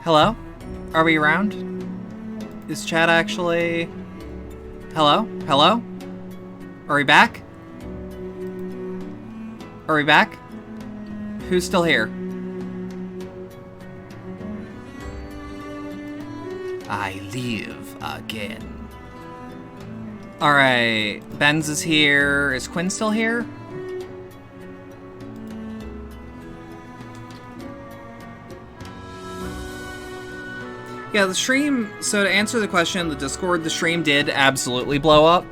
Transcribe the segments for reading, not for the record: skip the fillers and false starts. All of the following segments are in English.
Hello? Are we around? Is chat actually... Hello? Hello? Are we back? Are we back? Who's still here? I live again. Alright, Benz is here. Is Quinn still here? Yeah, the stream, so to answer the question, the Discord, the stream did absolutely blow up.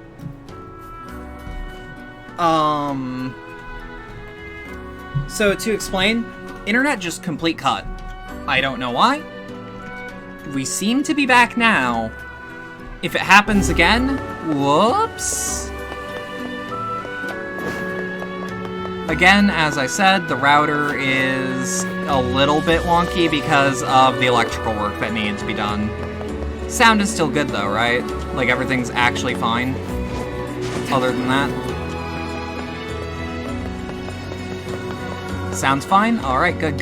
So to explain, internet just complete cut. I don't know why. We seem to be back now. If it happens again, whoops. Again, as I said, the router is a little bit wonky because of the electrical work that needed to be done. Sound is still good though, right? Like everything's actually fine. Other than that. Sounds fine? Alright, good.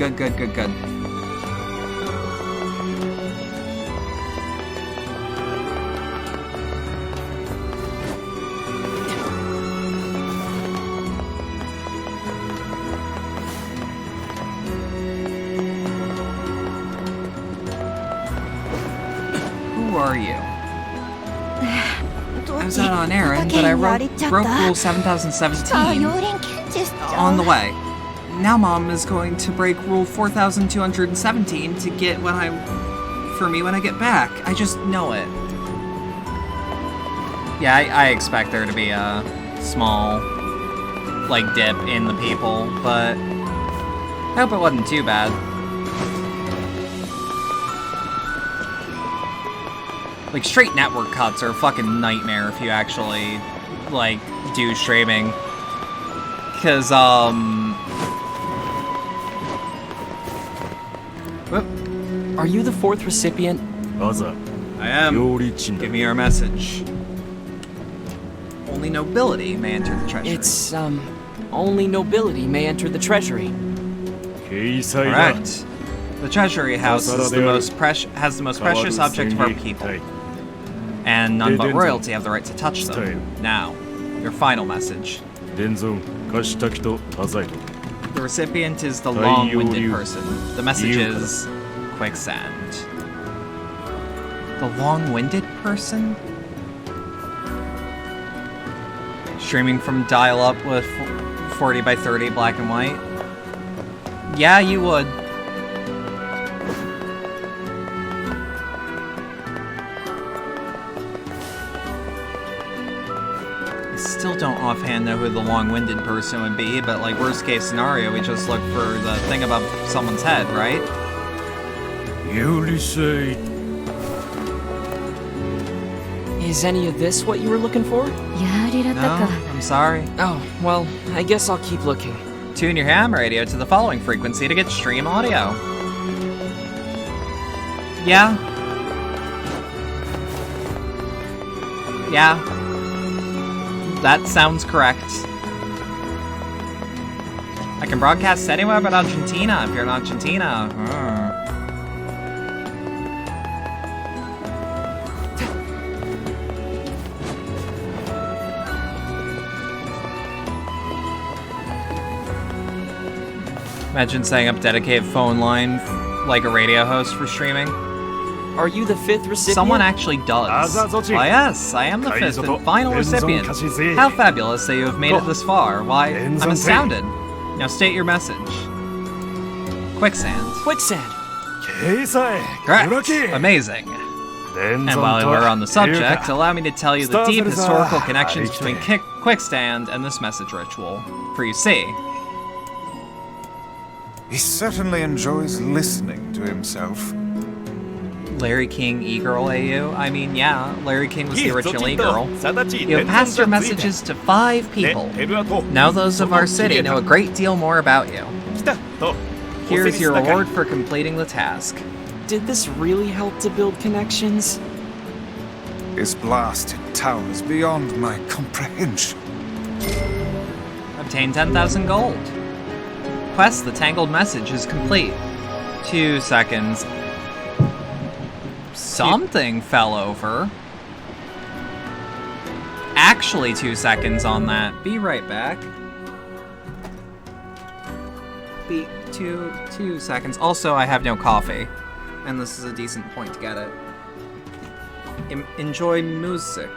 Who are you? I was out on an errand, but I broke Rule 7017 on the way. Now Mom is going to break Rule 4217 to get for me when I get back. I just know it. Yeah, I expect there to be a small, like, dip in the people, but I hope it wasn't too bad. Like, straight network cuts are a fucking nightmare if you actually, like, do streaming. Because, Whoop. Are you the fourth recipient? I am. Give me your message. Only nobility may enter the treasury. It's, only nobility may enter the treasury. Correct. The treasury house is has the most precious object of our people. And none but royalty have the right to touch them. Now, your final message. The recipient is the long-winded person. The message is quicksand. The long-winded person? Streaming from dial-up with 40 by 30 black and white? Yeah, you would. Still don't offhand know who the long-winded person would be, but like worst case scenario, we just look for the thing above someone's head, right? Is any of this what you were looking for? No, I'm sorry. Oh, well, I guess I'll keep looking. Tune your ham radio to the following frequency to get stream audio. Yeah. That sounds correct. I can broadcast anywhere but Argentina if you're in Argentina. Imagine setting up dedicated phone line like a radio host for streaming. Are you the fifth recipient? Someone actually does. Why, yes, I am the fifth and final recipient. How fabulous that you have made it this far. Why, I'm astounded. Now state your message. Quicksand. Quicksand. Correct. Amazing. And while we're on the subject, allow me to tell you the deep historical connections between quicksand and this message ritual. For you see... He certainly enjoys listening to himself. Larry King e-girl AU? I mean, yeah, Larry King was the original e-girl. You have passed your messages to 5 people. Now those of our city know a great deal more about you. Here's your reward for completing the task. Did this really help to build connections? His blasted towers beyond my comprehension. Obtain 10,000 gold. Quest, the Tangled Message is complete. 2 seconds. something fell over. Actually 2 seconds on that. Be right back. Be 2 seconds. Also, I have no coffee. And this is a decent point to get it. Enjoy music.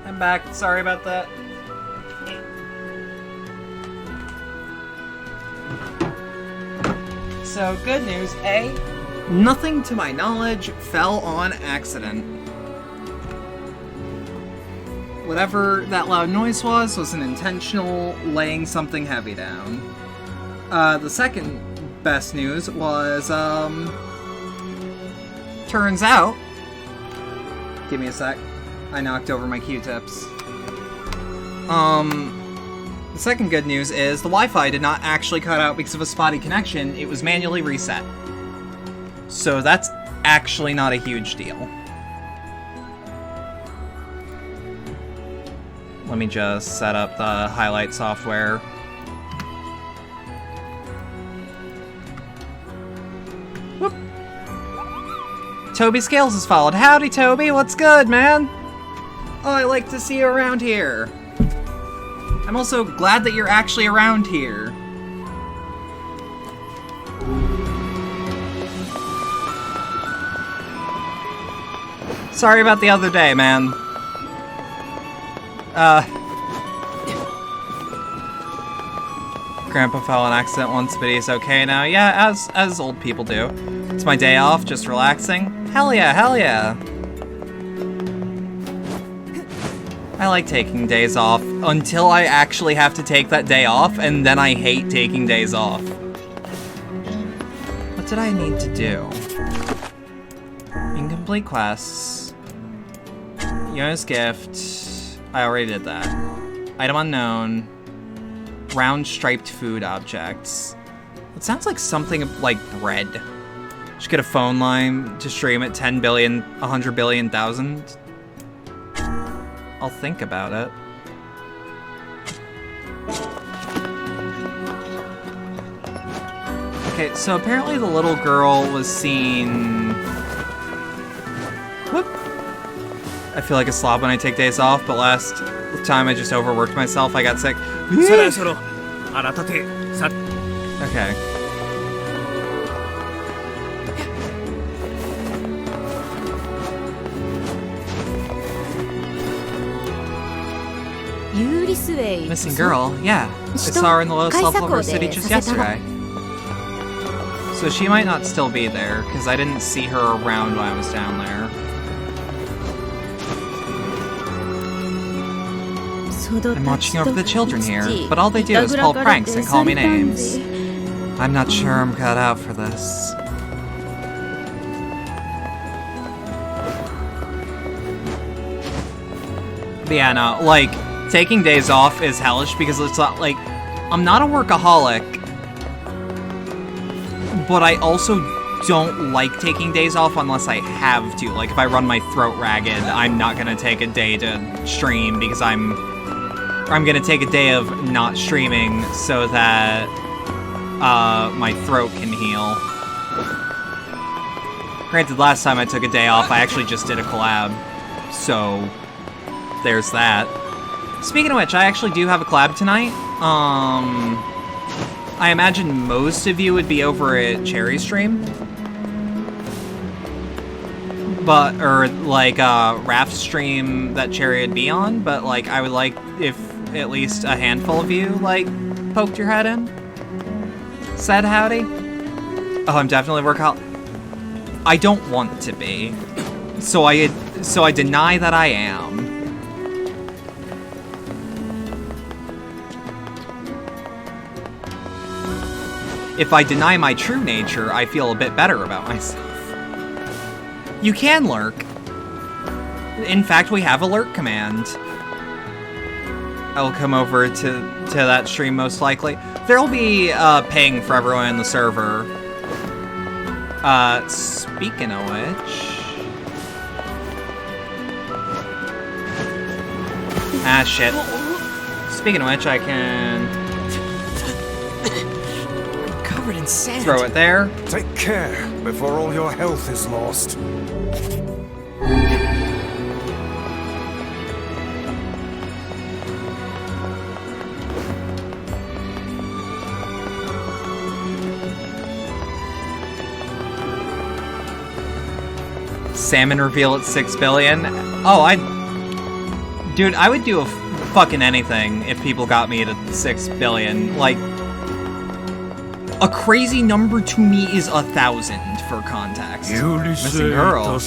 I'm back. Sorry about that. So, good news, A, nothing to my knowledge fell on accident. Whatever that loud noise was an intentional laying something heavy down. The second best news was, turns out... Give me a sec. I knocked over my Q-tips. The second good news is the Wi-Fi did not actually cut out because of a spotty connection. It was manually reset. So that's actually not a huge deal. Let me just set up the highlight software. Whoop. Toby Scales has followed. Howdy, Toby. What's good, man? Oh, I like to see you around here. I'm also glad that you're actually around here. Sorry about the other day, man. Grandpa fell on accident once, but he's okay now. Yeah, as old people do. It's my day off, just relaxing. Hell yeah, hell yeah. I like taking days off until I actually have to take that day off, and then I hate taking days off. What did I need to do? Incomplete quests. Yona's gift. I already did that. Item unknown. Round striped food objects. It sounds like something like bread. Should get a phone line to stream at 10 billion, 100 billion thousand. I'll think about it. Okay, so apparently the little girl was seen... Whoop! I feel like a slob when I take days off, but last time I just overworked myself, I got sick. Okay. Missing girl, yeah. I saw her in the lowest level of our city just yesterday. So she might not still be there, because I didn't see her around when I was down there. I'm watching over the children here, but all they do is pull pranks and call me names. I'm not sure I'm cut out for this. But yeah, no, like, taking days off is hellish because it's not, like, I'm not a workaholic, but I also don't like taking days off unless I have to. Like, if I run my throat ragged, I'm not gonna take a day to stream because I'm gonna take a day of not streaming so that my throat can heal. Granted, last time I took a day off, I actually just did a collab, so there's that. Speaking of which, I actually do have a collab tonight. I imagine most of you would be over at Cherry's stream. But, or like Raph's stream that Cherry would be on, but like I would like if at least a handful of you like poked your head in. Said howdy. Oh, I'm definitely workaholic. I don't want to be. So I deny that I am. If I deny my true nature, I feel a bit better about myself. You can lurk. In fact, we have a lurk command. I'll come over to that stream most likely. There'll be ping for everyone in the server. Speaking of which... Ah, shit. Speaking of which, I can... Covered in sand. Throw it there. Take care before all your health is lost. Salmon reveal at 6 billion. Oh, dude, I would do fucking anything if people got me to 6 billion. Like, a crazy number to me is 1,000 for context. Missing girl.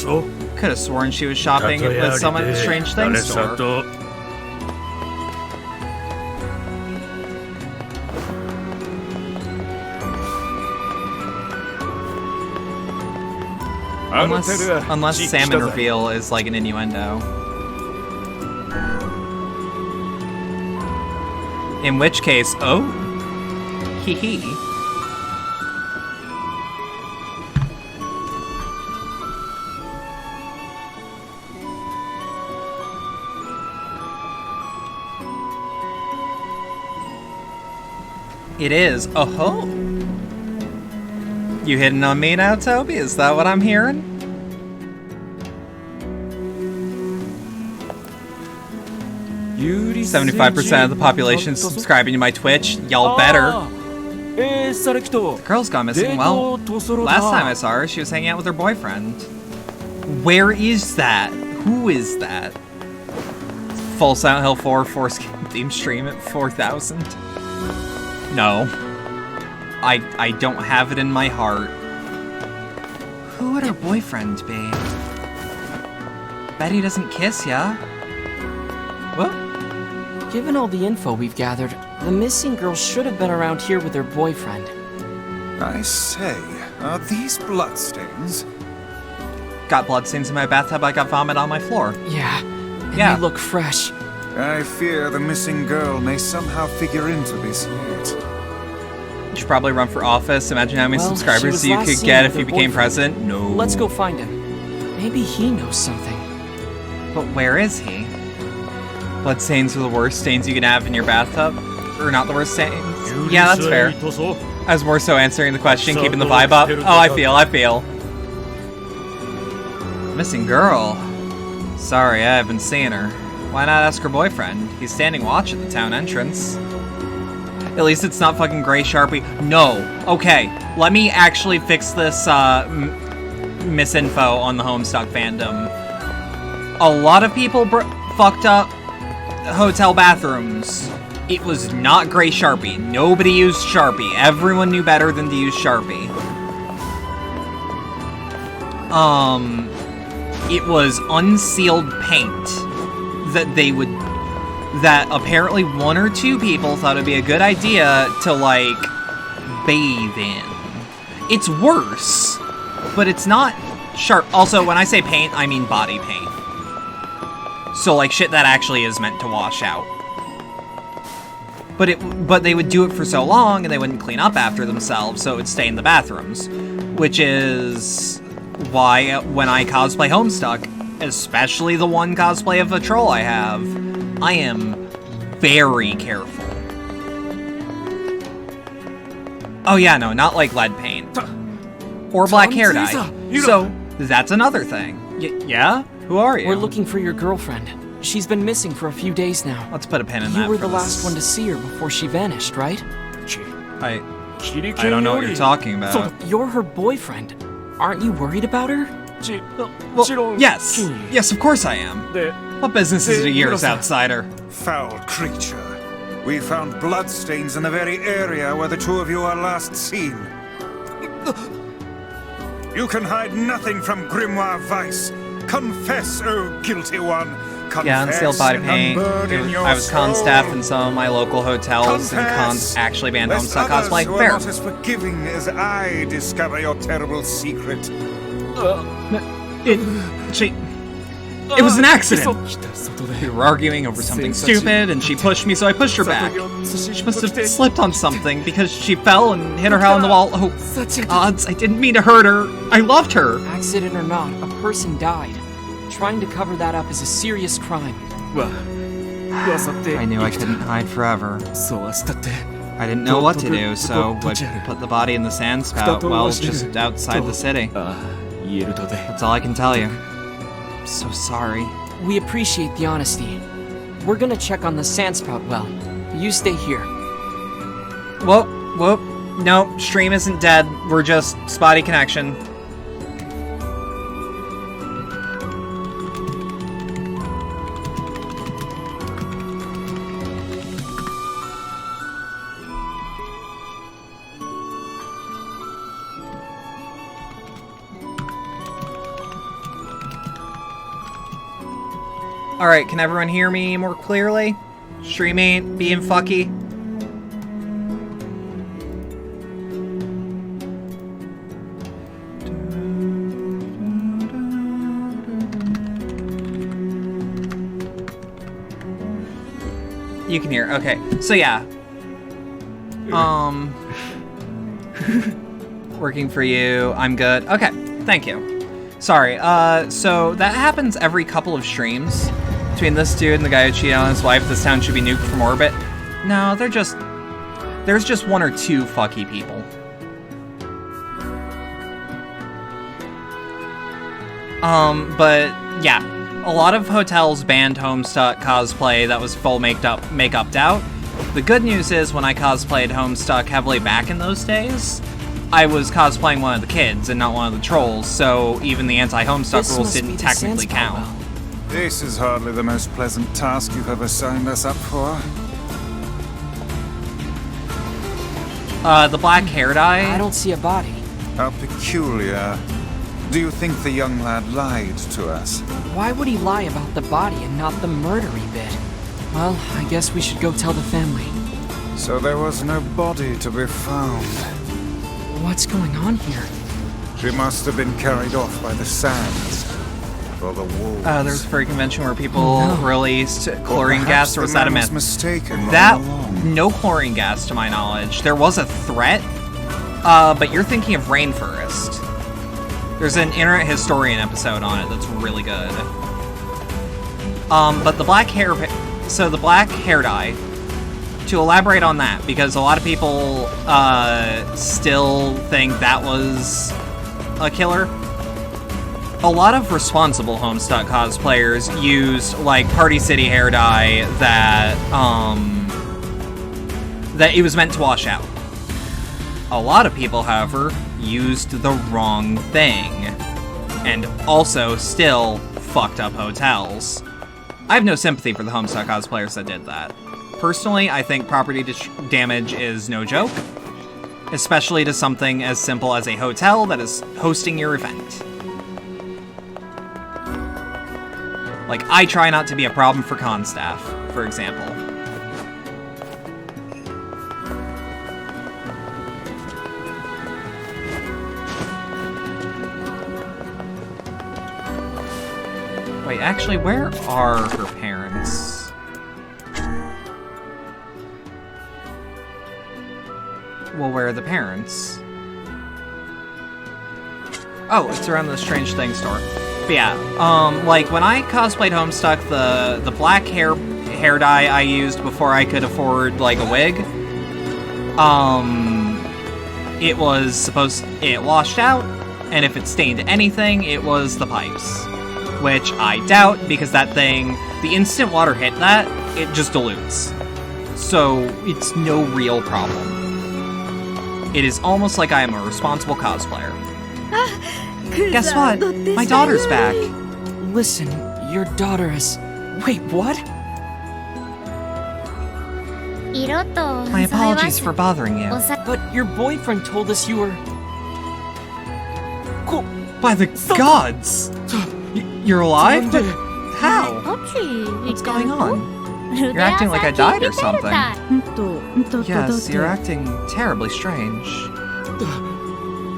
Could have sworn she was shopping with someone at the Strange Things store. Unless salmon reveal is like an innuendo. In which case, oh, hee hee. It is. Oh ho. You hitting on me now, Toby? Is that what I'm hearing? You 75% of the population subscribing to my Twitch. Y'all better. The girl's gone missing. Well, last time I saw her, she was hanging out with her boyfriend. Where is that? Who is that? Full Silent Hill 4 foreskin theme stream at 4,000. No. I don't have it in my heart. Who would her boyfriend be? Bet he doesn't kiss ya. What? Given all the info we've gathered, the missing girl should have been around here with her boyfriend. I say, are these bloodstains? Got bloodstains in my bathtub, I got vomit on my floor. Yeah, and yeah. They look fresh. I fear the missing girl may somehow figure into this yet. You should probably run for office. Imagine how many subscribers you could get if you became president. No. Let's go find him. Maybe he knows something. But where is he? Bloodstains are the worst stains you can have in your bathtub? Or not the worst stains? Yeah, that's fair. I was more so answering the question, keeping the vibe up. Oh, I feel. Missing girl. Sorry, I haven't seen her. Why not ask her boyfriend? He's standing watch at the town entrance. At least it's not fucking Gray Sharpie. No. Okay, let me actually fix this misinfo on the Homestuck fandom. A lot of people fucked up hotel bathrooms, it was not gray Sharpie. Nobody used Sharpie. Everyone knew better than to use Sharpie. It was unsealed paint that apparently one or two people thought it'd be a good idea to, like, bathe in. It's worse, but it's not sharp. Also, when I say paint, I mean body paint. So, like, shit that actually is meant to wash out. But they would do it for so long, and they wouldn't clean up after themselves, so it would stay in the bathrooms. Which is why when I cosplay Homestuck, especially the one cosplay of a troll I have, I am very careful. Oh yeah, no, not like lead paint. Or black hair dye. So, that's another thing. Yeah? Who are you? We're looking for your girlfriend. She's been missing for a few days now. Let's put a pin in that. You were the last one to see her before she vanished, right? I don't know what you're talking about. You're her boyfriend. Aren't you worried about her? Well, yes, of course I am. What business is it of yours, outsider? Foul creature. We found bloodstains in the very area where the two of you are last seen. You can hide nothing from Grimoire Vice. Confess, oh guilty one. Confess. Yeah, unsealed body paint. I was con staff in some of my local hotels, and cons actually banned Homestuck cosplay. Fair. Not as forgiving as I discover your terrible secret. It was an accident. We were arguing over something stupid, and she pushed me, so I pushed her back. She must have slipped on something because she fell and hit her head on the wall. Oh, gods, I didn't mean to hurt her. I loved her. Accident or not, a person died. Trying to cover that up is a serious crime. I knew I couldn't hide forever. I didn't know what to do, so would put the body in the sand spout, well, just outside the city. That's all I can tell you. I'm so sorry. We appreciate the honesty. We're gonna check on the sandspout well. You stay here. Whoop. No, stream isn't dead. We're just spotty connection. Alright, can everyone hear me more clearly? Stream ain't being fucky. You can hear, okay. So yeah. Working for you, I'm good. Okay, thank you. Sorry, so that happens every couple of streams. Between this dude and the guy who cheated on his wife, this town should be nuked from orbit. No, there's just one or two fucky people. But yeah, a lot of hotels banned Homestuck cosplay that was full makeup out. The good news is when I cosplayed Homestuck heavily back in those days, I was cosplaying one of the kids and not one of the trolls, so even the anti-Homestuck rules didn't technically count. This is hardly the most pleasant task you've ever signed us up for. The black hair dye? I don't see a body. How peculiar. Do you think the young lad lied to us? Why would he lie about the body and not the murdery bit? Well, I guess we should go tell the family. So there was no body to be found. What's going on here? She must have been carried off by the sands. Or the wolves. There's a furry convention where people released chlorine gas, or was that a myth? Mistaken No chlorine gas to my knowledge. There was a threat, but you're thinking of Rainforest. There's an Internet Historian episode on it that's really good. But the black hair, so the black hair dye, to elaborate on that, because a lot of people still think that was a killer. A lot of responsible Homestuck cosplayers used like Party City hair dye that it was meant to wash out. A lot of people, however, used the wrong thing, and also still fucked up hotels. I have no sympathy for the Homestuck cosplayers that did that. Personally, I think property damage is no joke, especially to something as simple as a hotel that is hosting your event. Like, I try not to be a problem for con staff, for example. Wait, actually, where are her parents? Well, where are the parents? Oh, it's around the Strange Things store. But yeah, like, when I cosplayed Homestuck, the black hair dye I used before I could afford, like, a wig, it washed out, and if it stained anything, it was the pipes. Which I doubt, because that thing, the instant water hit that, it just dilutes. So, it's no real problem. It is almost like I am a responsible cosplayer. Guess what? My daughter's back. Listen, your daughter is... Wait, what? My apologies for bothering you. But your boyfriend told us you were... By the gods! You're alive? But how? What's going on? You're acting like I died or something. Yes, you're acting terribly strange.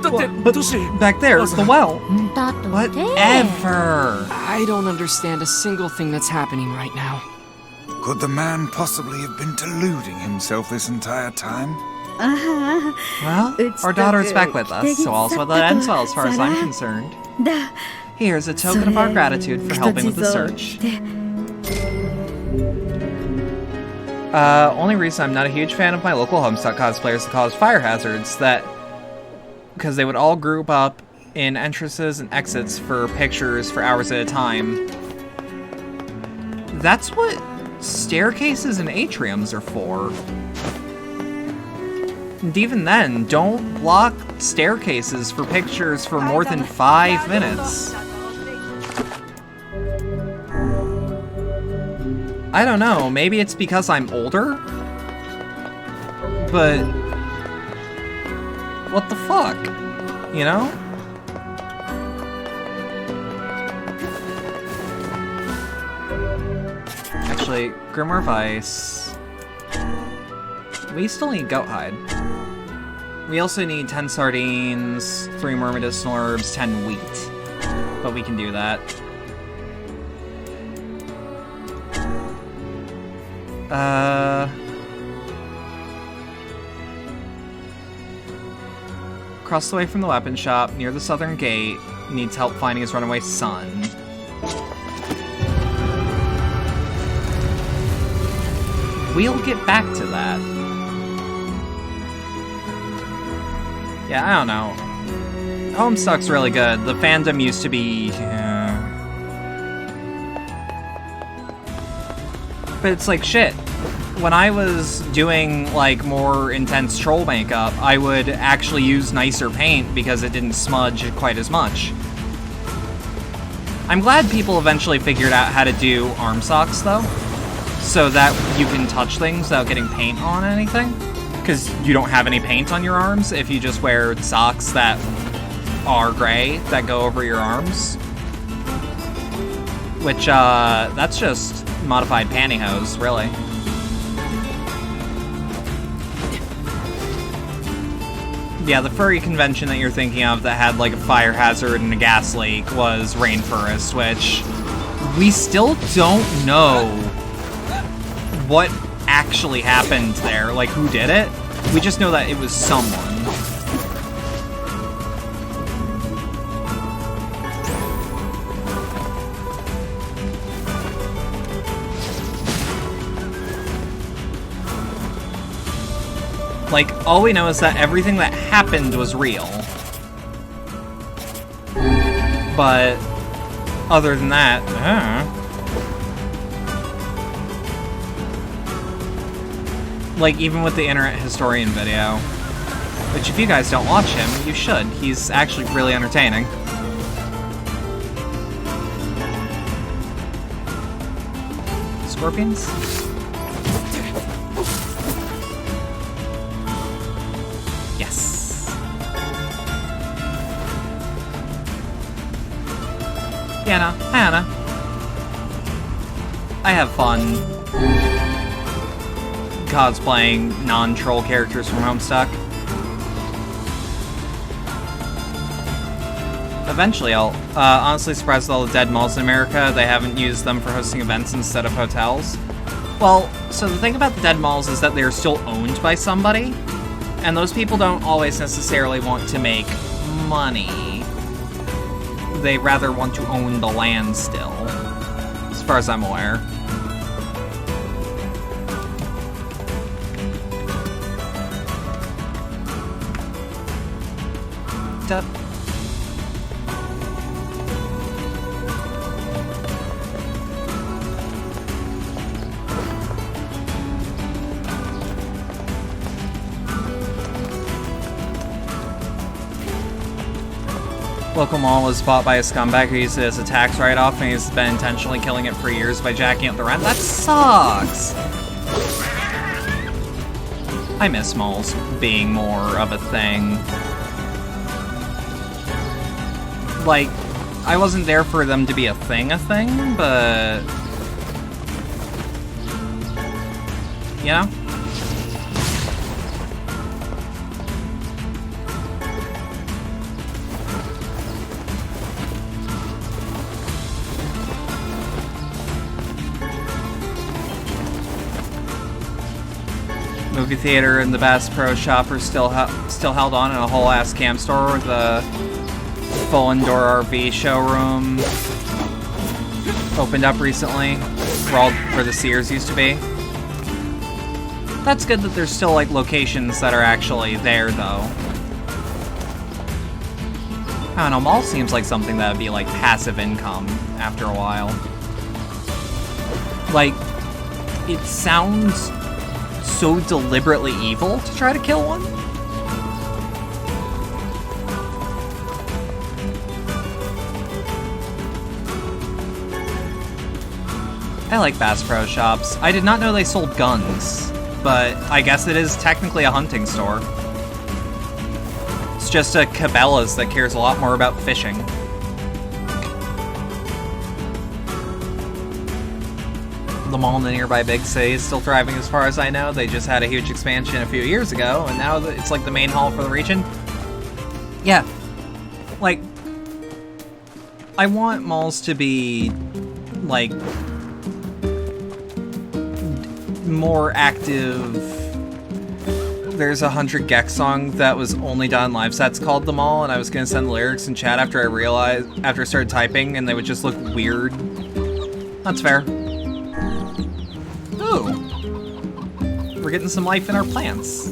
But back there is the well. Whatever. I don't understand a single thing that's happening right now. Could the man possibly have been deluding himself this entire time? Well, our daughter is back with us, so all's well that ends well as far as I'm concerned. Here's a token of our gratitude for helping with the search. Only reason I'm not a huge fan of my local Homestuck cosplayers that cause fire hazards, because they would all group up in entrances and exits for pictures for hours at a time. That's what staircases and atriums are for. And even then, don't block staircases for pictures for more than 5 minutes. I don't know, maybe it's because I'm older? But... what the fuck? You know? Actually, Grimoire Vice... we still need goat hide. We also need 10 sardines, 3 more medicinal herbs, 10 wheat. But we can do that. Across the way from the weapon shop, near the southern gate, needs help finding his runaway son. We'll get back to that. Yeah, I don't know. Homestuck's really good. The fandom used to be... But it's like, shit. When I was doing, like, more intense troll makeup, I would actually use nicer paint because it didn't smudge quite as much. I'm glad people eventually figured out how to do arm socks, though, so that you can touch things without getting paint on anything. Because you don't have any paint on your arms if you just wear socks that are gray that go over your arms. Which, that's just modified pantyhose, really. Yeah, the furry convention that you're thinking of that had, like, a fire hazard and a gas leak was Rainforest, which we still don't know what actually happened there, like, who did it. We just know that it was someone. Like, all we know is that everything that happened was real. But, other than that, like, even with the Internet Historian video, which if you guys don't watch him, you should. He's actually really entertaining. scorpions. Yes. Anna, hi Anna. I have fun cosplaying non-troll characters from Homestuck. Eventually, I'll honestly surprised with all the dead malls in America. They haven't used them for hosting events instead of hotels. Well, so the thing about the dead malls is that they're still owned by somebody, and those people don't always necessarily want to make money. They rather want to own the land still, as far as I'm aware. Duh. Local mall was bought by a scumbag who used it as a tax write-off, and he's been intentionally killing it for years by jacking up the rent. That sucks! I miss malls being more of a thing. Like, I wasn't there for them to be a thing, but... You know? Movie theater and the Bass Pro Shop are still held on in a whole ass camp store with a full indoor RV showroom opened up recently, where the Sears used to be. That's good that there's still like locations that are actually there though. I don't know, mall seems like something that would be like passive income after a while. Like, it sounds so deliberately evil to try to kill one. I like Bass Pro Shops. I did not know they sold guns, but I guess it is technically a hunting store. It's just a Cabela's that cares a lot more about fishing. The mall in the nearby big city is still thriving as far as I know. They just had a huge expansion a few years ago, and now it's like the main hall for the region. Yeah. Like, I want malls to be, like, more active. There's a 100 Gex song that was only done live sets called The Mall, and I was gonna send the lyrics in chat after I started typing, and they would just look weird. That's fair. Ooh. We're getting some life in our plants.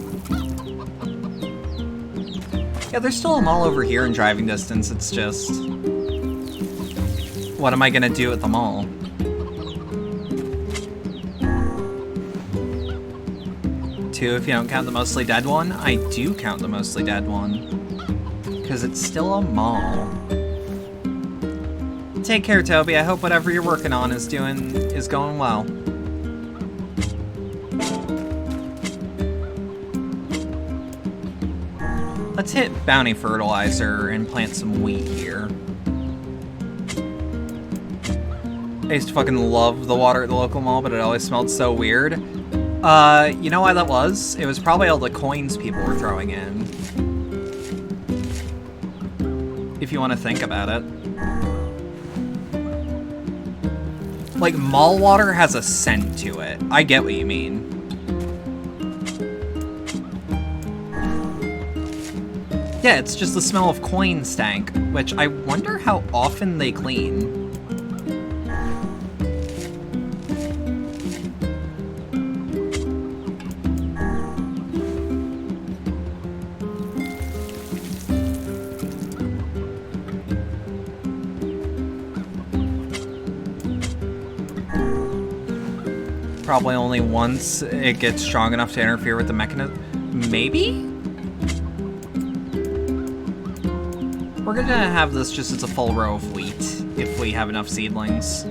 Yeah, there's still a mall over here in driving distance, it's just... what am I gonna do at the mall? Two, if you don't count the Mostly Dead one. I do count the Mostly Dead one. Because it's still a mall. Take care, Toby. I hope whatever you're working on is going well. Let's hit Bounty Fertilizer and plant some wheat here. I used to fucking love the water at the local mall, but it always smelled so weird. You know why that was? It was probably all the coins people were throwing in. If you want to think about it. Like, mall water has a scent to it. I get what you mean. Yeah, it's just the smell of coin stank, which I wonder how often they clean. Probably only once it gets strong enough to interfere with the mechanism. Maybe? We're gonna have this just as a full row of wheat, if we have enough seedlings.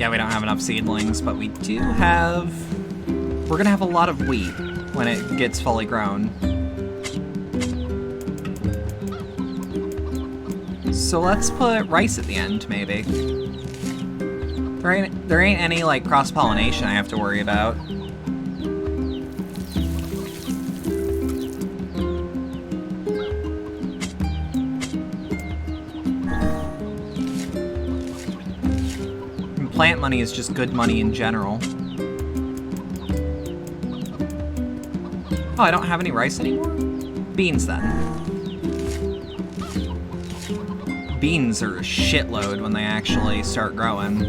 Yeah, we don't have enough seedlings, but we do have... We're gonna have a lot of wheat when it gets fully grown. So let's put rice at the end, maybe. There ain't any, like, cross-pollination I have to worry about. And plant money is just good money in general. Oh, I don't have any rice anymore? Beans, then. Beans are a shitload when they actually start growing.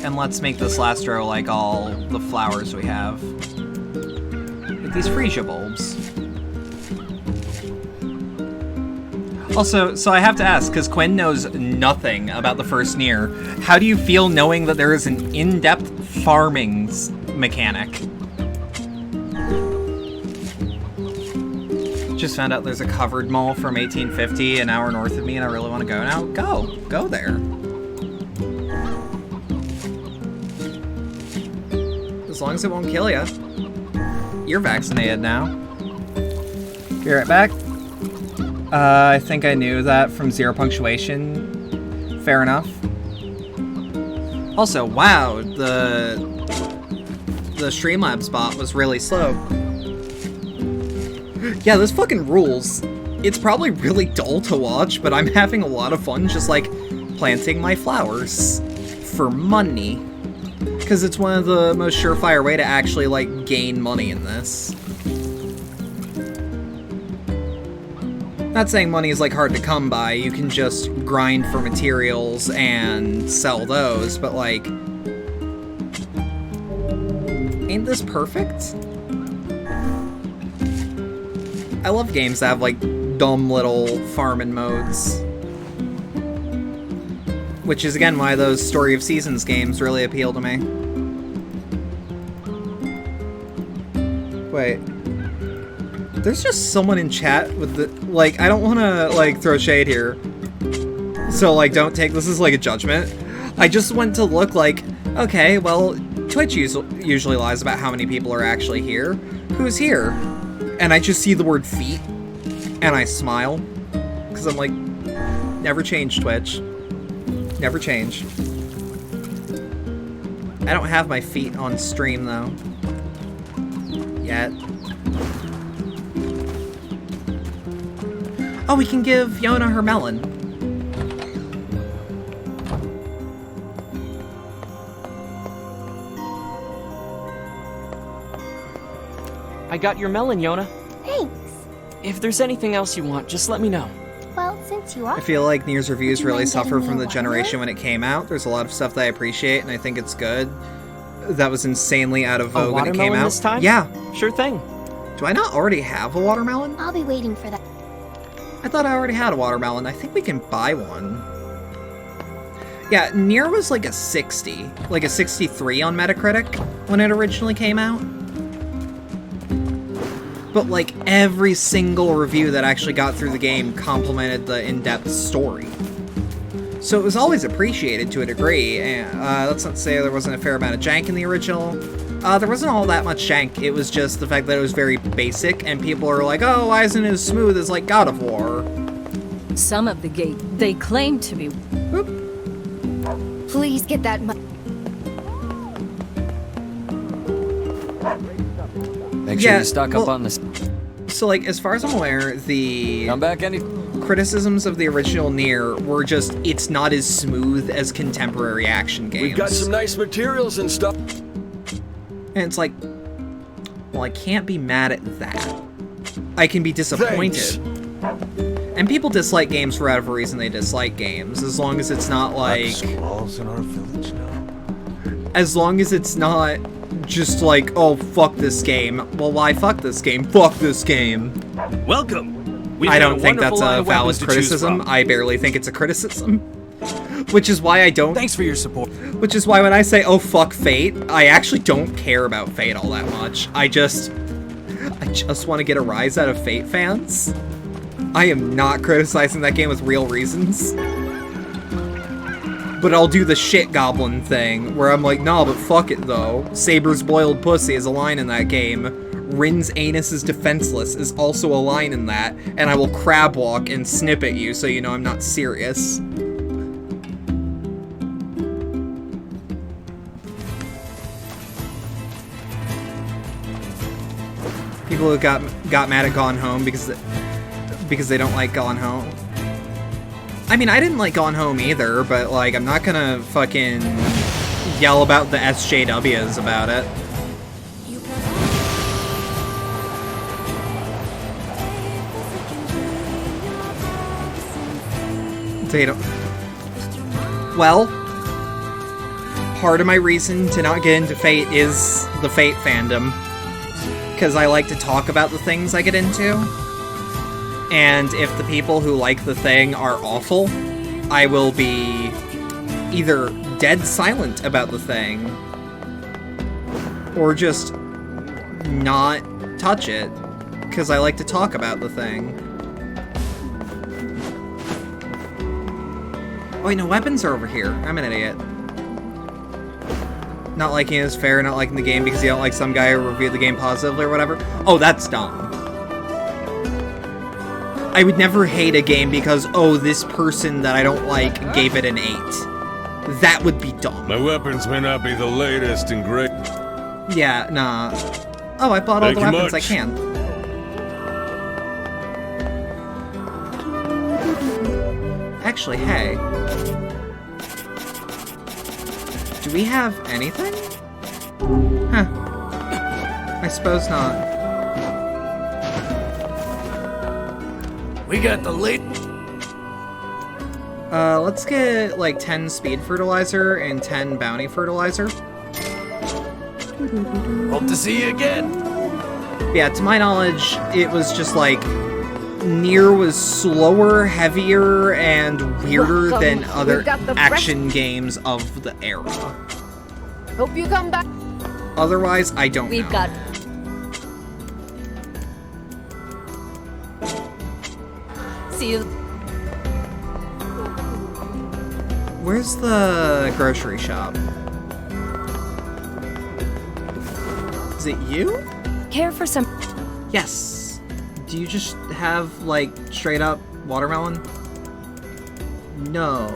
And let's make this last row like all the flowers we have. With these freesia bulbs. Also, so I have to ask, because Quinn knows nothing about the first Nier, how do you feel knowing that there is an in-depth farming mechanic? Just found out there's a covered mall from 1850 an hour north of me and I really want to go now. Go there. As long as it won't kill you. You're vaccinated now. Be right back. I think I knew that from zero punctuation. Fair enough. Also, wow, the Streamlabs bot was really slow. Yeah, this fucking rules. It's probably really dull to watch, but I'm having a lot of fun just, like, planting my flowers for money. Because it's one of the most surefire way to actually, like, gain money in this. Not saying money is, like, hard to come by. You can just grind for materials and sell those, but, like... Ain't this perfect? I love games that have, like, dumb little farming modes. Which is, again, why those Story of Seasons games really appeal to me. Wait. There's just someone in chat with the... Like, I don't want to, like, throw shade here. So, like, don't take this as, like, a judgment. I just went to look like, okay, well, Twitch usually lies about how many people are actually here. Who's here? And I just see the word feet, and I smile. Because I'm like, never change, Twitch. Never change. I don't have my feet on stream, though. Yet. Oh, we can give Yona her melon. I got your melon, Yona. Thanks. If there's anything else you want, just let me know. Well, since you are... I feel like Nier's reviews really suffer from the watermelon? generation when it came out. There's a lot of stuff that I appreciate, and I think it's good. That was insanely out of vogue when it came out. This time? Yeah. Sure thing. Do I not already have a watermelon? I'll be waiting for that. I thought I already had a watermelon. I think we can buy one. Yeah, Nier was like a 60. Like a 63 on Metacritic when it originally came out. But like every single review that actually got through the game complimented the in-depth story. So it was always appreciated to a degree, and let's not say there wasn't a fair amount of jank in the original. There wasn't all that much jank, it was just the fact that it was very basic, and people are like, oh, why isn't it as smooth as, like, God of War? Some of the gate they claim to be... Oop. Please get that Make sure you stock up well, on this. So, like, as far as I'm aware, the... Come back any... criticisms of the original Nier were just, it's not as smooth as contemporary action games. We've got some nice materials and stuff. And it's like, well, I can't be mad at that. I can be disappointed. Thanks. And people dislike games for whatever reason they dislike games, as long as it's not like... Squalls in our village now. As long as it's not just like, oh, fuck this game. Well, why fuck this game? Fuck this game. Welcome. I don't think that's a valid criticism. I barely think it's a criticism. Which is why I don't... Thanks for your support. Which is why when I say, oh, fuck Fate, I actually don't care about Fate all that much. I just... I just want to get a rise out of Fate fans. I am not criticizing that game with real reasons. But I'll do the shit goblin thing, where I'm like, nah, but fuck it though. Saber's boiled pussy is a line in that game. Rin's anus is defenseless is also a line in that, and I will crab walk and snip at you so you know I'm not serious. People who got mad at Gone Home because they don't like Gone Home. I mean, I didn't like Gone Home either, but, like, I'm not gonna fucking yell about the SJWs about it. They don't... Well, part of my reason to not get into Fate is the Fate fandom. Because I like to talk about the things I get into. And if the people who like the thing are awful, I will be either dead silent about the thing, or just not touch it, because I like to talk about the thing. Oh wait, no, weapons are over here. I'm an idiot. Not liking it is fair, not liking the game because you don't like some guy who reviewed the game positively or whatever. Oh, that's dumb. I would never hate a game because, oh, this person that I don't like gave it an 8. That would be dumb. My weapons may not be the latest and great. Yeah, nah. Oh, I bought all the weapons I can. Actually, hey. Do we have anything? Huh. I suppose not. We got the late. Let's get like 10 speed fertilizer and 10 bounty fertilizer. Hope to see you again. Yeah, to my knowledge, it was just like Nier was slower, heavier, and weirder than other action games of the era. Hope you come back. Otherwise, I don't know. We've got... See you. Where's the grocery shop? Is it you? Care for some... Yes. Do you just have, like, straight up watermelon? No.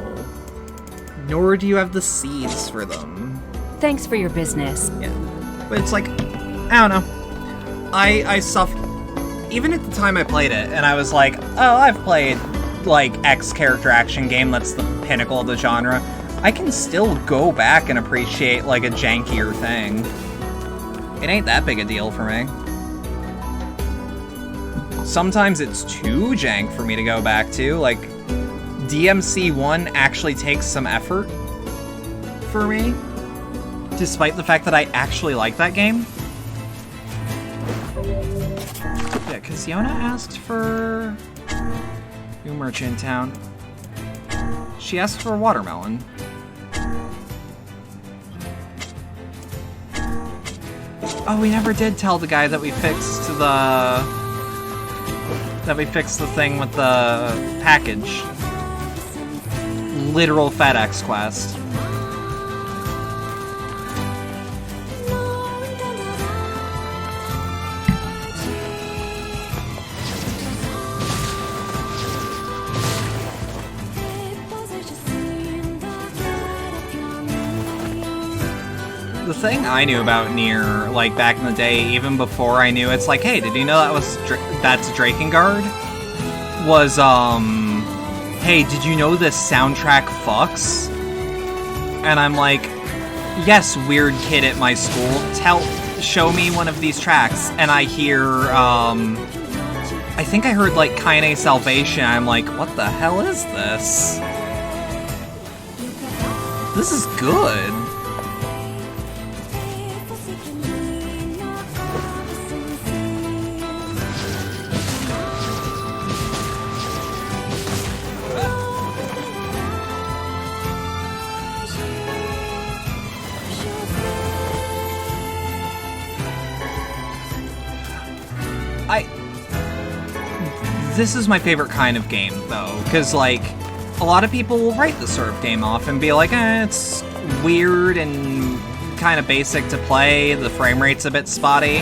Nor do you have the seeds for them. Thanks for your business. Yeah. But it's like, I don't know. I suffer. Even at the time I played it, and I was like, oh, I've played, like, X character action game that's the pinnacle of the genre. I can still go back and appreciate, like, a jankier thing. It ain't that big a deal for me. Sometimes it's too jank for me to go back to. Like, DMC 1 actually takes some effort for me, despite the fact that I actually like that game. Yeah, because Yona asked for... New merchant in town. She asked for a watermelon. Oh, we never did tell the guy that we fixed the... That we fixed the thing with the package. Literal FedEx quest. The thing I knew about Nier, like, back in the day, even before I knew, it's like, hey, did you know that's Drakengard? Was, hey, did you know this soundtrack fucks? And I'm like, yes, weird kid at my school, show me one of these tracks. And I hear, I think I heard, like, Kaine Salvation. I'm like, what the hell is this? This is good. this is my favorite kind of game, though, because, like, a lot of people will write this sort of game off and be like, it's weird and kind of basic to play, the frame rate's a bit spotty.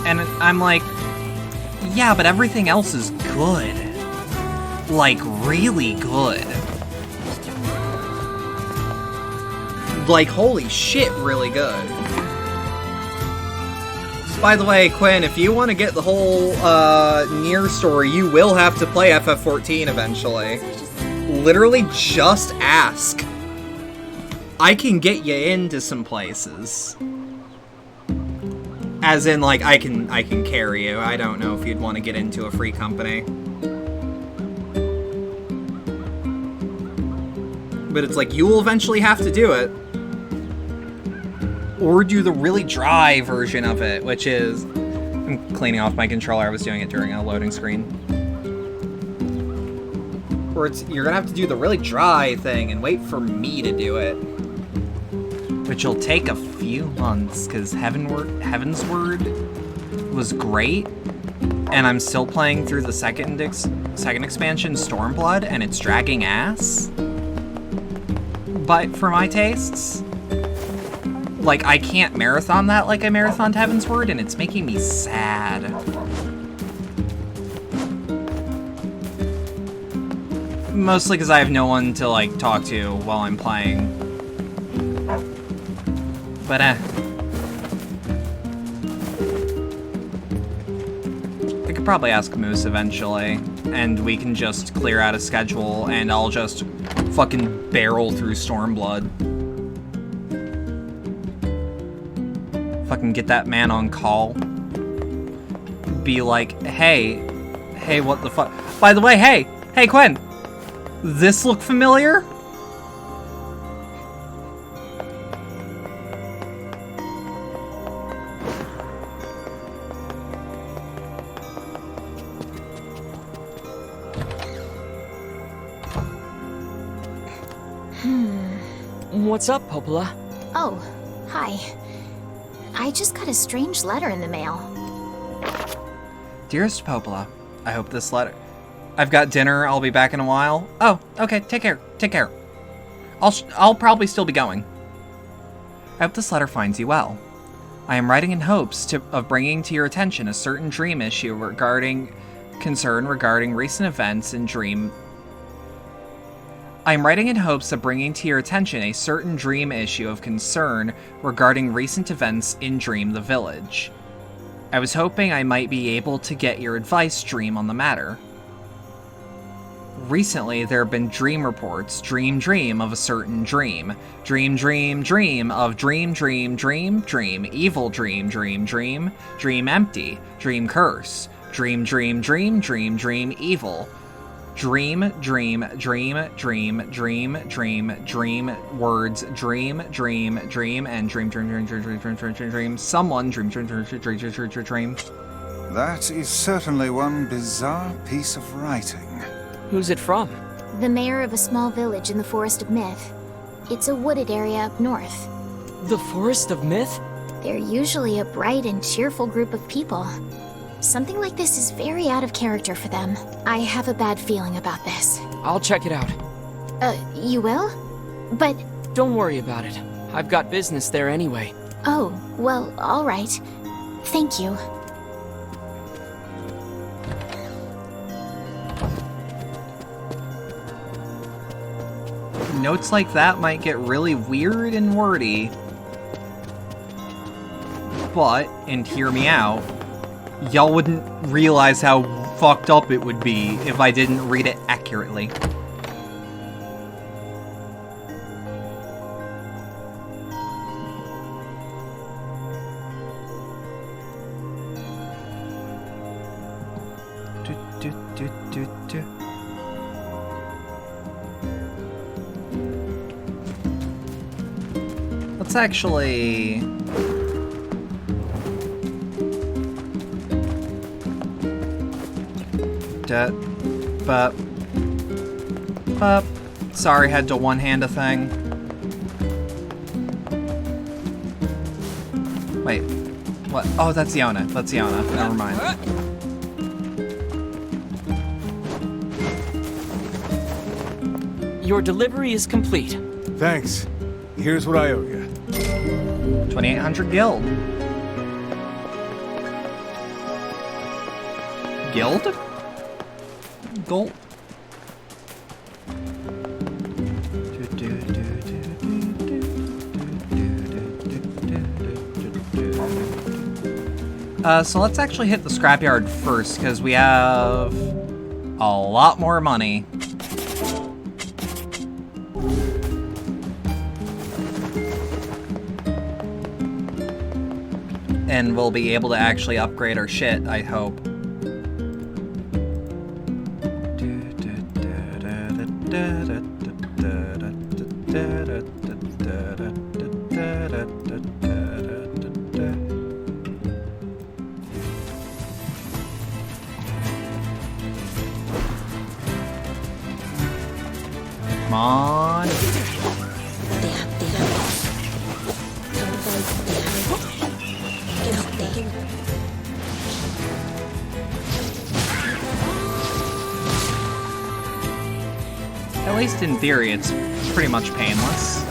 And I'm like, yeah, but everything else is good. Like, really good. Like, holy shit, really good. By the way, Quinn, if you want to get the whole Nier story, you will have to play FF14 eventually. Literally just ask. I can get you into some places. As in, like, I can carry you. I don't know if you'd want to get into a free company. But it's like, you will eventually have to do it. Or do the really dry version of it, which is... I'm cleaning off my controller, I was doing it during a loading screen. Or it's, you're gonna have to do the really dry thing and wait for me to do it. Which will take a few months, because Heavensward was great, and I'm still playing through the second expansion, Stormblood, and it's dragging ass. But for my tastes... Like, I can't marathon that like I marathoned Heavensward, and it's making me sad. Mostly because I have no one to, like, talk to while I'm playing. But, I could probably ask Moose eventually, and we can just clear out a schedule, and I'll just fucking barrel through Stormblood. Fucking get that man on call. Be like, hey, what the fuck? By the way, hey, Quinn, this look familiar? What's up, Popola? Oh, hi. I just got a strange letter in the mail. Dearest Popola, I hope this letter... I've got dinner, I'll be back in a while. Oh, okay, take care. I'll probably still be going. I hope this letter finds you well. I am writing in hopes of bringing to your attention a certain dream issue regarding recent events in Dream... I am writing in hopes of bringing to your attention a certain dream issue of concern regarding recent events in Dream the Village. I was hoping I might be able to get your advice, Dream, on the matter. Recently, there have been dream reports, dream of a certain dream. Dream of dream, evil dream empty, dream curse. Dream, evil. Dream, words, dream, and dream, someone, dream. That is certainly one bizarre piece of writing. Who's it from? The mayor of a small village in the Forest of Myth. It's a wooded area up north. The Forest of Myth? They're usually a bright and cheerful group of people. Something like this is very out of character for them. I have a bad feeling about this. I'll check it out. You will? But... Don't worry about it. I've got business there anyway. Oh, well, alright. Thank you. Notes like that might get really weird and wordy. But, and hear me out, y'all wouldn't realize how fucked up it would be if I didn't read it accurately. Let's actually... Sorry, had to one-hand a thing. Wait, what? Oh, that's Yona. Never mind. Your delivery is complete. Thanks. Here's what I owe you. 2,800 gil. Guild? Gold? So let's actually hit the scrapyard first, because we have a lot more money. And we'll be able to actually upgrade our shit, I hope. Come on. At least in theory, it's pretty much painless.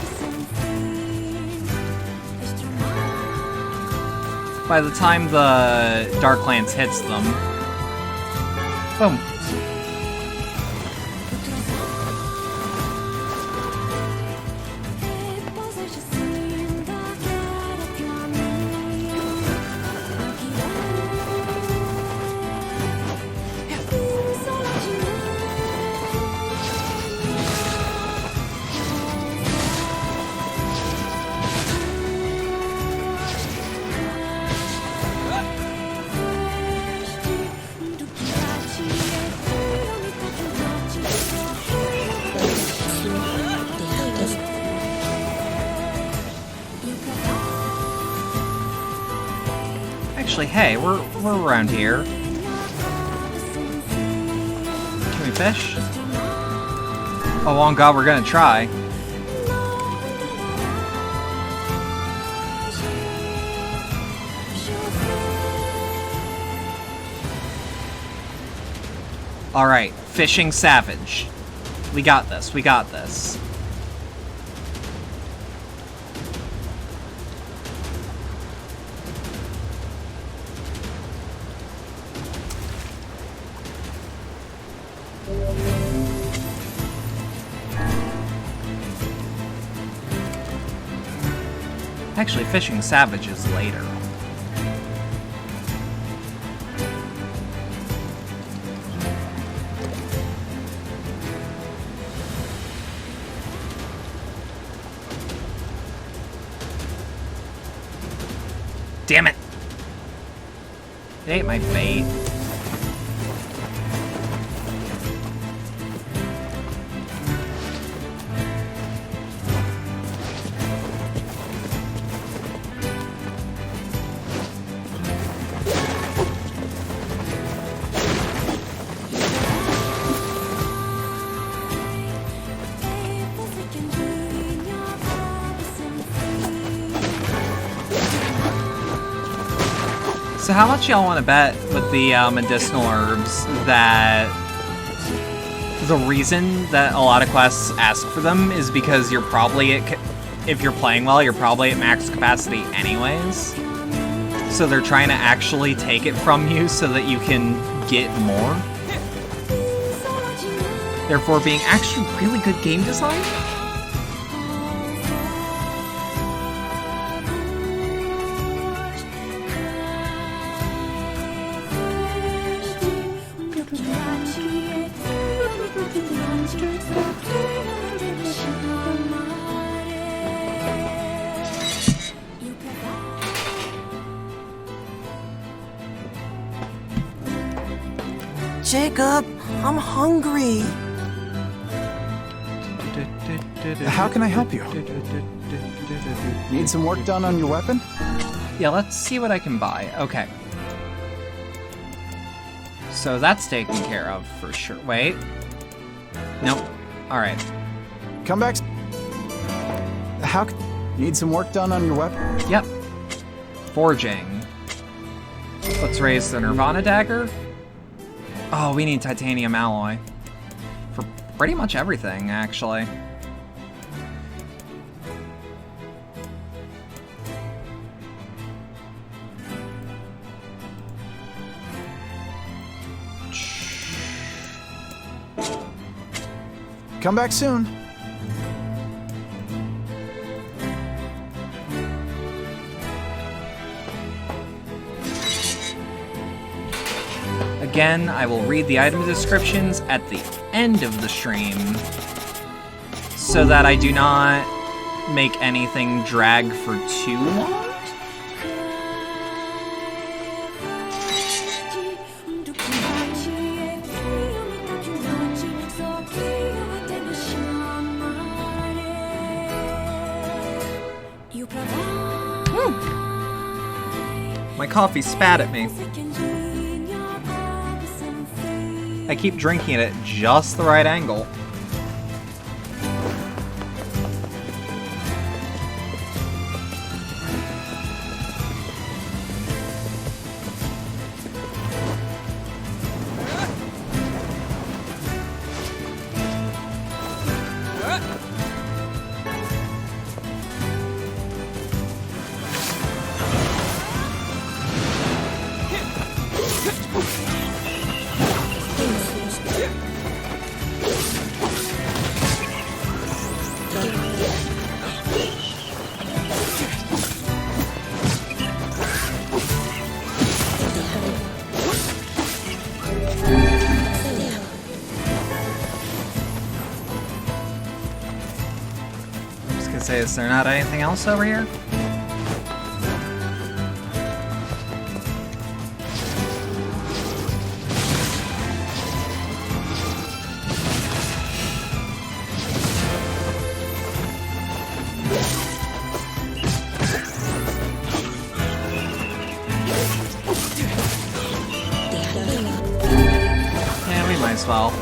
By the time the Darklance hits them, boom. Actually, hey, we're around here. Can we fish? Oh, on God, we're gonna try. Alright, fishing savage. We got this, we got this. Actually, fishing savage is later. Damn it! It ate my bait. So how much y'all want to bet with the medicinal herbs that the reason that a lot of quests ask for them is because you're probably if you're playing well, you're probably at max capacity anyways. So they're trying to actually take it from you so that you can get more. Therefore being actually really good game design. Jacob, I'm hungry. How can I help you? Need some work done on your weapon? Yeah, let's see what I can buy. Okay. So that's taken care of for sure. Wait. Nope. Alright. Come back. Need some work done on your weapon? Yep. Forging. Let's raise the Nirvana dagger. Oh, we need titanium alloy. For pretty much everything, actually. Come back soon. Again, I will read the item descriptions at the end of the stream so that I do not make anything drag for too long. My coffee spat at me. I keep drinking it at just the right angle. Is there not anything else over here? Yeah, we might as well.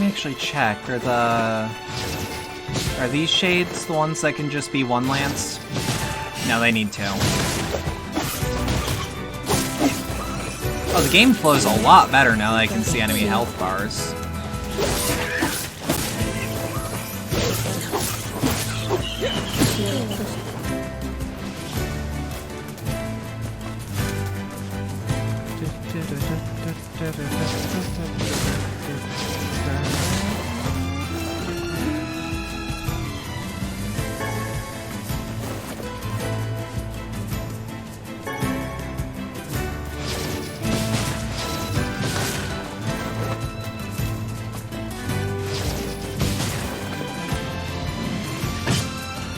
Actually check, are these shades the ones that can just be one lance? No, they need two. Oh, the game flows a lot better now that I can see enemy health bars.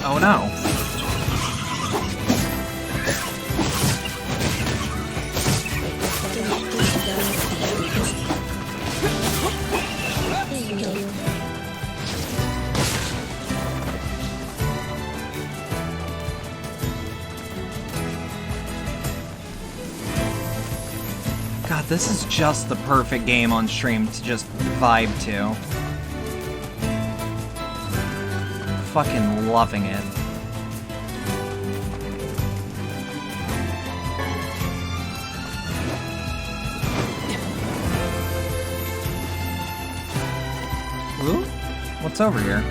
Oh no. God, this is just the perfect game on stream to just vibe to. Fucking loving it. Ooh, what's over here?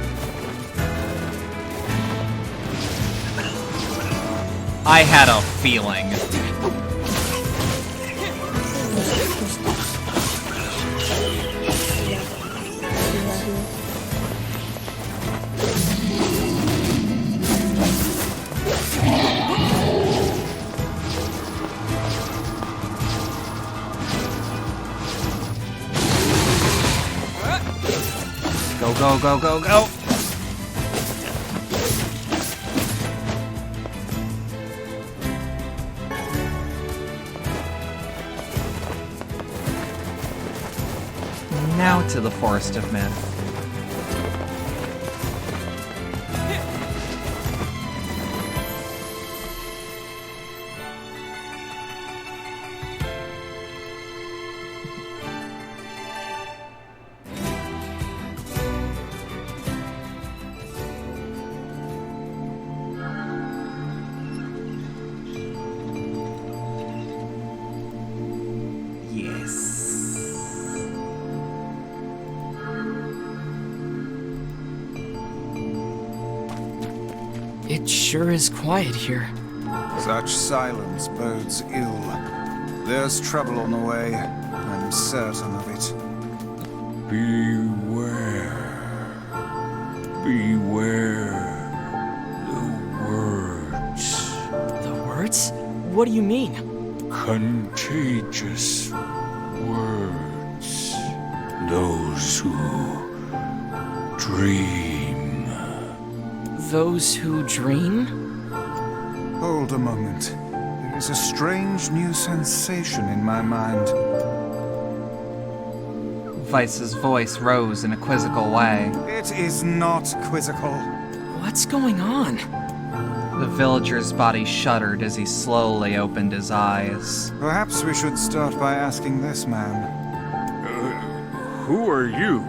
I had a feeling. Go, go, go, go, go! Now to the Forest of Myth. It sure is quiet here. Such silence bodes ill. There's trouble on the way. I'm certain of it. Beware. Beware. The words. The words? What do you mean? Contagious words. Those who dream. Those who dream? Hold a moment. There is a strange new sensation in my mind. Vice's voice rose in a quizzical way. It is not quizzical. What's going on? The villager's body shuddered as he slowly opened his eyes. Perhaps we should start by asking this man. Who are you?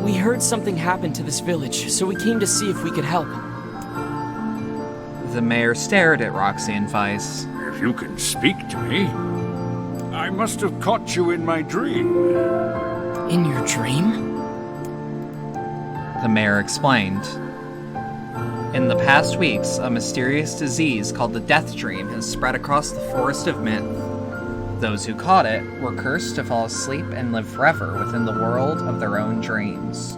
We heard something happened to this village, so we came to see if we could help. The mayor stared at Roxy and Vice. If you can speak to me, I must have caught you in my dream. In your dream? The mayor explained. In the past weeks, a mysterious disease called the Death Dream has spread across the Forest of Myth. Those who caught it were cursed to fall asleep and live forever within the world of their own dreams.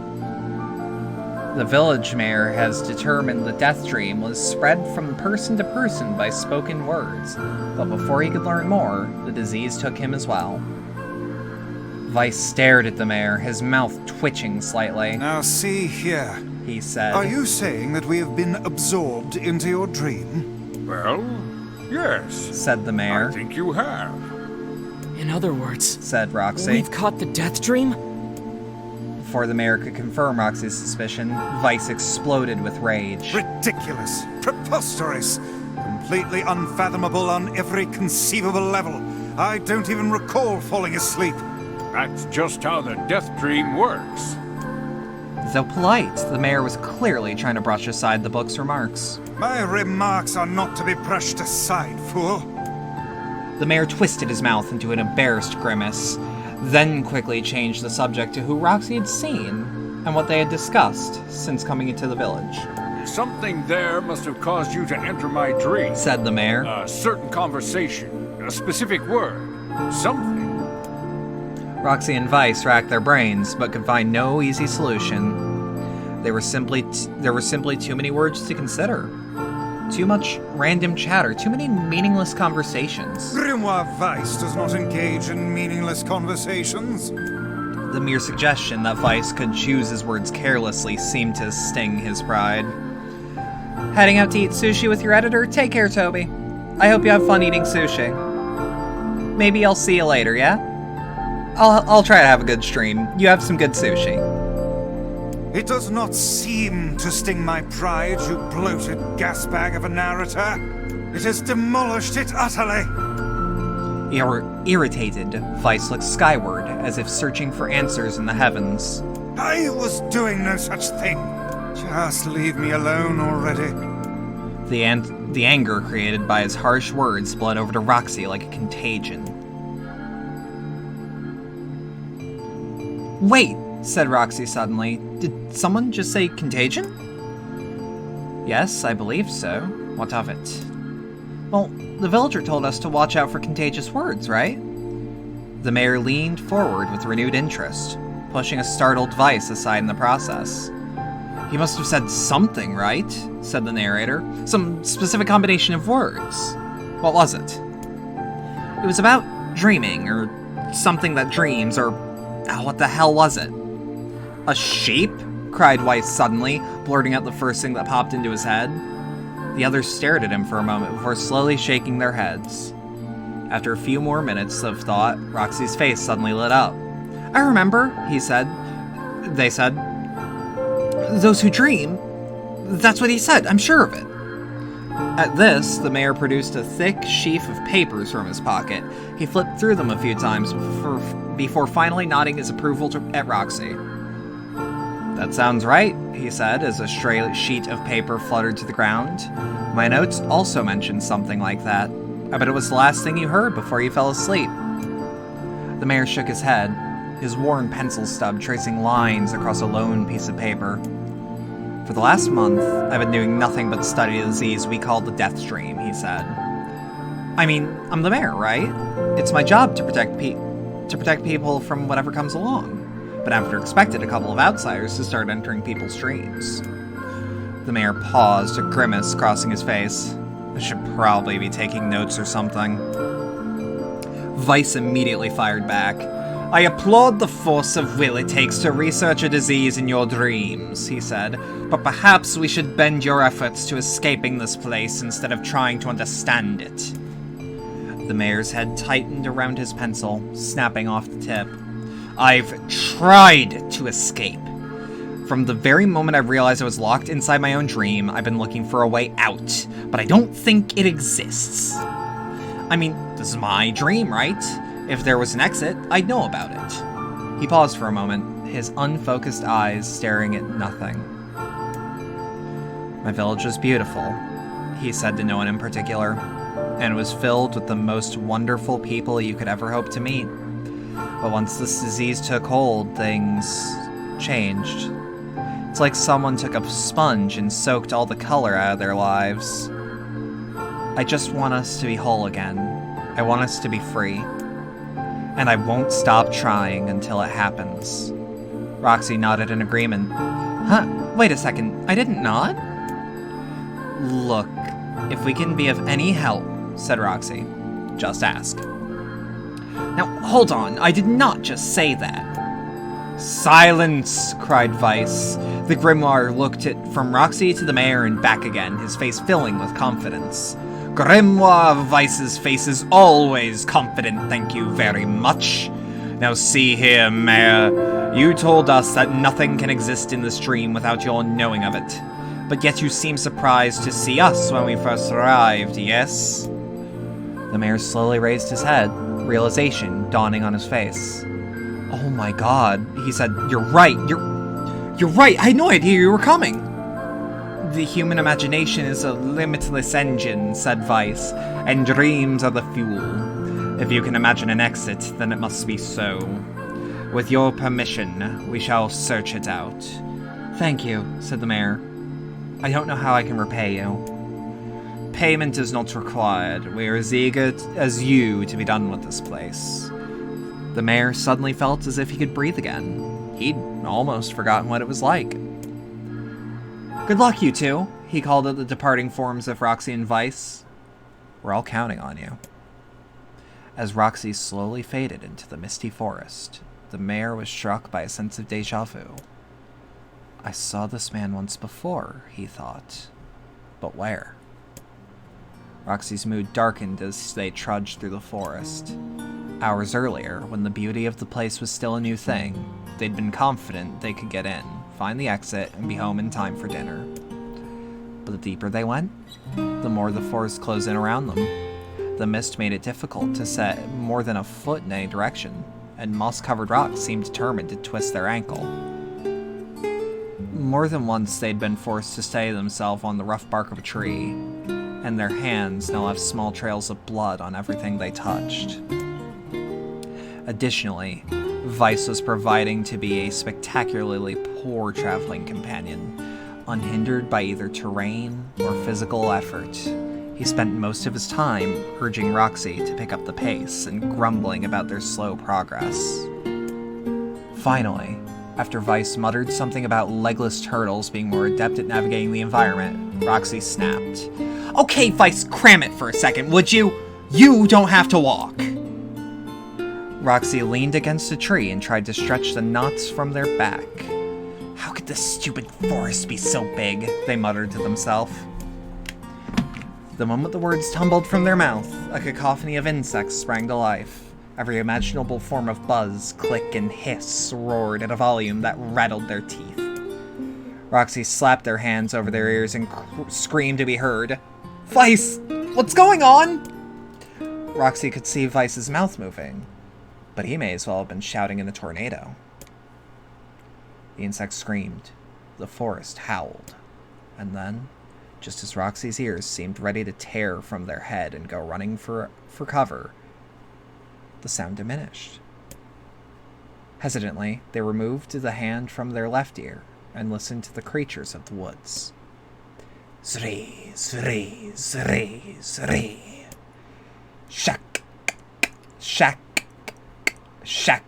The village mayor has determined the Death Dream was spread from person to person by spoken words, but before he could learn more, the disease took him as well. Vice stared at the mayor, his mouth twitching slightly. Now see here, he said. Are you saying that we have been absorbed into your dream? Well, yes, said the mayor. I think you have. In other words, said Roxy. We've caught the Death Dream? Before the mayor could confirm Roxy's suspicion, Vice exploded with rage. Ridiculous, preposterous, completely unfathomable on every conceivable level. I don't even recall falling asleep. That's just how the Death Dream works. Though polite, the mayor was clearly trying to brush aside the book's remarks. My remarks are not to be brushed aside, fool. The mayor twisted his mouth into an embarrassed grimace, then quickly changed the subject to who Roxy had seen and what they had discussed since coming into the village. Something there must have caused you to enter my dream, said the mayor. A certain conversation, a specific word, something. Roxy and Vice racked their brains, but could find no easy solution. There were simply too many words to consider. Too much random chatter, too many meaningless conversations. Grimoire Vice does not engage in meaningless conversations. The mere suggestion that Vice could choose his words carelessly seemed to sting his pride. Heading out to eat sushi with your editor? Take care, Toby. I hope you have fun eating sushi. Maybe I'll see you later, yeah? I'll try to have a good stream. You have some good sushi. It does not seem to sting my pride, you bloated gasbag of a narrator. It has demolished it utterly. Irritated, Vice looked skyward, as if searching for answers in the heavens. I was doing no such thing. Just leave me alone already. The anger created by his harsh words bled over to Roxy like a contagion. Wait, said Roxy suddenly. Did someone just say contagion? Yes, I believe so. What of it? Well, the villager told us to watch out for contagious words, right? The mayor leaned forward with renewed interest, pushing a startled Vice aside in the process. He must have said something, right? Said the narrator. Some specific combination of words. What was it? It was about dreaming, or something that dreams, or... what the hell was it? A sheep? Cried Vice suddenly, blurting out the first thing that popped into his head. The others stared at him for a moment before slowly shaking their heads. After a few more minutes of thought, Roxy's face suddenly lit up. I remember, he said. They said. Those who dream. That's what he said, I'm sure of it. At this, the mayor produced a thick sheaf of papers from his pocket. He flipped through them a few times before finally nodding his approval at Roxy. That sounds right, he said, as a stray sheet of paper fluttered to the ground. My notes also mentioned something like that. I bet it was the last thing you heard before you fell asleep. The mayor shook his head, his worn pencil stub tracing lines across a lone piece of paper. For the last month, I've been doing nothing but study the disease we call the death dream, he said. I mean, I'm the mayor, right? It's my job to protect people from whatever comes along. But I haven't expected a couple of outsiders to start entering people's dreams. The mayor paused, a grimace crossing his face. I should probably be taking notes or something. Vice immediately fired back. I applaud the force of will it takes to research a disease in your dreams, he said, but perhaps we should bend your efforts to escaping this place instead of trying to understand it. The mayor's head tightened around his pencil, snapping off the tip. I've tried to escape. From the very moment I realized I was locked inside my own dream, I've been looking for a way out, but I don't think it exists. I mean, this is my dream, right? If there was an exit, I'd know about it. He paused for a moment, his unfocused eyes staring at nothing. My village was beautiful, he said to no one in particular, and was filled with the most wonderful people you could ever hope to meet. But once this disease took hold, things changed. It's like someone took a sponge and soaked all the color out of their lives. I just want us to be whole again. I want us to be free. And I won't stop trying until it happens. Roxy nodded in agreement. Huh, wait a second, I didn't nod? Look, if we can be of any help, said Roxy, just ask. Now, hold on, I did not just say that. Silence, cried Vice. The grimoire looked from Roxy to the mayor and back again, his face filling with confidence. Grimoire Vice's face is always confident, thank you very much. Now see here, Mayor. You told us that nothing can exist in this dream without your knowing of it. But yet you seem surprised to see us when we first arrived, yes? The mayor slowly raised his head, realization dawning on his face. Oh my god, he said, you're right, you're right, I had no idea you were coming. The human imagination is a limitless engine, said Vice, and dreams are the fuel. If you can imagine an exit, then it must be so. With your permission, we shall search it out. Thank you, said the mayor. I don't know how I can repay you. Payment is not required. We are as eager as you to be done with this place. The mayor suddenly felt as if he could breathe again. He'd almost forgotten what it was like. Good luck, you two, he called at the departing forms of Roxy and Vice. We're all counting on you. As Roxy slowly faded into the misty forest, the mayor was struck by a sense of déjà vu. I saw this man once before, he thought. But where? Roxy's mood darkened as they trudged through the forest. Hours earlier, when the beauty of the place was still a new thing, they'd been confident they could get in, find the exit, and be home in time for dinner. But the deeper they went, the more the forest closed in around them. The mist made it difficult to set more than a foot in any direction, and moss-covered rocks seemed determined to twist their ankle. More than once they'd been forced to steady themselves on the rough bark of a tree, and their hands now left small trails of blood on everything they touched. Additionally, Vice was proving to be a spectacularly poor traveling companion, unhindered by either terrain or physical effort. He spent most of his time urging Roxy to pick up the pace and grumbling about their slow progress. Finally, after Vice muttered something about legless turtles being more adept at navigating the environment, Roxy snapped. Okay, Vice, cram it for a second, would you? You don't have to walk! Roxy leaned against a tree and tried to stretch the knots from their back. How could this stupid forest be so big? They muttered to themselves. The moment the words tumbled from their mouth, a cacophony of insects sprang to life. Every imaginable form of buzz, click, and hiss roared at a volume that rattled their teeth. Roxy slapped their hands over their ears and screamed to be heard. "Vice! What's going on?" Roxy could see Vice's mouth moving, but he may as well have been shouting in a tornado. The insect screamed. The forest howled. And then, just as Roxy's ears seemed ready to tear from their head and go running for cover, the sound diminished. Hesitantly, they removed the hand from their left ear and listened to the creatures of the woods. Zri, zri, zri, zri. Shack, shack, shack.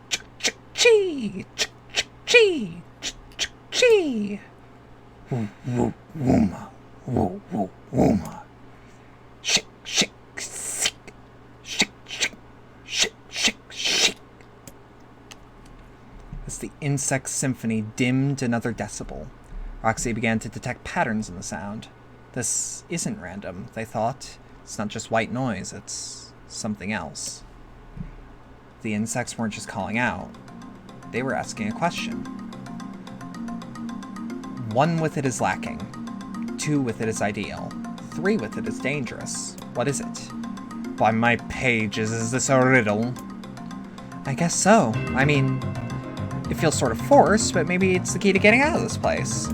Ch-ch-chee, ch-ch-chee, ch-ch-chee. Woo-woo-wooma, woo-woo-wooma. Shik, shik, sick. Shik, shik, shik, shik, shik. As the insect symphony dimmed another decibel, Roxy began to detect patterns in the sound. This isn't random, they thought. It's not just white noise, it's something else. The insects weren't just calling out. They were asking a question. 1 with it is lacking. 2 with it is ideal. 3 with it is dangerous. What is it? By my pages, is this a riddle? I guess so. I mean, it feels sort of forced, but maybe it's the key to getting out of this place.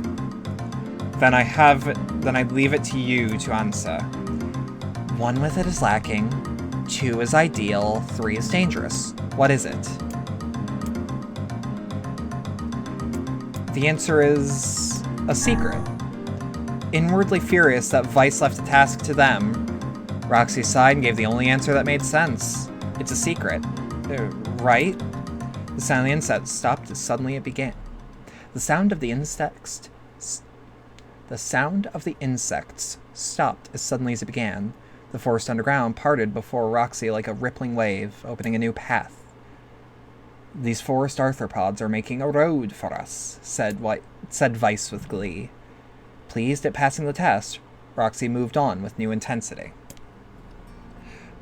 Then I leave it to you to answer. 1 with it is lacking. 2 is ideal. 3 is dangerous. What is it? The answer is a secret. Inwardly furious that Vice left a task to them, Roxy sighed and gave the only answer that made sense. It's a secret. Right? The sound of the insect stopped as suddenly it began. The sound of the insects stopped as suddenly as it began. The forest underground parted before Roxy like a rippling wave, opening a new path. These forest arthropods are making a road for us, said Vice with glee. Pleased at passing the test, Roxy moved on with new intensity.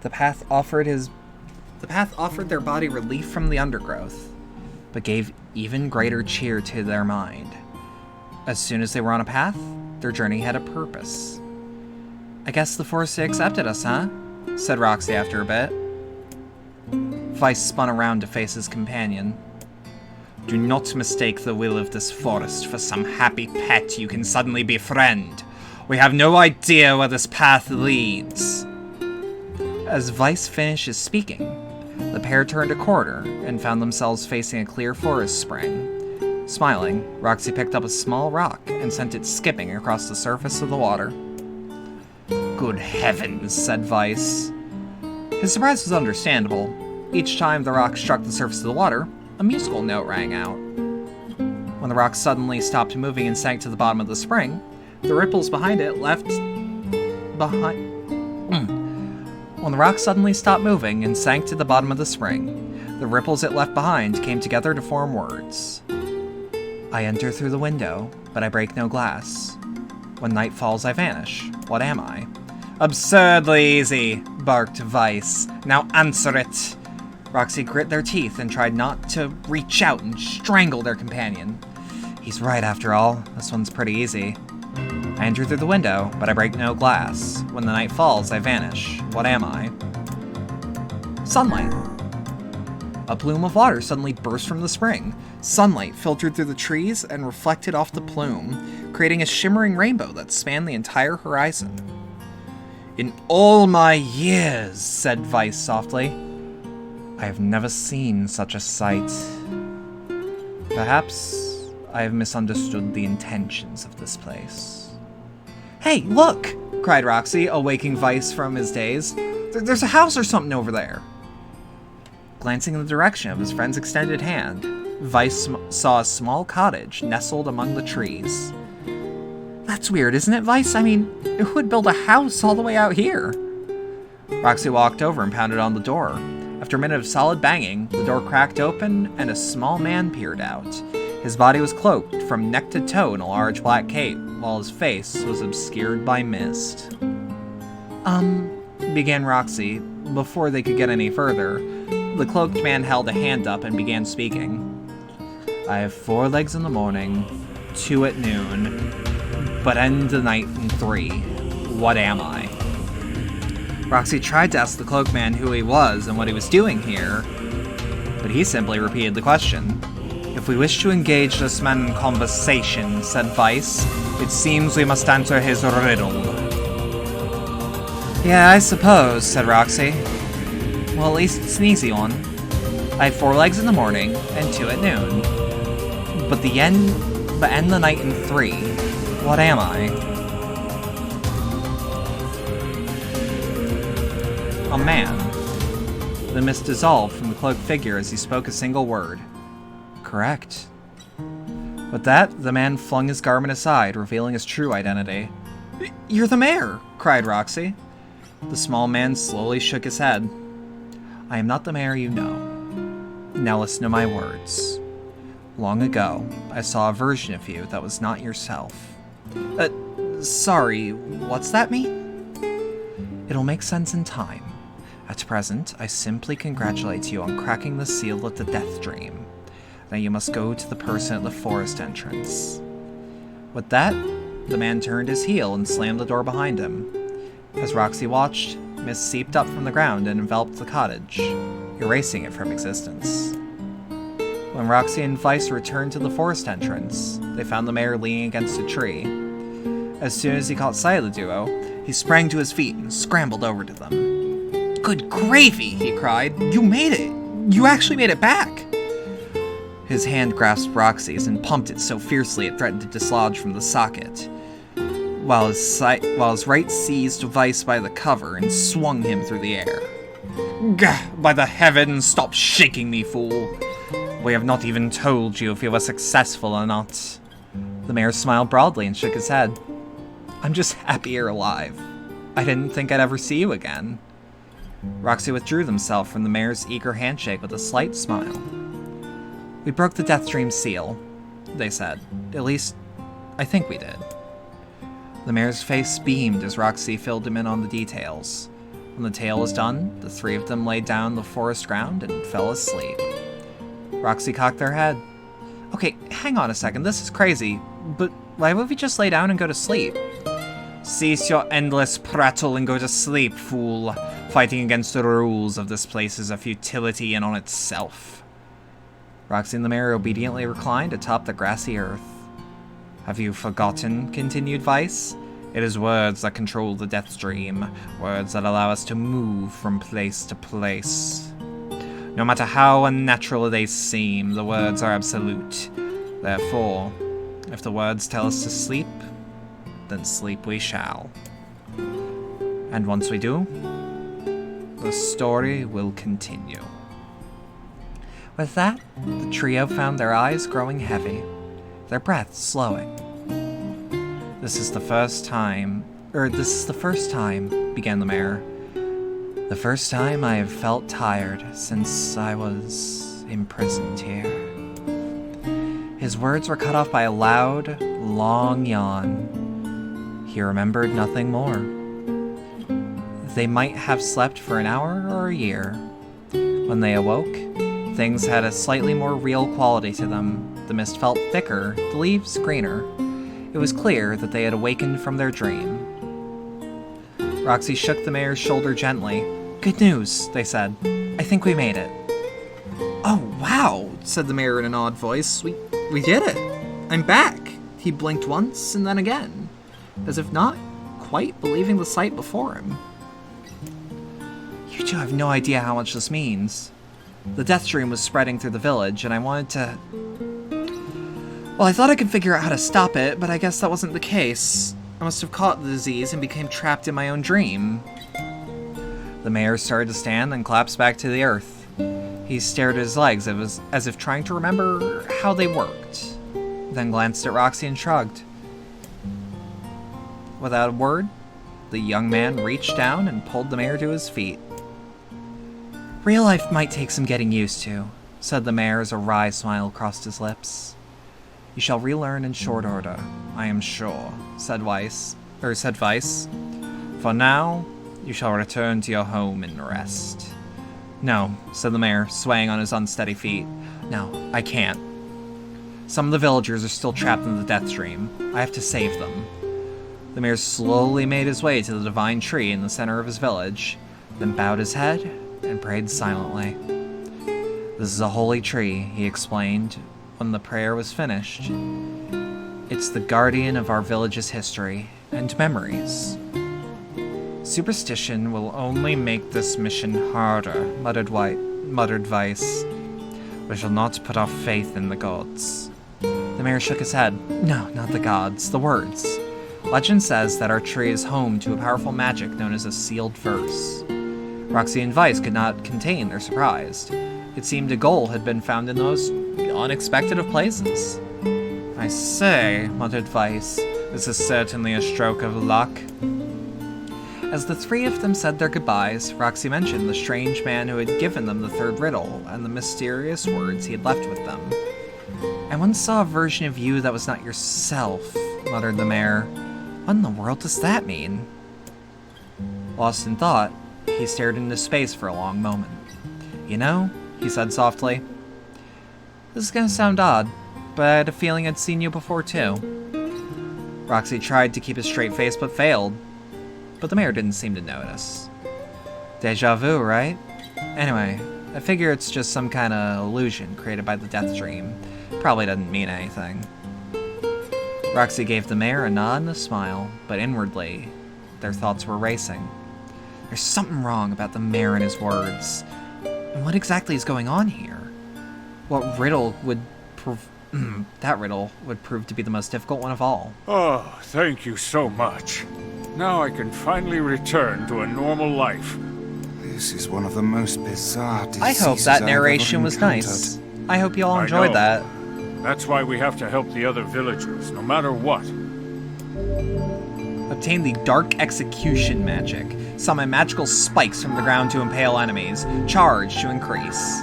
The path offered their body relief from the undergrowth, but gave even greater cheer to their mind. As soon as they were on a path, their journey had a purpose. I guess the forest accepted us, huh? Said Roxy after a bit. Vice spun around to face his companion. Do not mistake the will of this forest for some happy pet you can suddenly befriend. We have no idea where this path leads. As Vice finished speaking, the pair turned a corner and found themselves facing a clear forest spring. Smiling, Roxy picked up a small rock and sent it skipping across the surface of the water. Good heavens, said Vice. His surprise was understandable. Each time the rock struck the surface of the water, a musical note rang out. When the rock suddenly stopped moving and sank to the bottom of the spring, the ripples behind it left behind... When the rock suddenly stopped moving and sank to the bottom of the spring, the ripples it left behind came together to form words. I enter through the window, but I break no glass. When night falls, I vanish. What am I? Absurdly easy, barked Vice. Now answer it. Roxy grit their teeth and tried not to reach out and strangle their companion. He's right after all. This one's pretty easy. I enter through the window, but I break no glass. When the night falls, I vanish. What am I? Sunlight. A plume of water suddenly burst from the spring. Sunlight filtered through the trees and reflected off the plume, creating a shimmering rainbow that spanned the entire horizon. In all my years, said Vice softly, I have never seen such a sight. Perhaps I have misunderstood the intentions of this place. Hey, look! Cried Roxy, awaking Vice from his daze. There's a house or something over there. Glancing in the direction of his friend's extended hand, Vice saw a small cottage nestled among the trees. That's weird, isn't it, Vice? I mean, who would build a house all the way out here? Roxy walked over and pounded on the door. After a minute of solid banging, the door cracked open and a small man peered out. His body was cloaked from neck to toe in a large black cape, while his face was obscured by mist. Began Roxy, before they could get any further, the cloaked man held a hand up and began speaking. I have 4 legs in the morning, 2 at noon, but end the night in 3. What am I? Roxy tried to ask the cloaked man who he was and what he was doing here, but he simply repeated the question. If we wish to engage this man in conversation, said Vice, it seems we must answer his riddle. Yeah, I suppose, said Roxy. Well, at least it's an easy one. I have 4 legs in the morning and 2 at noon. But end the night in 3. What am I? A man. The mist dissolved from the cloaked figure as he spoke a single word. Correct. With that, the man flung his garment aside, revealing his true identity. You're the mayor, cried Roxy. The small man slowly shook his head. I am not the mayor you know. Now listen to my words. Long ago, I saw a version of you that was not yourself. Sorry, what's that mean? It'll make sense in time. At present, I simply congratulate you on cracking the seal of the Death Dream. Now you must go to the person at the forest entrance. With that, the man turned his heel and slammed the door behind him. As Roxy watched, mist seeped up from the ground and enveloped the cottage, erasing it from existence. When Roxy and Vice returned to the forest entrance, they found the mayor leaning against a tree. As soon as he caught sight of the duo, he sprang to his feet and scrambled over to them. Good gravy, he cried. You made it! You actually made it back! His hand grasped Roxy's and pumped it so fiercely it threatened to dislodge from the socket, while his right seized Vice by the cover and swung him through the air. Gah! By the heavens, stop shaking me, fool! We have not even told you if you were successful or not. The mayor smiled broadly and shook his head. I'm just happy you're alive. I didn't think I'd ever see you again. Roxy withdrew themselves from the mayor's eager handshake with a slight smile. We broke the Death Dream seal, they said. At least, I think we did. The mayor's face beamed as Roxy filled him in on the details. When the tale was done, the 3 of them laid down the forest ground and fell asleep. Roxy cocked their head. Okay, hang on a second, this is crazy, but why would we just lay down and go to sleep? Cease your endless prattle and go to sleep, fool. Fighting against the rules of this place is a futility in on itself. Roxy and the mayor obediently reclined atop the grassy earth. Have you forgotten, continued Vice? It is words that control the Death Dream, words that allow us to move from place to place. No matter how unnatural they seem, the words are absolute. Therefore, if the words tell us to sleep, then sleep we shall. And once we do, the story will continue. With that, the trio found their eyes growing heavy, their breath slowing. This is the first time, began the mayor. The first time I have felt tired since I was imprisoned here. His words were cut off by a loud, long yawn. He remembered nothing more. They might have slept for an hour or a year. When they awoke, things had a slightly more real quality to them. The mist felt thicker, the leaves greener. It was clear that they had awakened from their dream. Roxy shook the mayor's shoulder gently. Good news, they said. I think we made it. Oh, wow, said the mayor in an odd voice. We did it. I'm back. He blinked once and then again, as if not quite believing the sight before him. You two have no idea how much this means. The Death Dream was spreading through the village, and I wanted to... Well, I thought I could figure out how to stop it, but I guess that wasn't the case. I must have caught the disease and became trapped in my own dream. The mayor started to stand and collapsed back to the earth. He stared at his legs as if trying to remember how they worked, then glanced at Roxy and shrugged. Without a word, the young man reached down and pulled the mayor to his feet. Real life might take some getting used to, said the mayor as a wry smile crossed his lips. You shall relearn in short order, I am sure, said Vice. For now, You shall return to your home and rest. No, said the mayor, swaying on his unsteady feet. No, I can't. Some of the villagers are still trapped in the death dream. I have to save them. The mayor slowly made his way to the divine tree in the center of his village, then bowed his head and prayed silently. This is a holy tree, he explained when the prayer was finished. It's the guardian of our village's history and memories. Superstition will only make this mission harder, muttered Weiss. We shall not put our faith in the gods. The mayor shook his head. No, not the gods, the words. Legend says that our tree is home to a powerful magic known as a sealed verse. Roxy and Weiss could not contain their surprise. It seemed a goal had been found in the most unexpected of places. I say, muttered Weiss, this is certainly a stroke of luck. As the three of them said their goodbyes, Roxy mentioned the strange man who had given them the third riddle and the mysterious words he had left with them. I once saw a version of you that was not yourself, muttered the mayor. What in the world does that mean? Lost in thought, he stared into space for a long moment. You know, he said softly, this is gonna sound odd, but I had a feeling I'd seen you before too. Roxy tried to keep a straight face but failed. But the mayor didn't seem to notice. Deja vu, right? Anyway, I figure it's just some kind of illusion created by the death dream. Probably doesn't mean anything. Roxy gave the mayor a nod and a smile, but inwardly, their thoughts were racing. There's something wrong about the mayor and his words. And what exactly is going on here? What riddle would prove... that riddle would prove to be the most difficult one of all. Oh, thank you so much. Now I can finally return to a normal life. This is one of the most bizarre diseases I hope that narration was nice. I hope you all enjoyed that. That's why we have to help the other villagers, no matter what. Obtain the Dark Execution magic. Summon magical spikes from the ground to impale enemies. Charge to increase.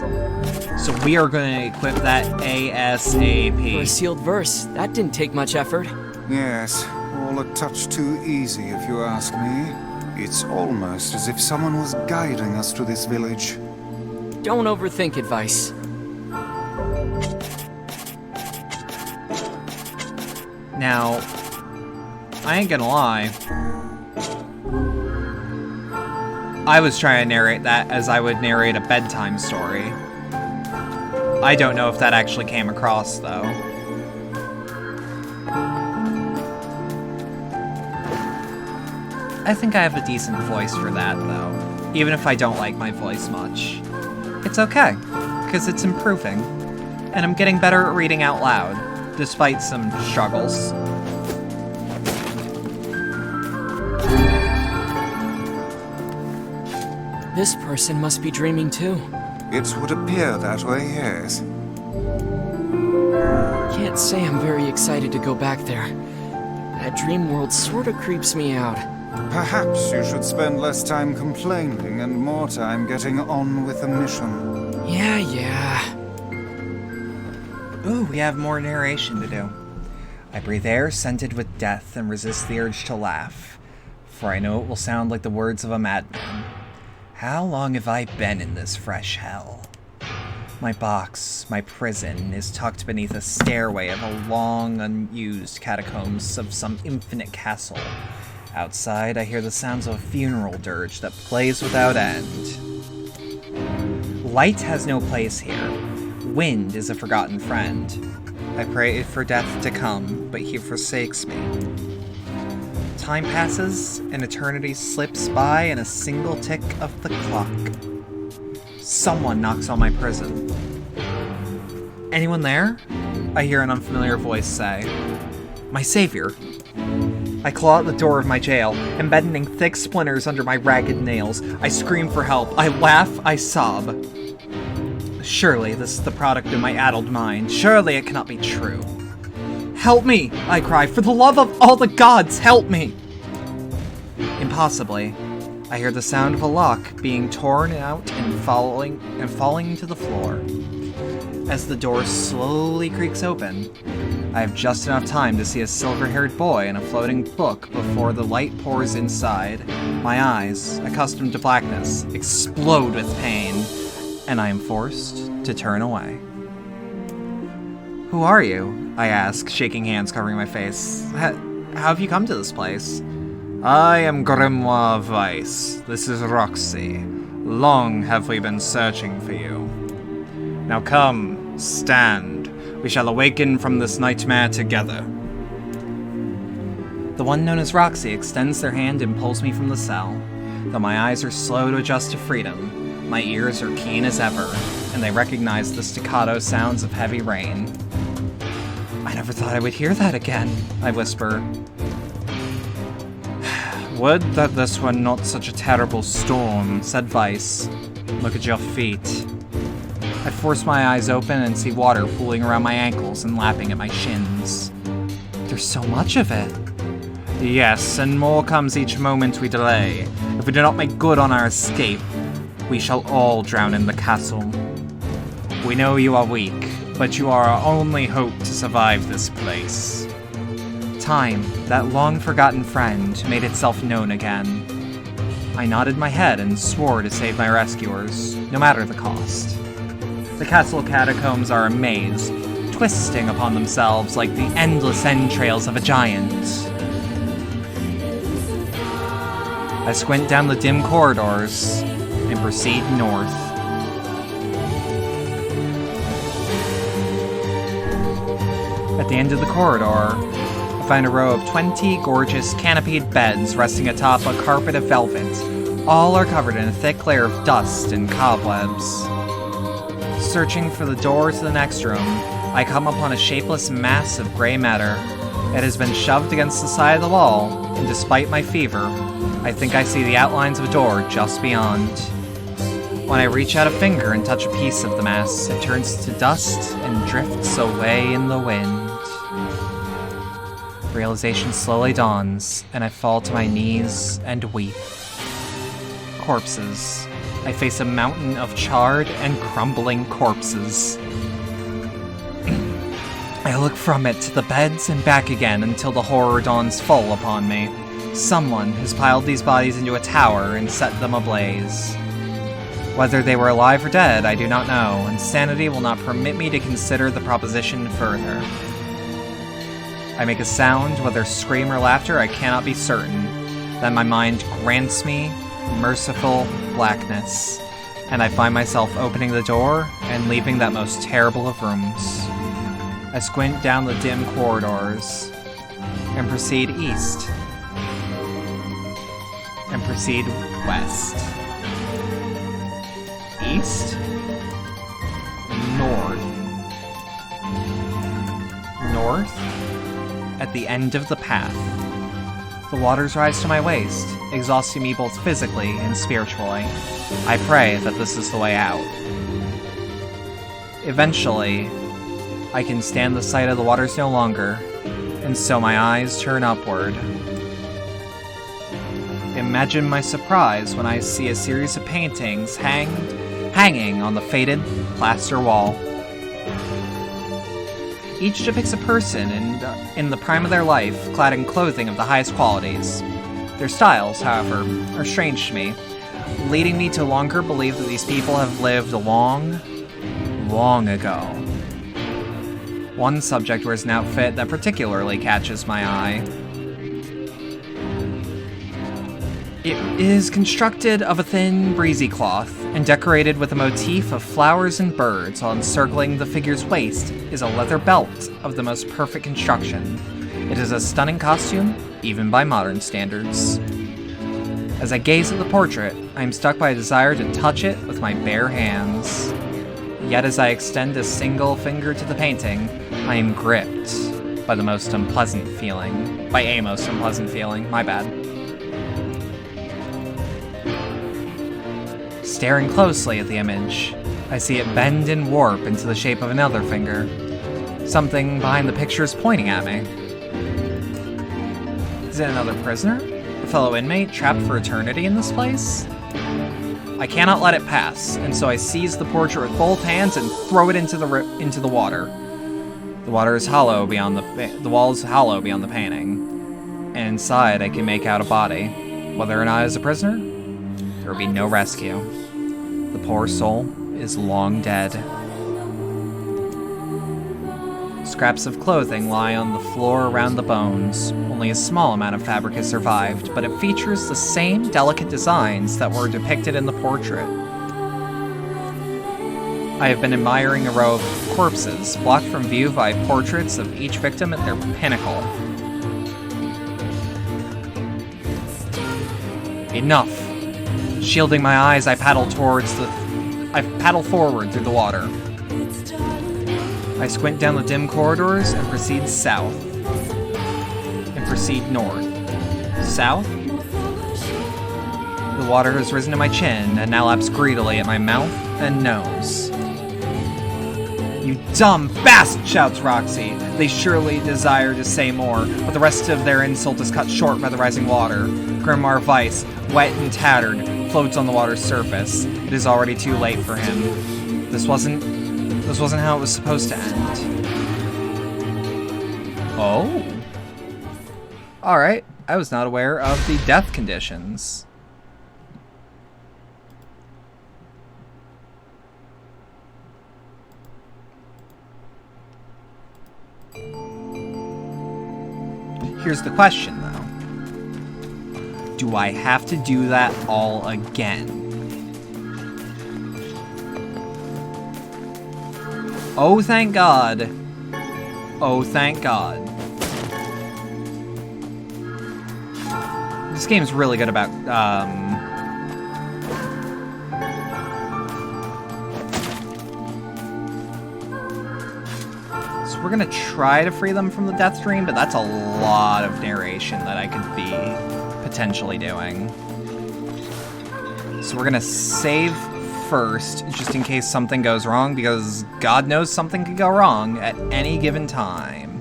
So we are going to equip that ASAP. For a sealed verse, that didn't take much effort. Yes, all a touch too easy if you ask me. It's almost as if someone was guiding us to this village. Don't overthink advice. Now, I ain't gonna lie. I was trying to narrate that as I would narrate a bedtime story. I don't know if that actually came across, though. I think I have a decent voice for that, though, even if I don't like my voice much. It's okay, because it's improving, and I'm getting better at reading out loud, despite some struggles. This person must be dreaming too. It would appear that way, yes. Can't say I'm very excited to go back there. That dream world sorta creeps me out. Perhaps you should spend less time complaining and more time getting on with the mission. Yeah. Ooh, we have more narration to do. I breathe air scented with death and resist the urge to laugh, for I know it will sound like the words of a madman. How long have I been in this fresh hell? My box, my prison, is tucked beneath a stairway of a long, unused catacombs of some infinite castle. Outside, I hear the sounds of a funeral dirge that plays without end. Light has no place here. Wind is a forgotten friend. I pray for death to come, but he forsakes me. Time passes, and eternity slips by in a single tick of the clock. Someone knocks on my prison. Anyone there? I hear an unfamiliar voice say. My savior. I claw at the door of my jail, embedding thick splinters under my ragged nails. I scream for help. I laugh. I sob. Surely this is the product of my addled mind. Surely it cannot be true. Help me! I cry. For the love of all the gods, help me! Impossibly, I hear the sound of a lock being torn out and falling to the floor. As the door slowly creaks open, I have just enough time to see a silver-haired boy and a floating book before the light pours inside. My eyes, accustomed to blackness, explode with pain, and I am forced to turn away. Who are you? I ask, shaking hands covering my face. How have you come to this place? I am Grimoire Weiss. This is Roxy. Long have we been searching for you. Now come, stand. We shall awaken from this nightmare together. The one known as Roxy extends their hand and pulls me from the cell. Though my eyes are slow to adjust to freedom, my ears are keen as ever, and they recognize the staccato sounds of heavy rain. I never thought I would hear that again, I whisper. Would that this were not such a terrible storm, said Weiss. Look at your feet. I force my eyes open and see water pooling around my ankles and lapping at my shins. There's so much of it. Yes, and more comes each moment we delay. If we do not make good on our escape, we shall all drown in the castle. We know you are weak, but you are our only hope to survive this place. Time, that long-forgotten friend, made itself known again. I nodded my head and swore to save my rescuers, no matter the cost. The castle catacombs are a maze, twisting upon themselves like the endless entrails of a giant. I squint down the dim corridors and proceed north. At the end of the corridor, I find a row of 20 gorgeous canopied beds resting atop a carpet of velvet. All are covered in a thick layer of dust and cobwebs. Searching for the door to the next room, I come upon a shapeless mass of gray matter. It has been shoved against the side of the wall, and despite my fever, I think I see the outlines of a door just beyond. When I reach out a finger and touch a piece of the mass, it turns to dust and drifts away in the wind. Realization slowly dawns, and I fall to my knees and weep. Corpses. I face a mountain of charred and crumbling corpses. I look from it to the beds and back again until the horror dawns full upon me. Someone has piled these bodies into a tower and set them ablaze. Whether they were alive or dead, I do not know, and sanity will not permit me to consider the proposition further. I make a sound, whether scream or laughter, I cannot be certain. Then my mind grants me merciful blackness, and I find myself opening the door and leaving that most terrible of rooms. I squint down the dim corridors and proceed east and proceed west. East? North. North? At the end of the path. The waters rise to my waist, exhausting me both physically and spiritually. I pray that this is the way out. Eventually, I can stand the sight of the waters no longer, and so my eyes turn upward. Imagine my surprise when I see a series of paintings hanging on the faded plaster wall. Each depicts a person in the prime of their life, clad in clothing of the highest qualities. Their styles, however, are strange to me, leading me to longer believe that these people have lived long, long ago. One subject wears an outfit that particularly catches my eye. It is constructed of a thin, breezy cloth, and decorated with a motif of flowers and birds, while encircling the figure's waist is a leather belt of the most perfect construction. It is a stunning costume, even by modern standards. As I gaze at the portrait, I am struck by a desire to touch it with my bare hands. Yet as I extend a single finger to the painting, I am gripped by a most unpleasant feeling, my bad. Staring closely at the image, I see it bend and warp into the shape of another finger. Something behind the picture is pointing at me. Is it another prisoner? A fellow inmate trapped for eternity in this place? I cannot let it pass, and so I seize the portrait with both hands and throw it into the water. The water is hollow beyond the wall is hollow beyond the painting. And inside, I can make out a body. Whether or not as a prisoner, there will be no rescue. The poor soul is long dead. Scraps of clothing lie on the floor around the bones. Only a small amount of fabric has survived, but it features the same delicate designs that were depicted in the portrait. I have been admiring a row of corpses, blocked from view by portraits of each victim at their pinnacle. Enough. Shielding my eyes, I paddle forward through the water. I squint down the dim corridors and proceed south. And proceed north. South? The water has risen to my chin and now laps greedily at my mouth and nose. You dumb bastard, shouts Roxy. They surely desire to say more, but the rest of their insult is cut short by the rising water. Grimoire Weiss, wet and tattered, floats on the water's surface. It is already too late for him. This wasn't how it was supposed to end. Oh. Alright, I was not aware of the death conditions. Here's the question, though. Do I have to do that all again? Oh, thank God. Oh, thank God. This game's really good about, So we're gonna try to free them from the death stream, but that's a lot of narration that I could be potentially doing. So we're gonna save first, just in case something goes wrong, because God knows something could go wrong at any given time.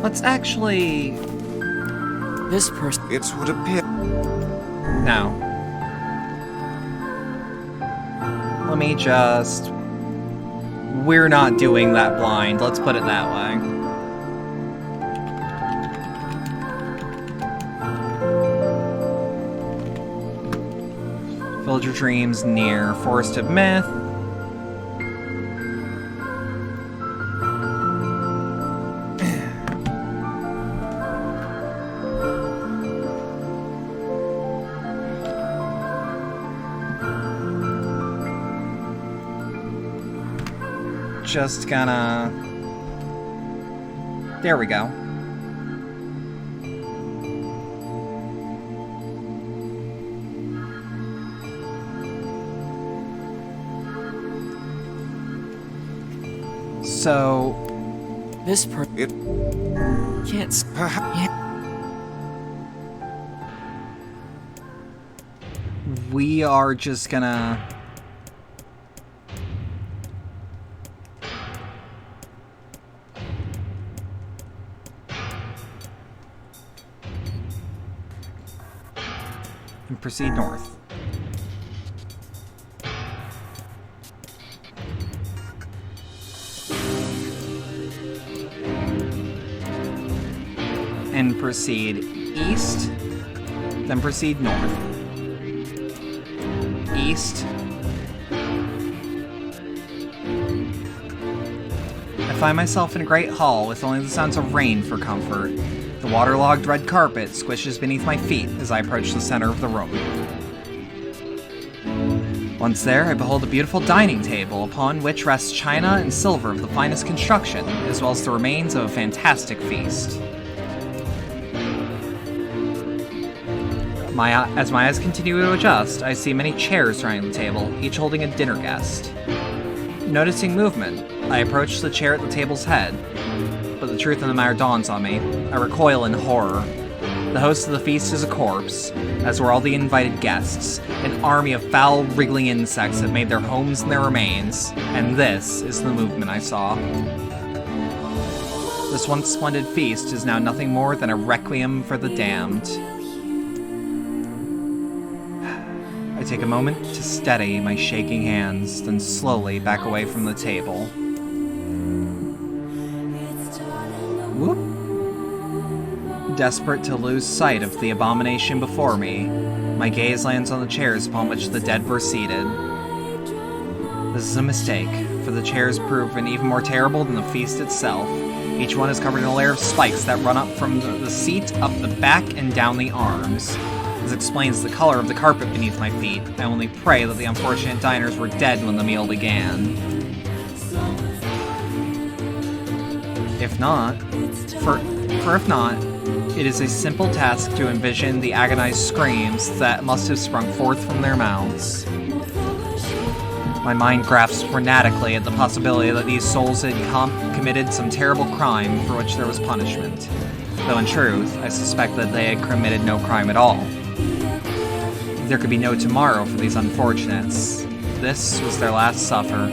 Let's actually... This person... It would appear... No. Let me just... We're not doing that blind, let's put it that way. Village of Dreams, Nier, Forest of Myth. Just gonna... There we go. So... This person... It... Can't... We are just gonna... and proceed north. And proceed east, then proceed north. East. I find myself in a great hall with only the sounds of rain for comfort. The waterlogged red carpet squishes beneath my feet as I approach the center of the room. Once there, I behold a beautiful dining table upon which rests china and silver of the finest construction, as well as the remains of a fantastic feast. As my eyes continue to adjust, I see many chairs surrounding the table, each holding a dinner guest. Noticing movement, I approach the chair at the table's head. but the truth of the matter dawns on me. I recoil in horror. The host of the feast is a corpse, as were all the invited guests. An army of foul, wriggling insects have made their homes in their remains, and this is the movement I saw. This once splendid feast is now nothing more than a requiem for the damned. I take a moment to steady my shaking hands, then slowly back away from the table. Whoop. Desperate to lose sight of the abomination before me, my gaze lands on the chairs upon which the dead were seated. This is a mistake, for the chairs prove even more terrible than the feast itself. Each one is covered in a layer of spikes that run up from the seat, up the back, and down the arms. This explains the color of the carpet beneath my feet. I only pray that the unfortunate diners were dead when the meal began. If not, if not, it is a simple task to envision the agonized screams that must have sprung forth from their mouths. My mind grasps frenetically at the possibility that these souls had committed some terrible crime for which there was punishment, though in truth, I suspect that they had committed no crime at all. There could be no tomorrow for these unfortunates. This was their last supper.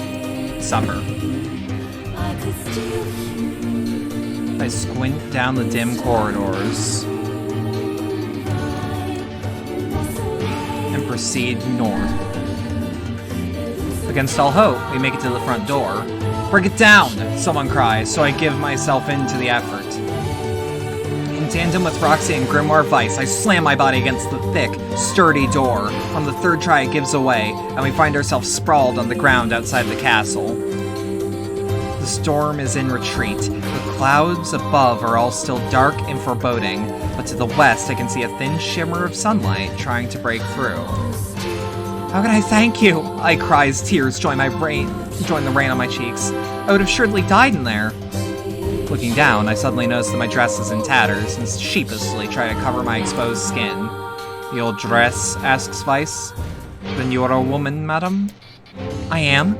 I squint down the dim corridors and proceed north. Against all hope, we make it to the front door. "Break it down!" someone cries, so I give myself into the effort. In tandem with Roxy and Grimoire Vice, I slam my body against the thick, sturdy door. On the third try, it gives away, and we find ourselves sprawled on the ground outside the castle. The storm is in retreat. The clouds above are all still dark and foreboding, but to the west I can see a thin shimmer of sunlight trying to break through. "How can I thank you?" I cry as tears join the rain on my cheeks. "I would have surely died in there." Looking down, I suddenly notice that my dress is in tatters and sheepishly try to cover my exposed skin. "The old dress?" asks Vice. "Then you are a woman, madam?" "I am."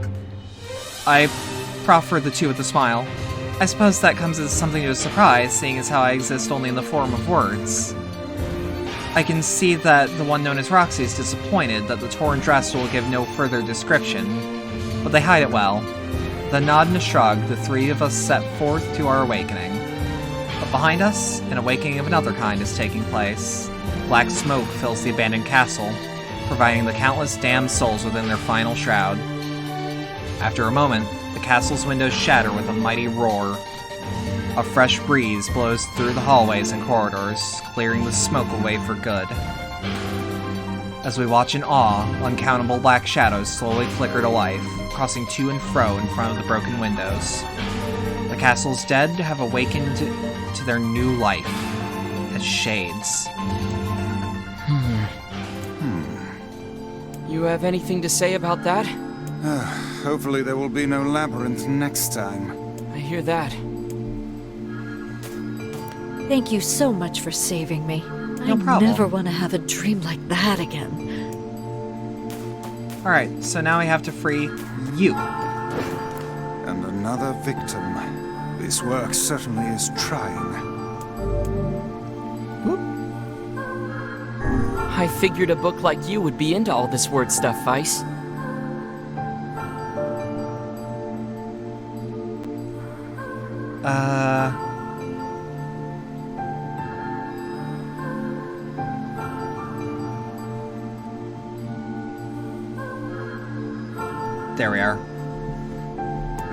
I proffer the two with a smile. I suppose that comes as something of a surprise, seeing as how I exist only in the form of words. I can see that the one known as Roxy is disappointed that the torn dress will give no further description, but they hide it well. With a nod and a shrug, the three of us set forth to our awakening. But behind us, an awakening of another kind is taking place. Black smoke fills the abandoned castle, providing the countless damned souls within their final shroud. After a moment, the castle's windows shatter with a mighty roar. A fresh breeze blows through the hallways and corridors, clearing the smoke away for good. As we watch in awe, uncountable black shadows slowly flicker to life, crossing to and fro in front of the broken windows. The castle's dead have awakened to their new life as shades. You have anything to say about that? Hopefully there will be no labyrinth next time. I hear that. Thank you so much for saving me. No problem. I never want to have a dream like that again. Alright, so now we have to free you. And another victim. This work certainly is trying. Whoop. I figured a book like you would be into all this word stuff, Vice. There we are.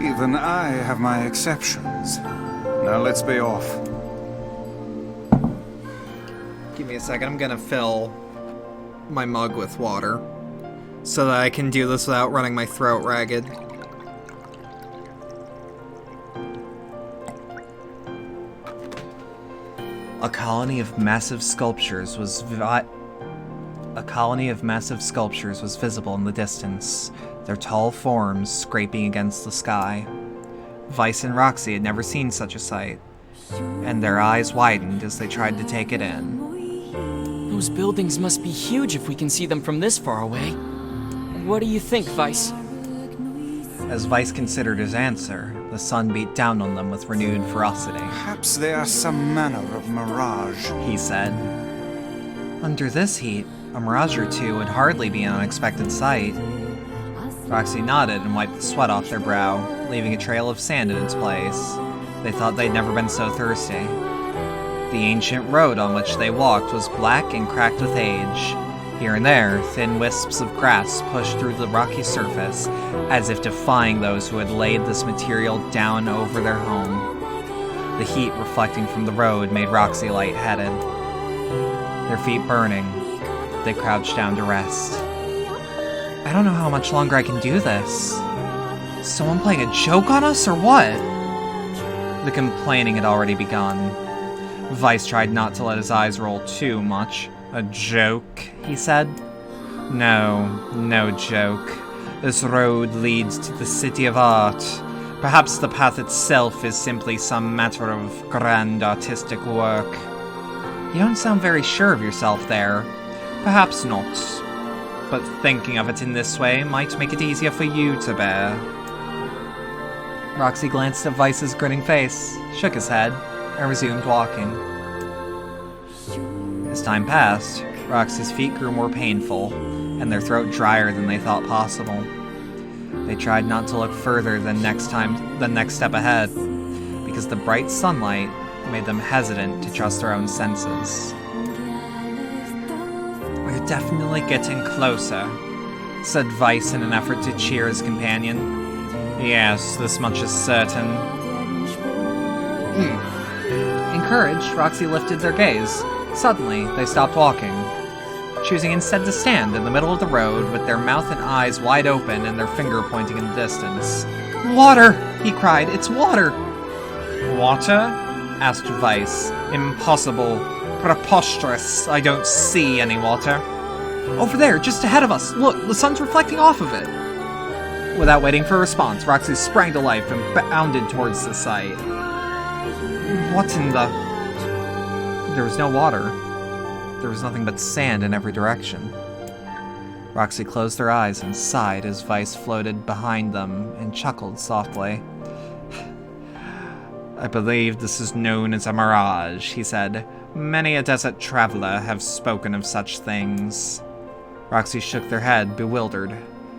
Even I have my exceptions. Now let's be off. Give me a second, I'm gonna fill my mug with water so that I can do this without running my throat ragged. A colony of massive sculptures was visible in the distance, their tall forms scraping against the sky. Vice and Roxy had never seen such a sight, and their eyes widened as they tried to take it in. Those buildings must be huge if we can see them from this far away. What do you think, Vice? As Vice considered his answer, the The sun beat down on them with renewed ferocity. Perhaps they are some manner of mirage, he said. Under this heat, a mirage or two would hardly be an unexpected sight. Roxy nodded and wiped the sweat off their brow, leaving a trail of sand in its place. They thought they'd never been so thirsty. The ancient road on which they walked was black and cracked with age. Here and there, thin wisps of grass pushed through the rocky surface, as if defying those who had laid this material down over their home. The heat reflecting from the road made Roxy lightheaded. Their feet burning, they crouched down to rest. I don't know how much longer I can do this. Is someone playing a joke on us, or what? The complaining had already begun. Vice tried not to let his eyes roll too much. A joke, he said. No joke. This road leads to the City of Art. Perhaps the path itself is simply some matter of grand artistic work. You don't sound very sure of yourself there. Perhaps not. But thinking of it in this way might make it easier for you to bear. Roxy glanced at Vice's grinning face, shook his head, and resumed walking. As time passed, Roxy's feet grew more painful, and their throat drier than they thought possible. They tried not to look further than next step ahead, because the bright sunlight made them hesitant to trust their own senses. We're definitely getting closer, said Vice in an effort to cheer his companion. Yes, this much is certain. Encouraged, Roxy lifted their gaze. Suddenly, they stopped walking, choosing instead to stand in the middle of the road with their mouth and eyes wide open and their finger pointing in the distance. Water! He cried. It's water! Water? Asked Vice. Impossible. Preposterous. I don't see any water. Over there, just ahead of us. Look, the sun's reflecting off of it. Without waiting for a response, Roxy sprang to life and bounded towards the sight. What in the... There was no water. There was nothing but sand in every direction. Roxy closed her eyes and sighed as Vice floated behind them and chuckled softly. I believe this is known as a mirage, he said. Many a desert traveler have spoken of such things. Roxy shook their head, bewildered.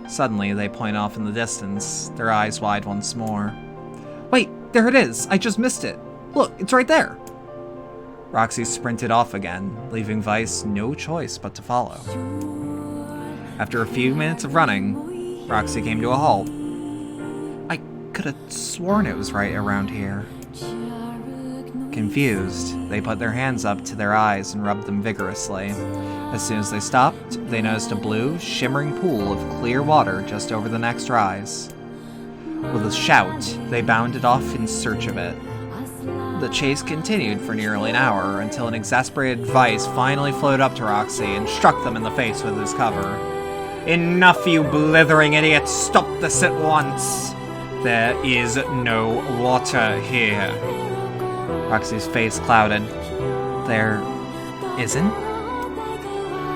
Suddenly, they point off in the distance, their eyes wide once more. Wait, there it is! I just missed it! Look, it's right there! Roxy sprinted off again, leaving Vice no choice but to follow. After a few minutes of running, Roxy came to a halt. I could have sworn it was right around here. Confused, they put their hands up to their eyes and rubbed them vigorously. As soon as they stopped, they noticed a blue, shimmering pool of clear water just over the next rise. With a shout, they bounded off in search of it. The chase continued for nearly an hour until an exasperated Vice finally floated up to Roxy and struck them in the face with his cover. Enough, you blithering idiots! Stop this at once! There is no water here. Roxy's face clouded. There isn't?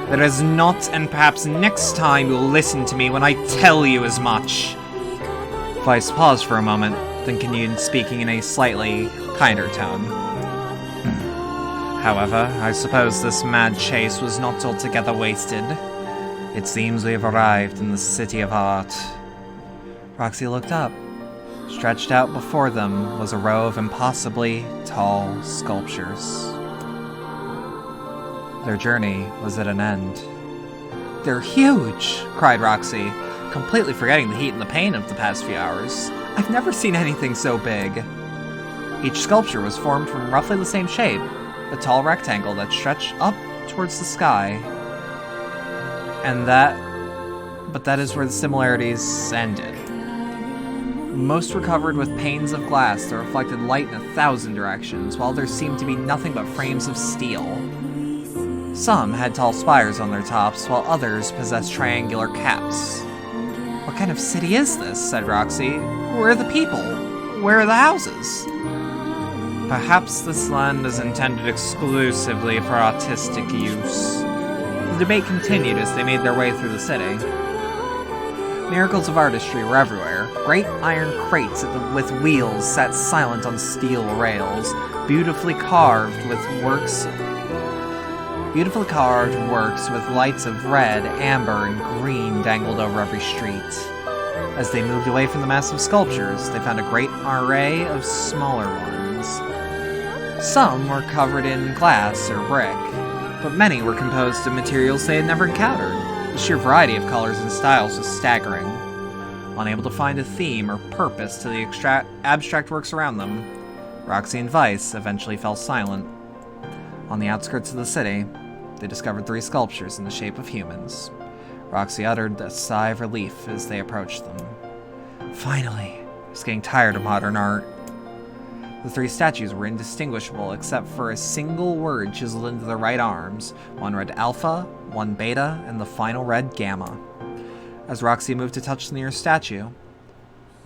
There is not, and perhaps next time you'll listen to me when I tell you as much. Vice paused for a moment, then continued speaking in a slightly kinder tone. However, I suppose this mad chase was not altogether wasted. It seems we have arrived in the City of Art. Roxy looked up. Stretched out before them was a row of impossibly tall sculptures. Their journey was at an end. They're huge! Cried Roxy, completely forgetting the heat and the pain of the past few hours. I've never seen anything so big. Each sculpture was formed from roughly the same shape, a tall rectangle that stretched up towards the sky. But that is where the similarities ended. Most were covered with panes of glass that reflected light in 1,000 directions, while there seemed to be nothing but frames of steel. Some had tall spires on their tops, while others possessed triangular caps. What kind of city is this? Said Roxy. Where are the people? Where are the houses? Perhaps this land is intended exclusively for artistic use. The debate continued as they made their way through the city. Miracles of artistry were everywhere. Great iron crates with wheels sat silent on steel rails, beautifully carved works with lights of red, amber, and green dangled over every street. As they moved away from the massive sculptures, they found a great array of smaller ones. Some were covered in glass or brick, but many were composed of materials they had never encountered. The sheer variety of colors and styles was staggering. Unable to find a theme or purpose to the abstract works around them, Roxy and Vice eventually fell silent. On the outskirts of the city, they discovered 3 sculptures in the shape of humans. Roxy uttered a sigh of relief as they approached them. Finally, I was getting tired of modern art. The 3 statues were indistinguishable except for a single word chiseled into their right arms. One read Alpha, one Beta, and the final read Gamma. As Roxy moved to touch the nearest statue,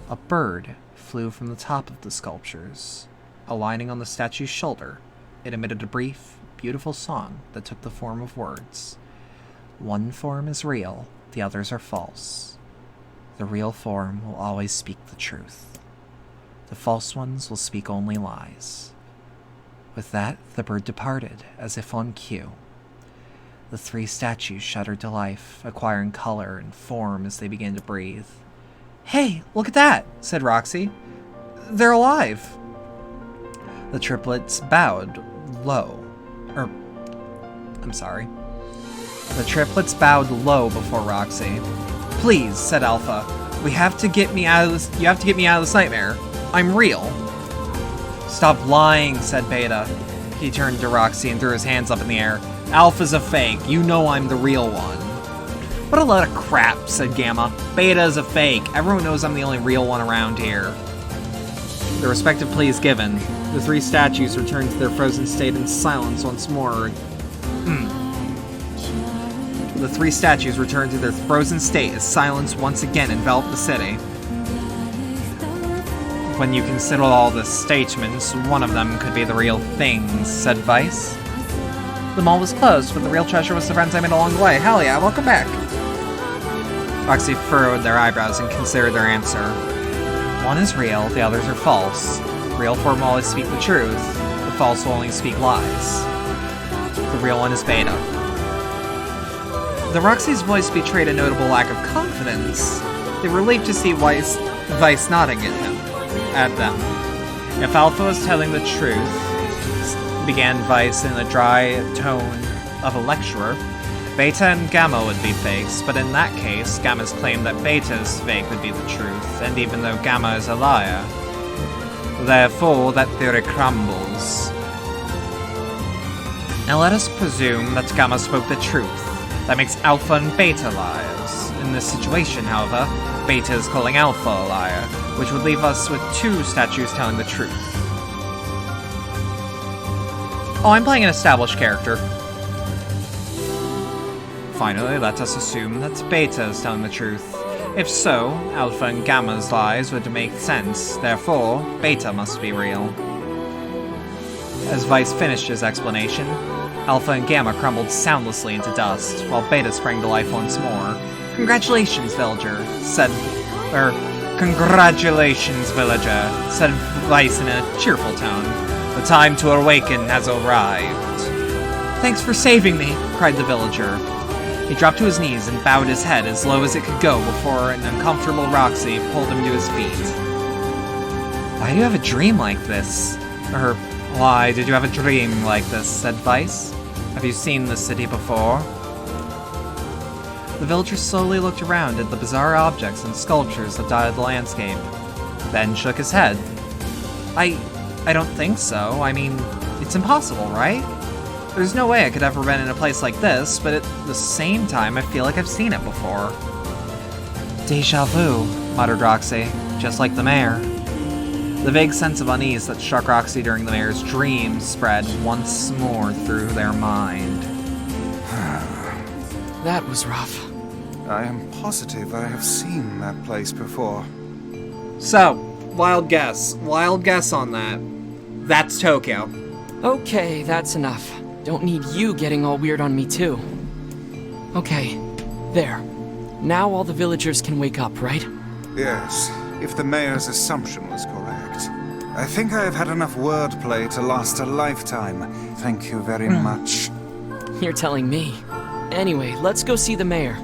a bird flew from the top of the sculptures. Alighting on the statue's shoulder, it emitted a brief, beautiful song that took the form of words. One form is real, the others are false. The real form will always speak the truth. The false ones will speak only lies. With that, the bird departed, as if on cue. The 3 statues shuddered to life, acquiring color and form as they began to breathe. "Hey, look at that," said Roxy. "They're alive." The triplets bowed low. The triplets bowed low before Roxy. "Please," said Alpha, you have to get me out of this nightmare. I'm real." "Stop lying," said Beta. He turned to Roxy and threw his hands up in the air. "Alpha's a fake. You know I'm the real one." "What a load of crap," said Gamma. "Beta's a fake. Everyone knows I'm the only real one around here." The respective pleas given, the 3 statues returned to their frozen state in silence once more. The 3 statues returned to their frozen state as silence once again enveloped the city. "When you consider all the statements, one of them could be the real things," said Vice. "The mall was closed, but the real treasure was the friends I made along the way. Hell yeah, welcome back." Roxy furrowed their eyebrows and considered their answer. "One is real, the others are false. The real form will always speak the truth. The false will only speak lies. The real one is Beta." The Roxy's voice betrayed a notable lack of confidence. They were relieved to see Vice nodding at them. "If Alpha was telling the truth," began Vice in the dry tone of a lecturer, "Beta and Gamma would be fakes, but in that case, Gamma's claim that Beta's fake would be the truth, and even though Gamma is a liar, therefore that theory crumbles. Now let us presume that Gamma spoke the truth. That makes Alpha and Beta liars. In this situation, however, Beta is calling Alpha a liar, which would leave us with 2 statues telling the truth." "Oh, I'm playing an established character." "Finally, let us assume that Beta is telling the truth. If so, Alpha and Gamma's lies would make sense, therefore, Beta must be real." As Vice finished his explanation, Alpha and Gamma crumbled soundlessly into dust, while Beta sprang to life once more. "Congratulations, villager," said Vice in a cheerful tone. "The time to awaken has arrived." "Thanks for saving me," cried the villager. He dropped to his knees and bowed his head as low as it could go before an uncomfortable Roxy pulled him to his feet. "Why do you have a dream like this?" "Why did you have a dream like this?" said Vice. "Have you seen this city before?" The villager slowly looked around at the bizarre objects and sculptures that dotted the landscape, then shook his head. I don't think so. I mean, it's impossible, right? There's no way I could ever been in a place like this, but at the same time, I feel like I've seen it before." "Deja vu," muttered Roxy, "just like the mayor." The vague sense of unease that struck Roxy during the mayor's dream spread once more through their mind. That was rough. I am positive I have seen that place before. So, wild guess on that. That's Tokyo. Okay, that's enough. Don't need you getting all weird on me too. Okay, there. Now all the villagers can wake up, right? Yes, if the mayor's assumption was correct. I think I have had enough wordplay to last a lifetime. Thank you very much. You're telling me. Anyway, let's go see the mayor.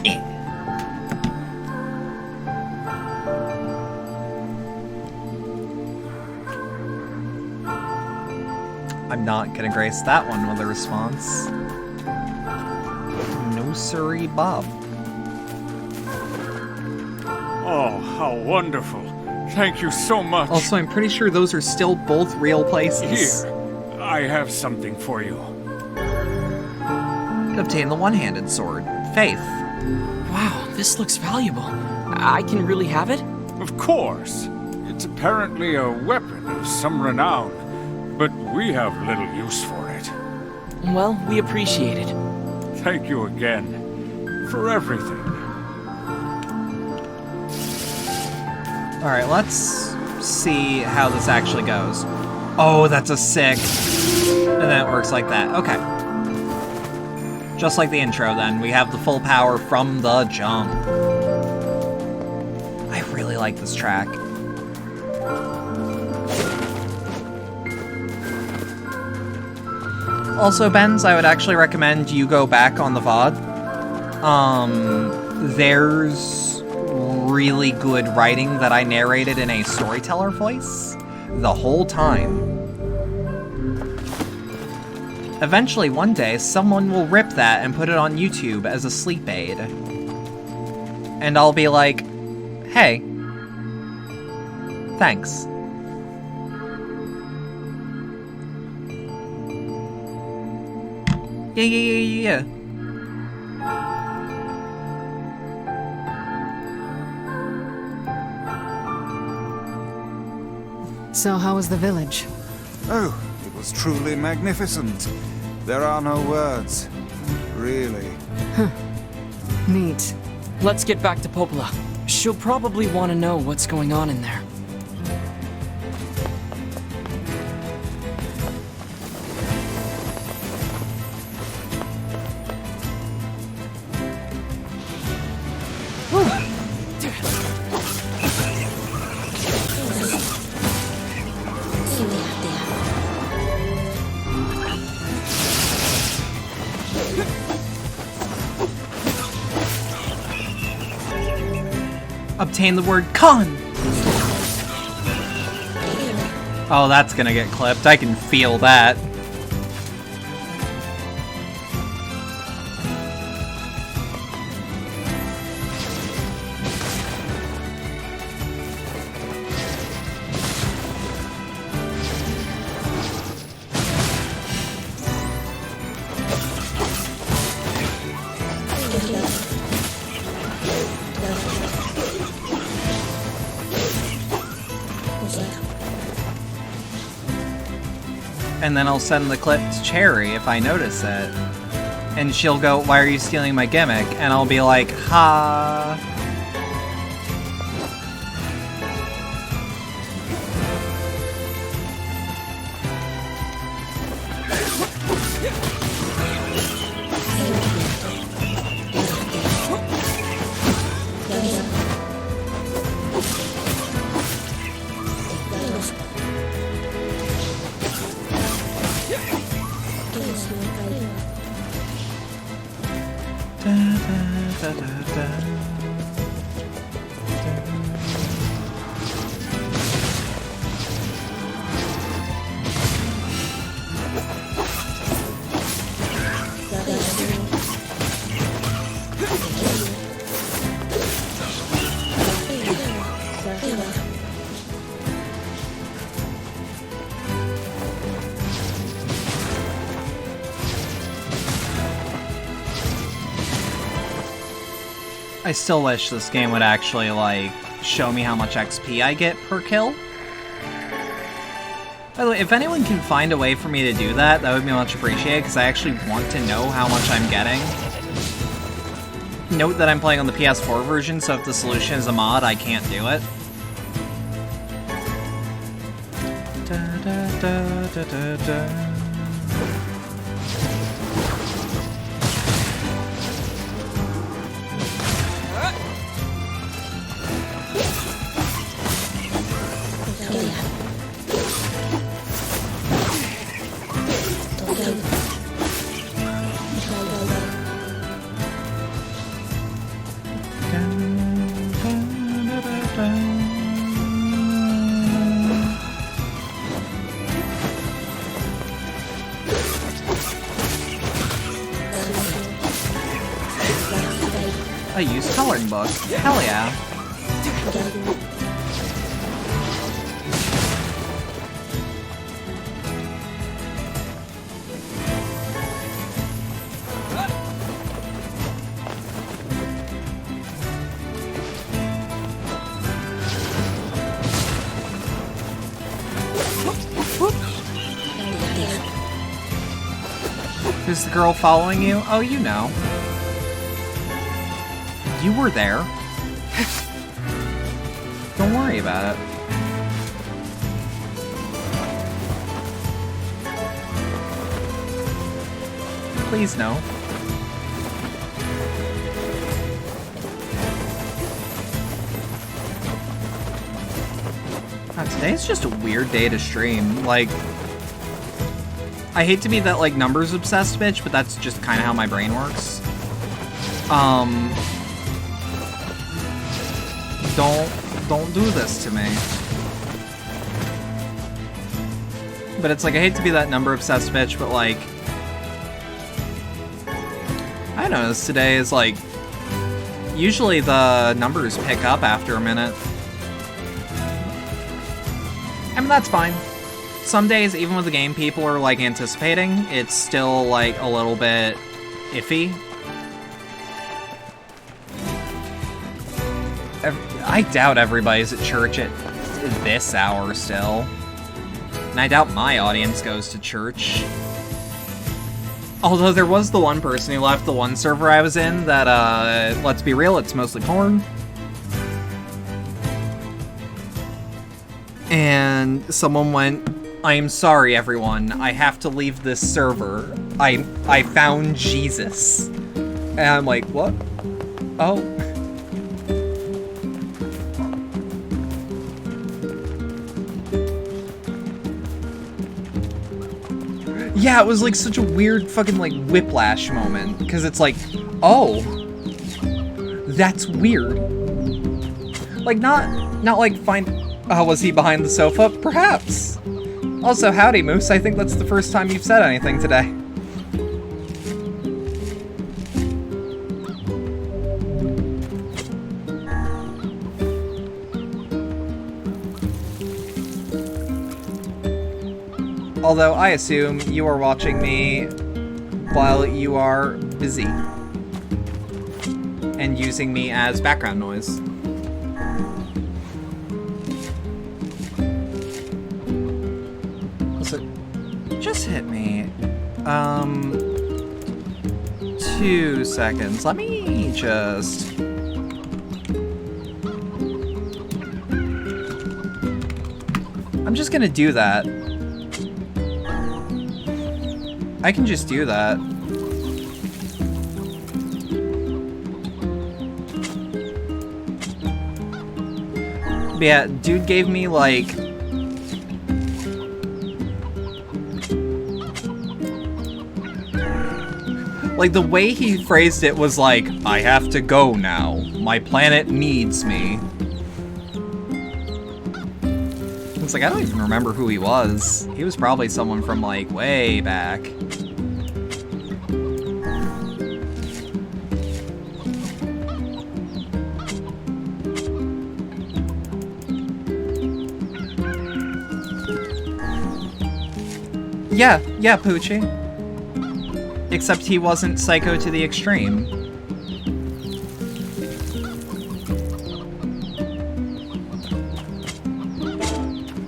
I'm not gonna grace that one with a response. No siree, Bob. Oh, how wonderful. Thank you so much. Also, I'm pretty sure those are still both real places. Here, I have something for you. Obtain the one-handed sword, Faith. Wow, this looks valuable. I can really have it? Of course. It's apparently a weapon of some renown, but we have little use for it. Well, we appreciate it. Thank you again for everything. Alright, let's see how this actually goes. Oh, that's a sick. And then it works like that. Okay. Just like the intro then, we have the full power from the jump. I really like this track. Also, Benz, I would actually recommend you go back on the VOD. There's really good writing that I narrated in a storyteller voice the whole time. Eventually, one day, someone will rip that and put it on YouTube as a sleep aid. And I'll be like, hey, thanks. Yeah. So how was the village? Oh, it was truly magnificent. There are no words. Really. Neat. Let's get back to Popola. She'll probably want to know what's going on in there. Obtain the word con. Oh, that's gonna get clipped. I can feel that. And then I'll send the clip to Cherry if I notice it. And she'll go, why are you stealing my gimmick? And I'll be like, ha. I still wish this game would actually, like, show me how much XP I get per kill. By the way, if anyone can find a way for me to do that, that would be much appreciated, because I actually want to know how much I'm getting. Note that I'm playing on the PS4 version, so if the solution is a mod, I can't do it. A used coloring book. Hell yeah. Who's the girl following you? Oh, you know. You were there. Don't worry about it. Please no. Today's just a weird day to stream. Like, I hate to be that, like, numbers obsessed bitch, but that's just kind of how my brain works. Don't do this to me. But it's like, I hate to be that number obsessed bitch, but like, I noticed today is like, usually the numbers pick up after a minute. I mean, that's fine. Some days, even with the game people are like anticipating, it's still like a little bit iffy. I doubt everybody's at church at this hour still. And I doubt my audience goes to church. Although there was the one person who left the one server I was in that, let's be real, it's mostly porn. And someone went, I am sorry everyone, I have to leave this server. I found Jesus. And I'm like, what? Oh. Yeah, it was like such a weird fucking like whiplash moment, because it's like, oh, that's weird. Like not like find, oh, was he behind the sofa? Perhaps. Also, howdy Moose, I think that's the first time you've said anything today. Although I assume you are watching me while you are busy and using me as background noise. So, just hit me. 2 seconds. Let me just... I'm just gonna do that. I can just do that. But yeah, dude gave me like... Like, the way he phrased it was like, I have to go now. My planet needs me. It's like, I don't even remember who he was. He was probably someone from like way back. Yeah, Poochie. Except he wasn't psycho to the extreme.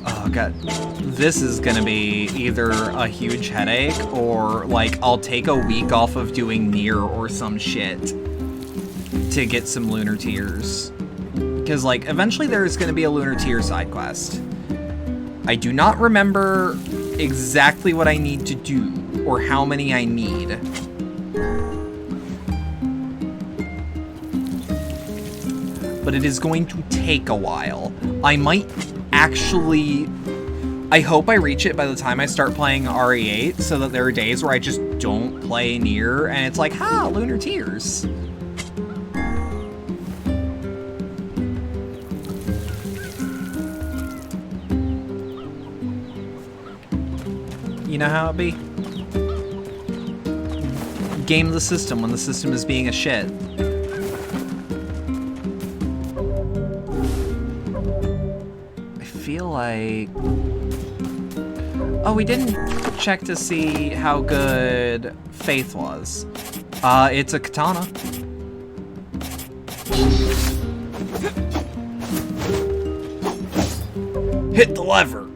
Oh god. This is gonna be either a huge headache or, like, I'll take a week off of doing Nier or some shit to get some Lunar Tears. Because, like, eventually there's gonna be a Lunar Tear side quest. I do not remember exactly what I need to do or how many I need. But it is going to take a while. I might actually... I hope I reach it by the time I start playing RE8 so that there are days where I just don't play Nier and it's like, ha, Lunar Tears. You know how it be? Game the system when the system is being a shit. I feel like... Oh, we didn't check to see how good Faith was. It's a katana. Hit the lever!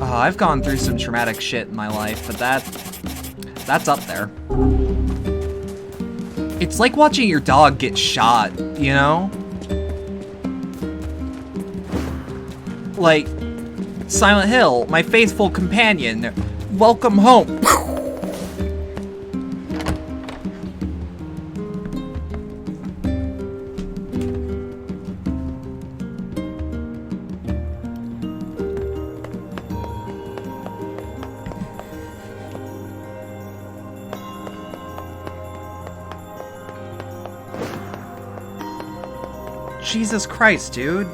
I've gone through some traumatic shit in my life, but that's up there. It's like watching your dog get shot, you know? Like, Silent Hill, my faithful companion, welcome home. Jesus Christ, dude.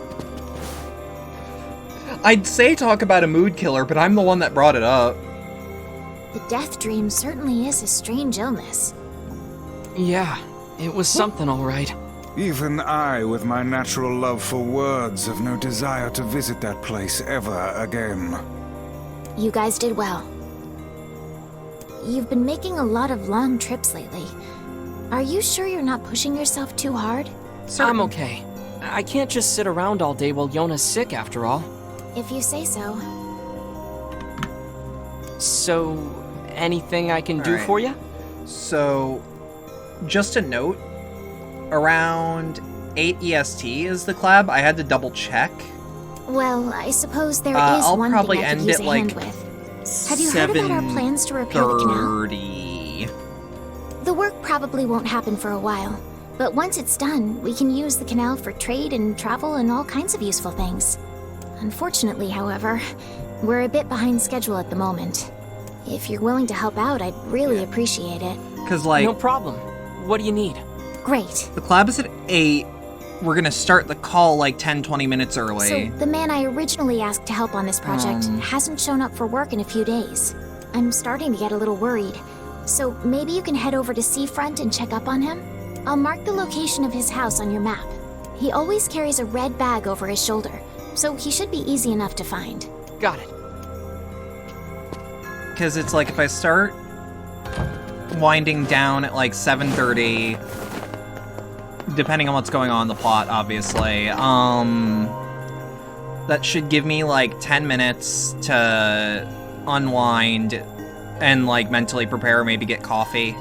I'd say talk about a mood killer, but I'm the one that brought it up. The death dream certainly is a strange illness. Yeah, it was something all right. Even I, with my natural love for words, have no desire to visit that place ever again. You guys did well. You've been making a lot of long trips lately. Are you sure you're not pushing yourself too hard? I'm okay. I can't just sit around all day while Yona's sick, after all. If you say so. So, anything I can do for you? So, just a note, around 8 EST is the collab. I had to double check. Well, I suppose there is I'll one probably thing I could end use it a hand with. Have you heard about our plans to repair the canal? 7:30. The work probably won't happen for a while, but once it's done, we can use the canal for trade and travel and all kinds of useful things. Unfortunately, however, we're a bit behind schedule at the moment. If you're willing to help out, I'd really appreciate it. 'Cause, like... No problem. What do you need? Great. The collab is at 8. We're gonna start the call like 10-20 minutes early. So, the man I originally asked to help on this project hasn't shown up for work in a few days. I'm starting to get a little worried. So, maybe you can head over to Seafront and check up on him? I'll mark the location of his house on your map. He always carries a red bag over his shoulder, so he should be easy enough to find. Got it. Because it's like if I start winding down at like 7:30, depending on what's going on in the plot, obviously, that should give me like 10 minutes to unwind and like mentally prepare, maybe get coffee.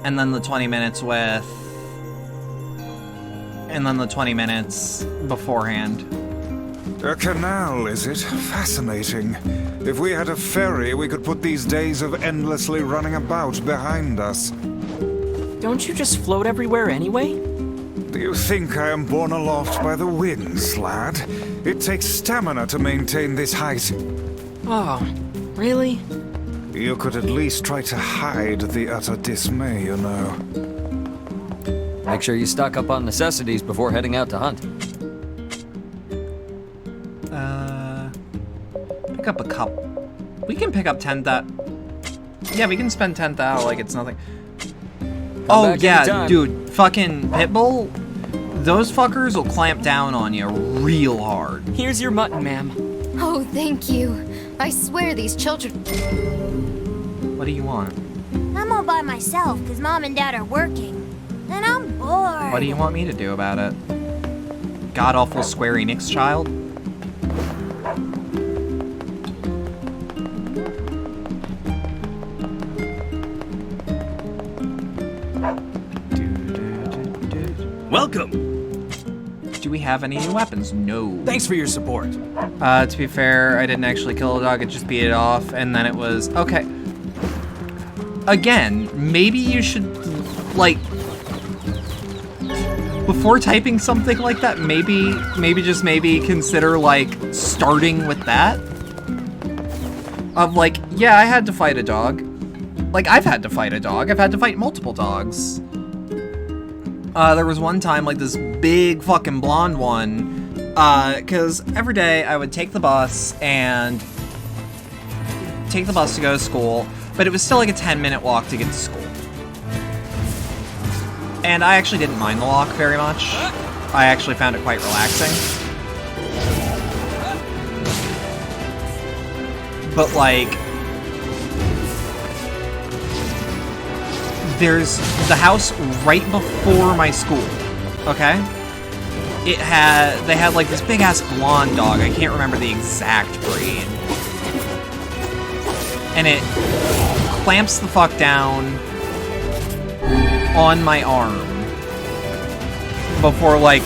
And then the 20 minutes with... And then the 20 minutes beforehand. A canal, is it? Fascinating. If we had a ferry, we could put these days of endlessly running about behind us. Don't you just float everywhere anyway? Do you think I am borne aloft by the winds, lad? It takes stamina to maintain this height. Oh, really? You could at least try to hide the utter dismay, you know. Make sure you stock up on necessities before heading out to hunt. Pick up a cup. We can pick up 10 that. Yeah, we can spend 10 thou like it's nothing. Oh yeah, dude, fucking Pitbull. Those fuckers will clamp down on you real hard. Here's your mutton, ma'am. Oh, thank you. I swear these children... What do you want? I'm all by myself because Mom and Dad are working. And I'm bored. What do you want me to do about it? God-awful Square Enix child? Welcome! Do we have any new weapons? No. Thanks for your support. To be fair, I didn't actually kill a dog, it just beat it off, and then it was... Okay. Again, maybe you should, like... Before typing something like that, maybe just maybe consider, like, starting with that. Of, like, yeah, I had to fight a dog. Like, I've had to fight a dog. I've had to fight multiple dogs. There was one time, like, this big fucking blonde one Because every day I would take the bus to go to school, but it was still like a 10-minute walk to get to school. And I actually didn't mind the walk very much. I actually found it quite relaxing. But, like, there's the house right before my school, okay? They had like this big-ass blonde dog. I can't remember the exact breed. And it clamps the fuck down on my arm before, like,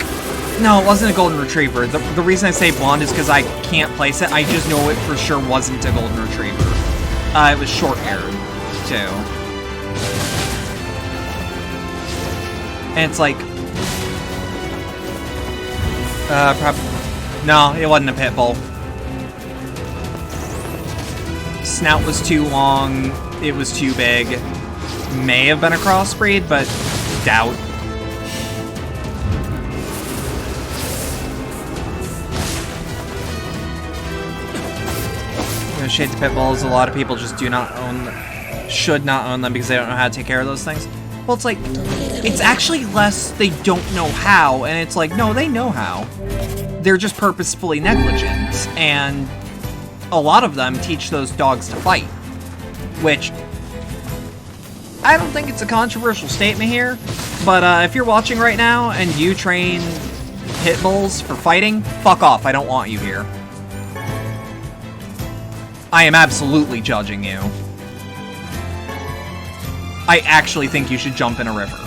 no, it wasn't a golden retriever. The reason I say blonde is because I can't place it. I just know it for sure wasn't a golden retriever. It was short-haired, too. And it's like, no, it wasn't a pit bull. Snout was too long, it was too big. May have been a crossbreed, but doubt. Shade to pit bulls, a lot of people just should not own them because they don't know how to take care of those things. Well, it's like, it's actually less they don't know how, and it's like, no, they know how. They're just purposefully negligent, and a lot of them teach those dogs to fight. Which, I don't think it's a controversial statement here, but if you're watching right now and you train pit bulls for fighting, fuck off, I don't want you here. I am absolutely judging you. I actually think you should jump in a river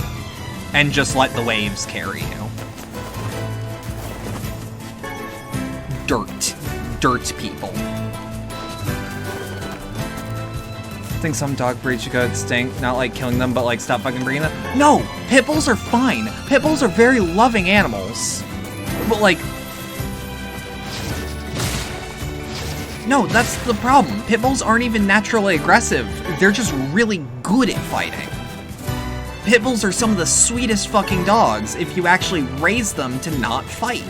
and just let the waves carry you. Dirt people. I think some dog breeds should go extinct, not like killing them, but like stop fucking breeding them. No, pit bulls are fine. Pit bulls are very loving animals. But like, no, that's the problem. Pit bulls aren't even naturally aggressive. They're just really good at fighting. Pit bulls are some of the sweetest fucking dogs if you actually raise them to not fight.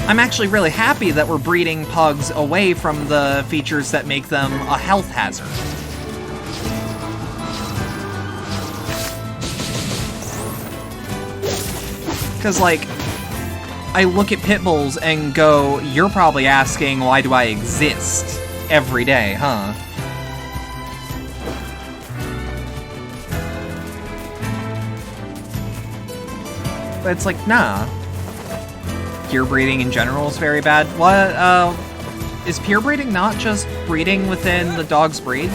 I'm actually really happy that we're breeding pugs away from the features that make them a health hazard. Because, like, I look at pit bulls and go, you're probably asking, why do I exist every day, huh? But it's like, nah. Pure breeding in general is very bad. What, is pure breeding not just breeding within the dog's breed?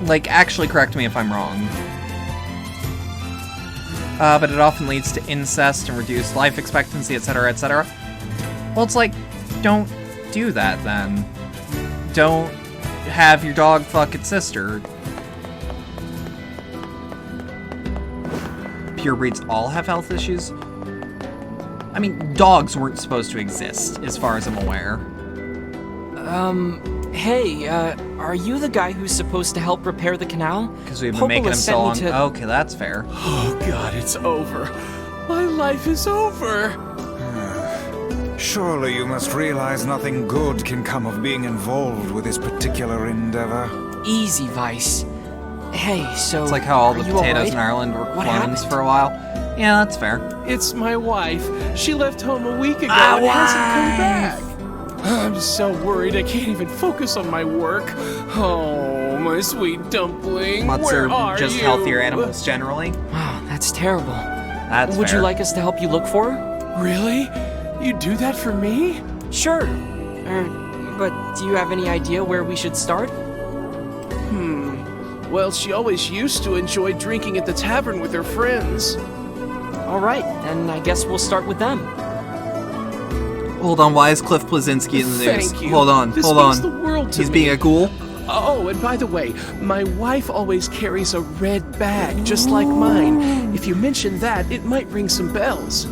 Like, actually correct me if I'm wrong. But it often leads to incest and reduced life expectancy, etc., etc. Well, it's like, don't do that then. Don't have your dog fuck its sister. Pure breeds all have health issues? I mean, dogs weren't supposed to exist, as far as I'm aware. Hey, are you the guy who's supposed to help repair the canal? Because we've been making them so long. Okay, that's fair. Oh god, it's over. My life is over. Surely you must realize nothing good can come of being involved with this particular endeavor. Easy, Vice. Hey, so it's like how all the potatoes in Ireland were clones for a while. Yeah, that's fair. It's my wife. She left home a week ago and hasn't come back. I'm so worried I can't even focus on my work. Oh, my sweet dumpling. Mutts where are just you? Healthier animals generally. Wow, that's terrible. That's Would fair. you like us to help you look for her? Really? You do that for me? Sure. But do you have any idea where we should start? Well, she always used to enjoy drinking at the tavern with her friends. All right, then I guess we'll start with them. Hold on, why is Cliff Blazinski in the news? Thank you. Hold on, This hold means on. the world to He's me. being a ghoul? Oh, and by the way, my wife always carries a red bag, just like mine. If you mention that, it might ring some bells.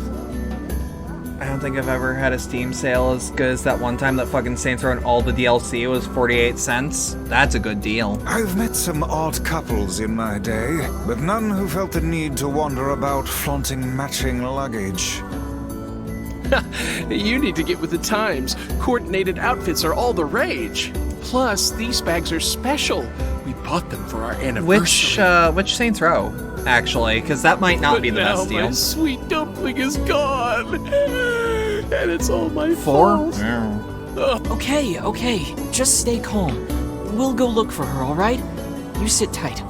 I don't think I've ever had a Steam sale as good as that one time that fucking Saints Row and all the DLC was 48 cents. That's a good deal. I've met some odd couples in my day, but none who felt the need to wander about flaunting matching luggage. You need to get with the times. Coordinated outfits are all the rage. Plus, these bags are special. We bought them for our anniversary. Which Saints Row, actually? Because that might not be the best deal. My sweet dumpling is gone. And it's all my fault. Okay. Just stay calm. We'll go look for her, alright? You sit tight.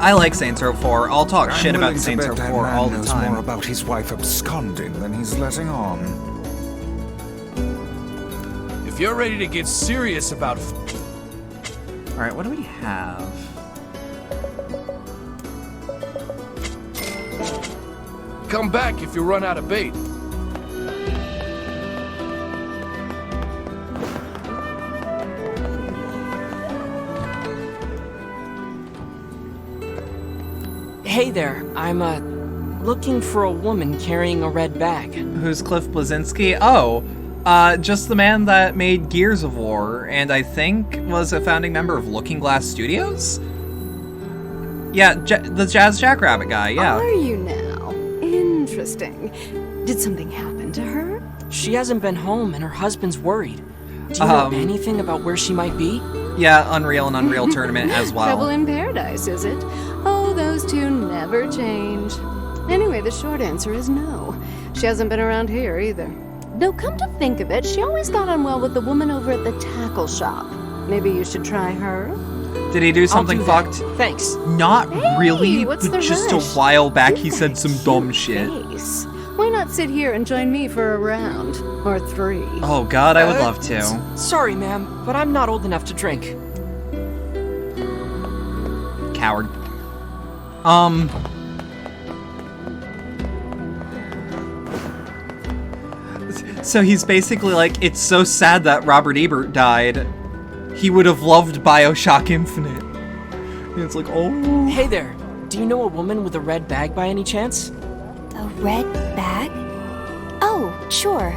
I like Saints Row 4. I'll talk shit about Saints Row 4 all the time. More about his wife absconding than he's letting on. If you're ready to get serious about... Alright, what do we have? Come back if you run out of bait. Hey there, I'm, looking for a woman carrying a red bag. Who's Cliff Blazinski? Oh, just the man that made Gears of War, and I think was a founding member of Looking Glass Studios? Yeah, the Jazz Jackrabbit guy, yeah. Are you now? Interesting. Did something happen to her? She hasn't been home, and her husband's worried. Do you know anything about where she might be? Yeah, Unreal and Unreal Tournament as well. Trouble in Paradise, is it? Oh, those two never change. Anyway, the short answer is no. She hasn't been around here either. Though come to think of it, she always got on well with the woman over at the tackle shop. Maybe you should try her. Did he do something fucked? Thanks. Not really, what's but the just rush? a while back he said some dumb shit. Face. Why not sit here and join me for a round? Or 3? Oh god, I would love to. Sorry, ma'am, but I'm not old enough to drink. Coward. So he's basically like, it's so sad that Robert Ebert died. He would have loved BioShock Infinite. And it's like, oh. Hey there, do you know a woman with a red bag by any chance? A red bag? Oh, sure.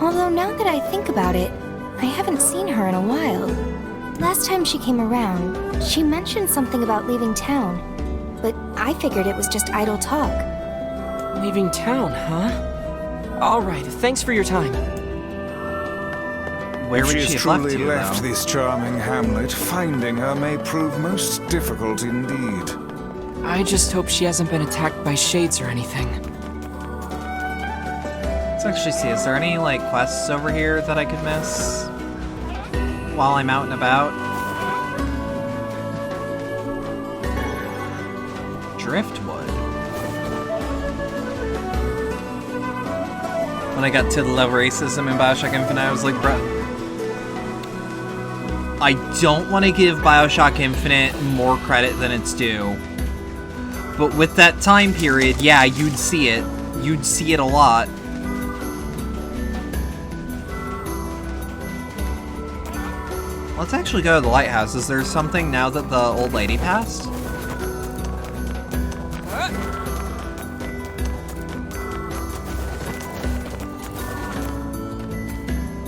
Although now that I think about it, I haven't seen her in a while. Last time she came around, she mentioned something about leaving town. But I figured it was just idle talk. Leaving town, huh? Alright, thanks for your time. Where would she she has have truly left to, though? this charming hamlet, finding her may prove most difficult indeed. I just hope she hasn't been attacked by shades or anything. Let's actually see, is there any, like, quests over here that I could miss while I'm out and about? Driftwood. When I got to the level racism in BioShock Infinite, I was like, bruh. I don't want to give BioShock Infinite more credit than it's due. But with that time period, yeah, you'd see it. You'd see it a lot. Let's actually go to the lighthouse. Is there something now that the old lady passed?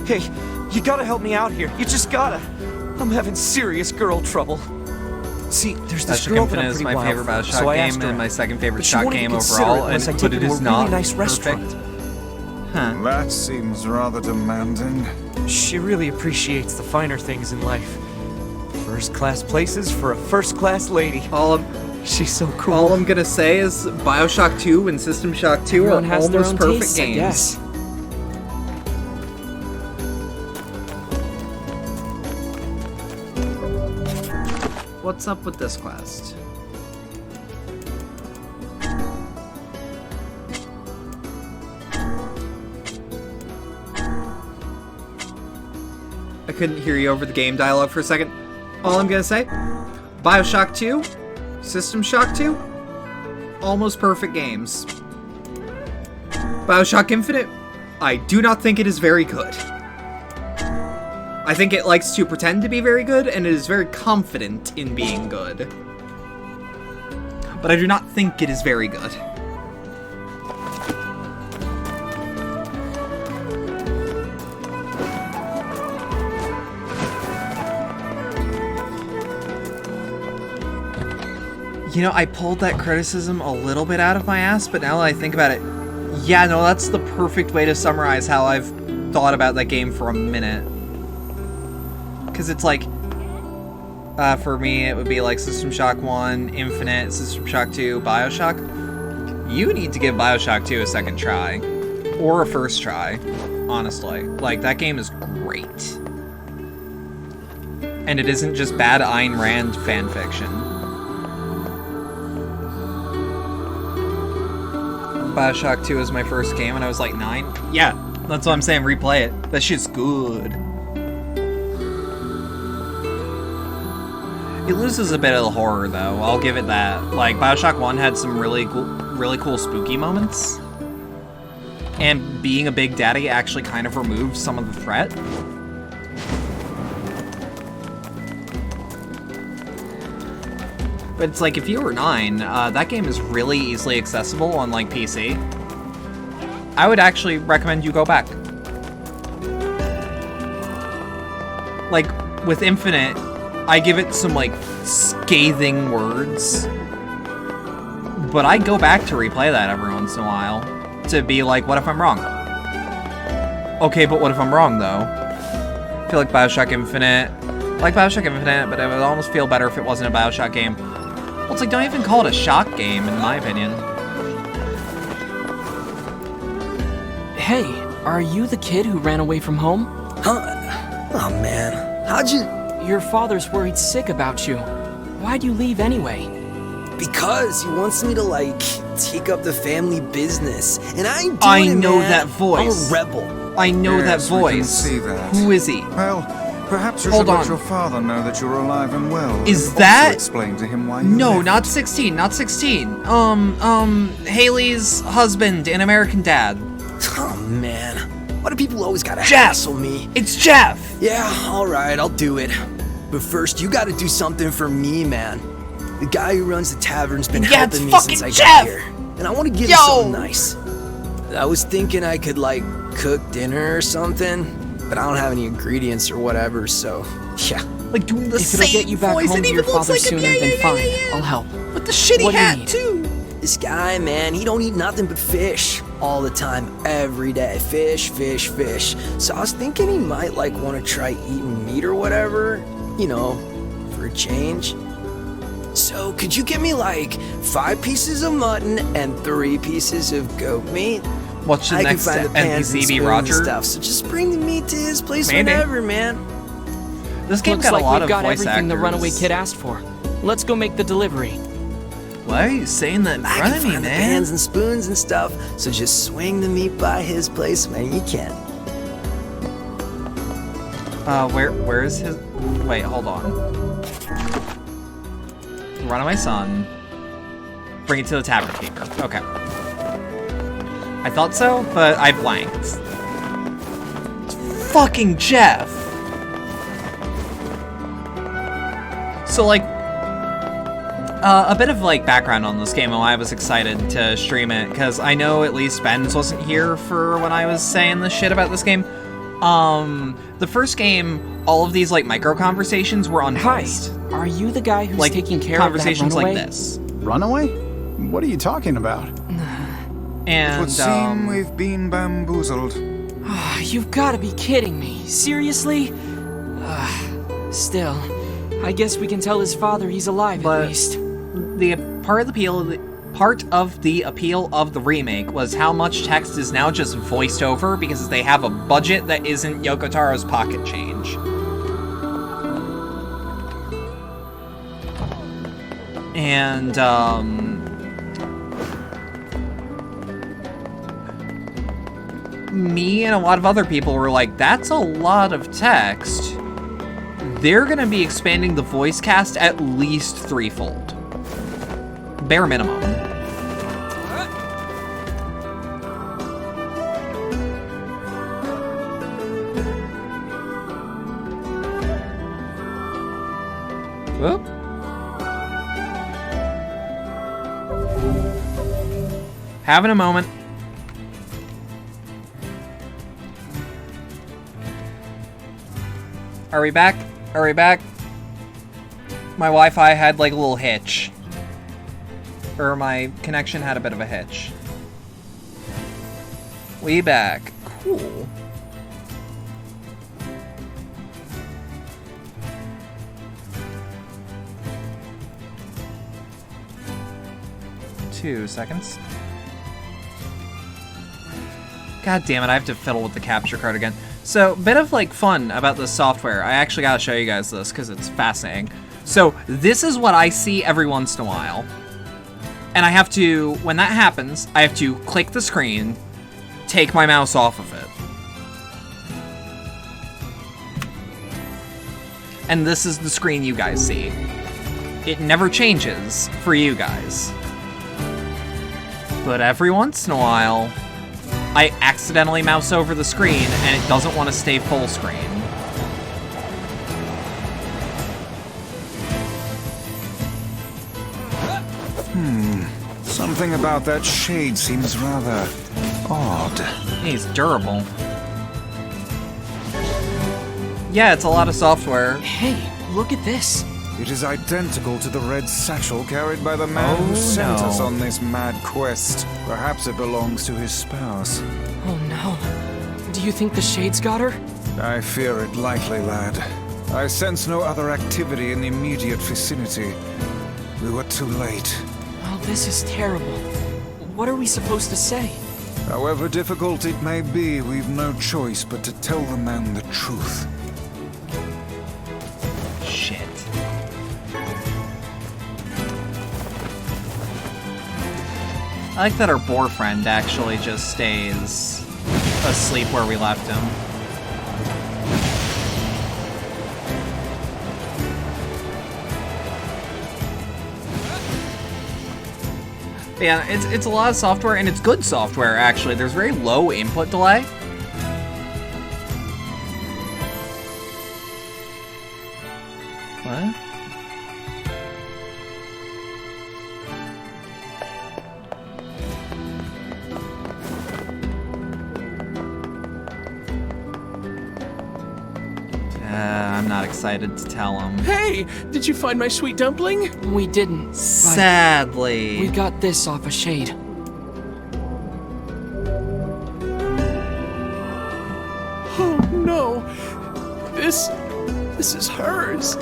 Hey, you gotta help me out here. You just gotta. I'm having serious girl trouble. See, there's this girl that I'm is pretty my favorite wild for, BioShock so I game asked her and my second favorite but she shot won't game even consider overall, it unless I but take it her to is a not really nice perfect. restaurant. Huh. That seems rather demanding. She really appreciates the finer things in life. First-class places for a first-class lady. She's so cool. All I'm gonna say is BioShock 2 and System Shock 2 Everyone are has their almost own perfect tastes, I games. guess. What's up with this quest? I couldn't hear you over the game dialogue for a second. All I'm gonna say, BioShock 2, System Shock 2, almost perfect games. BioShock Infinite, I do not think it is very good. I think it likes to pretend to be very good, and it is very confident in being good. But I do not think it is very good. You know, I pulled that criticism a little bit out of my ass, but now that I think about it, yeah, no, that's the perfect way to summarize how I've thought about that game for a minute. Because it's like, for me, it would be like System Shock 1, Infinite, System Shock 2, Bioshock. You need to give Bioshock 2 a second try. Or a first try, honestly. Like, that game is great. And it isn't just bad Ayn Rand fanfiction. Bioshock 2 was my first game when I was like 9. Yeah, that's what I'm saying, replay it. That shit's good. It loses a bit of the horror, though. I'll give it that. Like, Bioshock 1 had some really cool spooky moments. And being a big daddy actually kind of removes some of the threat. But it's like, if you were 9, that game is really easily accessible on, like, PC. I would actually recommend you go back. Like, with Infinite, I give it some, like, scathing words. But I go back to replay that every once in a while. To be like, what if I'm wrong? Okay, but what if I'm wrong, though? I feel like Bioshock Infinite... like Bioshock Infinite, but it would almost feel better if it wasn't a Bioshock game. Well, it's like, don't even call it a shock game, in my opinion. Hey, are you the kid who ran away from home? Huh? Oh, man. How'd you... Your father's worried sick about you. Why'd you leave anyway? Because he wants me to, like, take up the family business. And I ain't doing I it, know man. that voice. I'm a rebel. I know that Yes, we can voice. see that. Who is he? Well, perhaps you Hold should let on. your father know that you're alive and well. Is Also that- explain to him why you No, left. not 16, not 16. Haley's husband and American Dad. Oh, man. Why do people always gotta Jeff! hassle me? It's Jeff! Yeah, alright, I'll do it. But first, you gotta do something for me, man. The guy who runs the tavern's been Yeah, it's helping me fucking since I Jeff! got here. And I want to give him Yo! something nice. I was thinking I could, like, cook dinner or something, but I don't have any ingredients or whatever, so, yeah. Like doing the If it'll get you back home to your father sooner, then fine. I'll help. With the shitty What do you hat, need? too! This guy, man, he don't eat nothing but fish all the time, every day. Fish, fish, fish. So I was thinking he might, like, want to try eating meat or whatever, you know, for a change. So could you give me, like, 5 pieces of mutton and 3 pieces of goat meat? What's the I next can find the pans and NPC be spoons Roger? and stuff, so just bring the meat to his place Maybe. whenever, man. This game Looks got like a lot we've of got voice everything the actors. runaway kid asked for. Let's go make the delivery. Why are you saying that in I front can of me, find the man? pans and spoons and stuff, so just swing the meat by his place when you can. Where is his... Wait, hold on. Runaway son. Bring it to the tavern keeper. Okay. I thought so, but I blanked. It's fucking Jeff! So, like, a bit of, like, background on this game and why I was excited to stream it, because I know at least Benz wasn't here for when I was saying this shit about this game. The first game, all of these, like, micro-conversations were unvoiced. Hi, are you the guy who's Like, taking care of conversations that runaway? like this. Runaway? What are you talking about? It And, would seem we've been bamboozled. You've got to be kidding me. Seriously? Still, I guess we can tell his father he's alive But- at least. the part of the appeal of the remake was how much text is now just voiced over because they have a budget that isn't Yoko Taro's pocket change. And, me and a lot of other people were like, that's a lot of text. They're gonna be expanding the voice cast at least threefold. Bare minimum. Whoop. Having a moment. Are we back? Are we back? My Wi-Fi had like a little hitch. or my connection had a bit of a hitch. We back. Cool. Two seconds. God damn it, I have to fiddle with the capture card again. So, bit of like fun about this software. I actually gotta show you guys this because it's fascinating. So, this is what I see every once in a while. And I have to, when that happens, I have to click the screen, take my mouse off of it. And this is the screen you guys see. It never changes for you guys. But every once in a while, I accidentally mouse over the screen and it doesn't want to stay full screen. Something about that shade seems rather odd. He's durable. Yeah, it's a lot of software. Hey, look at this. It is identical to the red satchel carried by the man who sent us on this mad quest. Perhaps it belongs to his spouse. Oh no. Do you think the Shade's got her? I fear it likely, lad. I sense no other activity in the immediate vicinity. We were too late. Oh, this is terrible. What are we supposed to say? However difficult it may be, we've no choice but to tell the man the truth. Shit. I like that our boar friend actually just stays asleep where we left him. Yeah, it's a lot of software, and it's good software, actually. There's very low input delay. What? I'm not excited to tell him. Hey, did you find my sweet dumpling? We didn't. Sadly. We got this off a Shade. Oh no. This is hers.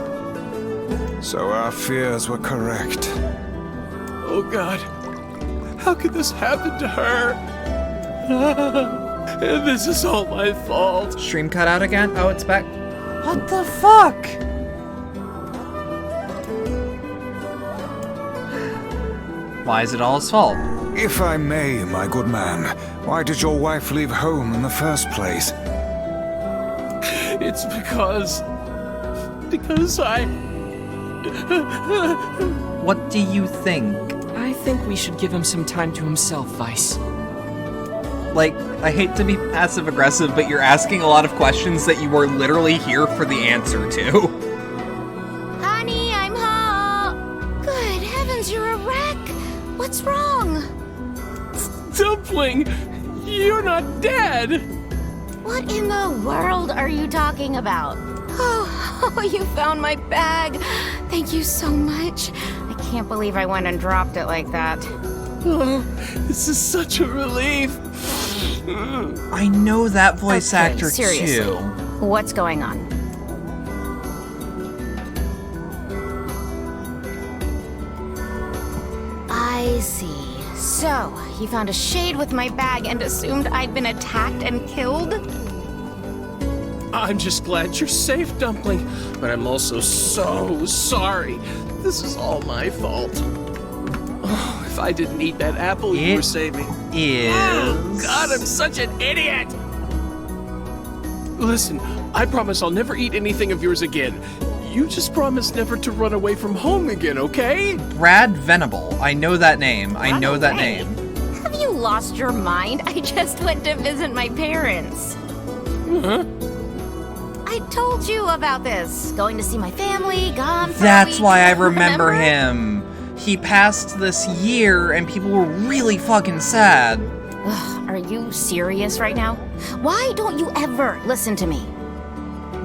So our fears were correct. Oh God. How could this happen to her? And this is all my fault. Stream cut out again? Oh, it's back. What the fuck? Why is it all his fault? If I may, my good man, why did your wife leave home in the first place? It's because I... What do you think? I think we should give him some time to himself, Vice. Like, I hate to be passive-aggressive, but you're asking a lot of questions that you were literally here for the answer to. Honey, I'm home. Good heavens, you're a wreck. What's wrong? Dumpling, you're not dead. What in the world are you talking about? Oh, you found my bag. Thank you so much. I can't believe I went and dropped it like that. Oh, this is such a relief. I know that voice actor seriously. too. What's going on? I see. So, you found a Shade with my bag and assumed I'd been attacked and killed? I'm just glad you're safe, Dumpling, but I'm also so sorry. This is all my fault. Oh, if I didn't eat that apple you were saving. Oh, God, I'm such an idiot! Listen, I promise I'll never eat anything of yours again. You just promise never to run away from home again, okay? Brad Venable. I know that name. I know that name. Have you lost your mind? I just went to visit my parents. Huh? I told you about this. Going to see my family, gone for That's a week. why I remember him. He passed this year and people were really fucking sad. Ugh, are you serious right now? Why don't you ever listen to me?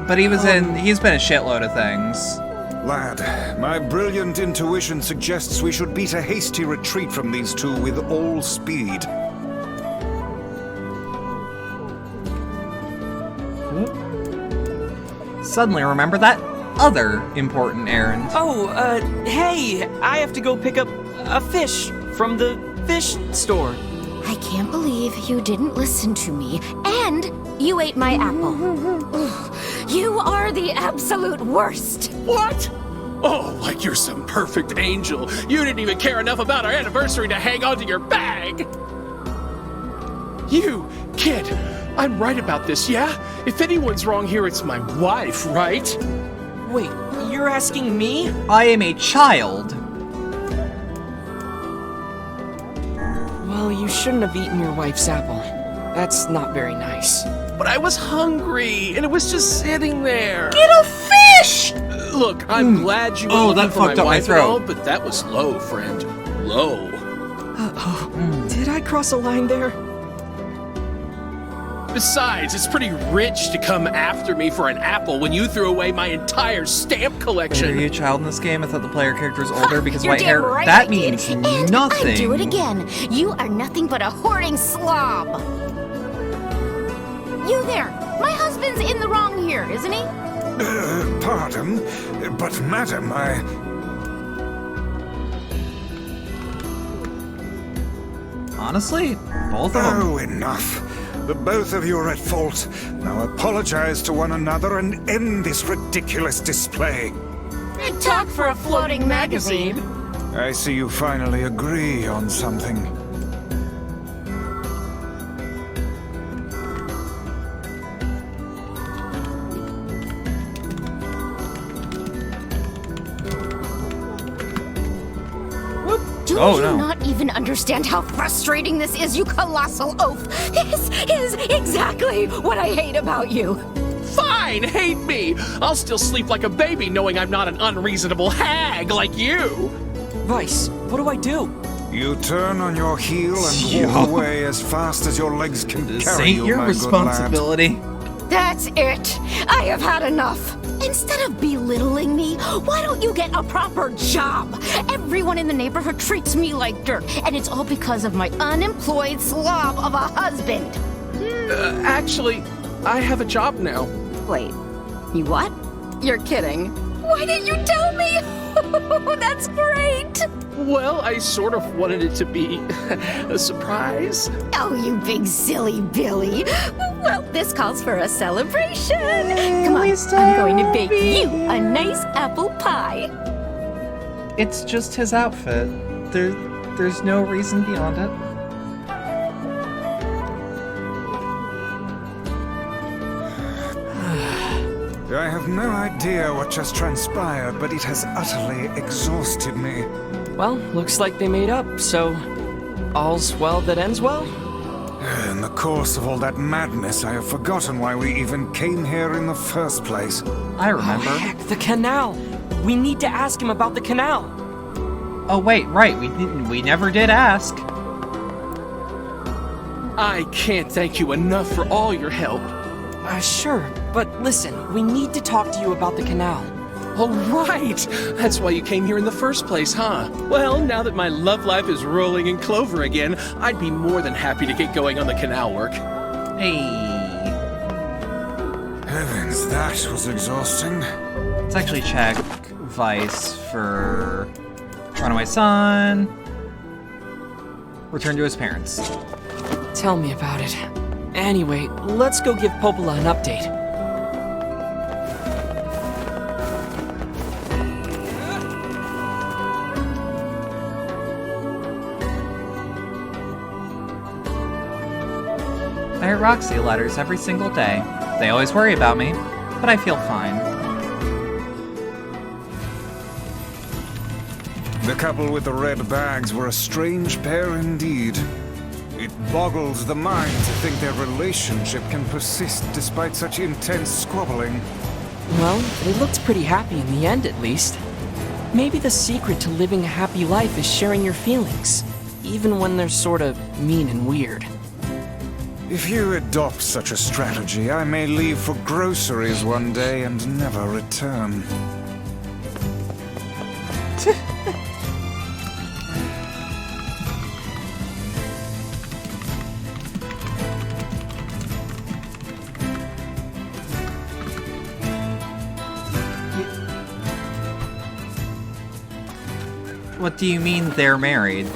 But he's been a shitload of things. Lad, my brilliant intuition suggests we should beat a hasty retreat from these two with all speed. Suddenly remember that other important errand. Oh, hey, I have to go pick up a fish from the fish store. I can't believe you didn't listen to me, and you ate my apple. Ugh, you are the absolute worst. What? Oh, like you're some perfect angel. You didn't even care enough about our anniversary to hang on to your bag. You, kid, I'm right about this, yeah? If anyone's wrong here, it's my wife, right? Wait, you're asking me? I am a child. Well, you shouldn't have eaten your wife's apple. That's not very nice. But I was hungry, and it was just sitting there. Get a fish! Look, I'm glad you were looking that for my fucked up my wife and all, throat. but that was low, friend. Low. Did I cross a line there? Besides, it's pretty rich to come after me for an apple when you threw away my entire stamp collection. Are you a child in this game? I thought the player character is older because You're white damn hair. right That I means did. And nothing. I do it again. You are nothing but a hoarding slob. You there. My husband's in the wrong here, isn't he? Pardon, but madam, Honestly, both of them. Oh, enough. The both of you are at fault. Now apologize to one another and end this ridiculous display. Big talk for a floating magazine. I see you finally agree on something. Do Oh, you no. not even understand how frustrating this is, you colossal oaf? This is exactly what I hate about you. Fine, hate me. I'll still sleep like a baby knowing I'm not an unreasonable hag like you. Vice, what do I do? You turn on your heel and walk away as fast as your legs can This carry ain't you, your my good responsibility. That's it. I have had enough. Instead of belittling me, why don't you get a proper job? Everyone in the neighborhood treats me like dirt, and it's all because of my unemployed slob of a husband. Actually, I have a job now. Wait, you what? You're kidding. Why didn't you tell me? That's great. Well, I sort of wanted it to be a surprise. Oh, you big silly Billy. Well, this calls for a celebration. Come on, I'm going to bake you a nice apple pie. It's just his outfit. There's no reason beyond it. I have no idea what just transpired, but it has utterly exhausted me. Well, looks like they made up, so all's well that ends well? In the course of all that madness, I have forgotten why we even came here in the first place. I remember. Oh, heck, the canal! We need to ask him about the canal! Oh wait, right, we never did ask. I can't thank you enough for all your help. Sure, but listen, we need to talk to you about the canal. Oh, right! That's why you came here in the first place, huh? Well, now that my love life is rolling in clover again, I'd be more than happy to get going on the canal work. Hey. Heavens, that was exhausting. Let's actually check Vice for Runaway Son. Return to his parents. Tell me about it. Anyway, let's go give Popola an update. I write Roxy letters every single day. They always worry about me, but I feel fine. The couple with the red bags were a strange pair indeed. It boggles the mind to think their relationship can persist despite such intense squabbling. Well, they looked pretty happy in the end, at least. Maybe the secret to living a happy life is sharing your feelings, even when they're sort of mean and weird. If you adopt such a strategy, I may leave for groceries one day and never return. What do you mean they're married?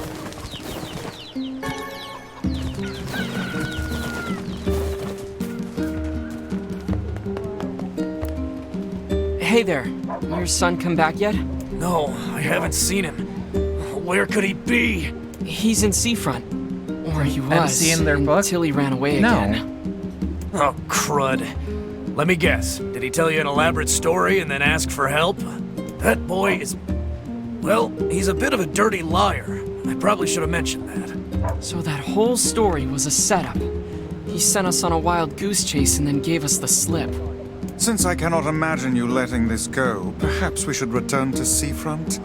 Hey there, your son come back yet? No, I haven't seen him. Where could he be? He's in Seafront. Or he was, MC in their book? until he ran away again. Oh, crud. Let me guess. Did he tell you an elaborate story and then ask for help? That boy is... well, he's a bit of a dirty liar. I probably should have mentioned that. So that whole story was a setup. He sent us on a wild goose chase and then gave us the slip. Since I cannot imagine you letting this go, perhaps we should return to Seafront?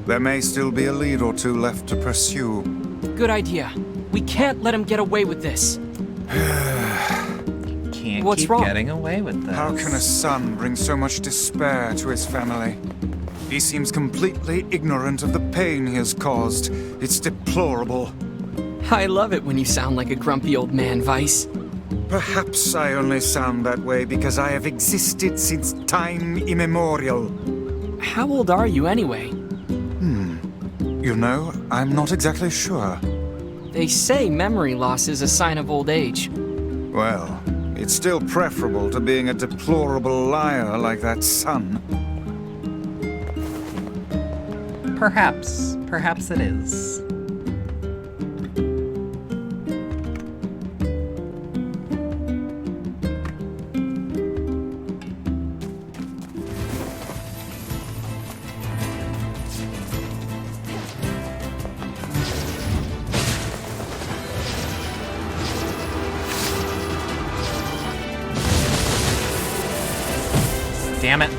There may still be a lead or two left to pursue. Good idea. We can't let him get away with this. Can't What's keep wrong? getting away with this. How can a son bring so much despair to his family? He seems completely ignorant of the pain he has caused. It's deplorable. I love it when you sound like a grumpy old man, Vice. Perhaps I only sound that way because I have existed since time immemorial. How old are you anyway? You know, I'm not exactly sure. They say memory loss is a sign of old age. Well, it's still preferable to being a deplorable liar like that son. Perhaps. Perhaps it is. Damn it.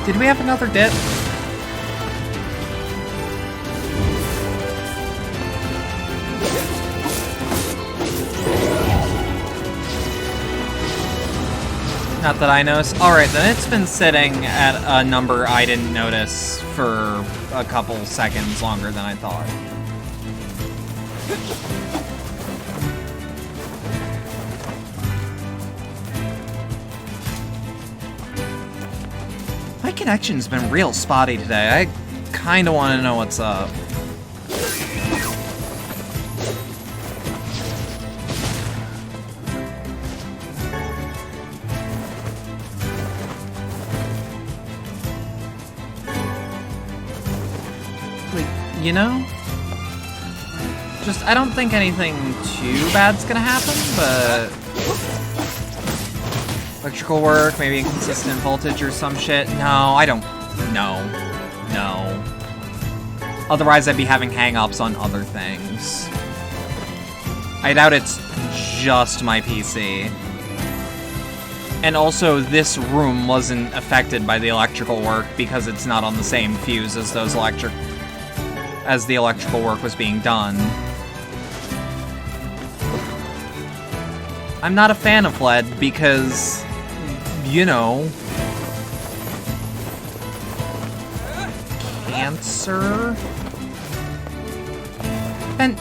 Did we have another dip? Not that I noticed. Alright, then it's been sitting at a number I didn't notice for a couple seconds longer than I thought. My connection's been real spotty today. I kinda wanna know what's up. Like, you know? Just, I don't think anything too bad's gonna happen, but... electrical work, maybe inconsistent voltage or some shit. No, I don't... No. No. Otherwise, I'd be having hang-ups on other things. I doubt it's just my PC. And also, this room wasn't affected by the electrical work because it's not on the same fuse as those as the electrical work was being done. I'm not a fan of lead because... you know, cancer. Ben,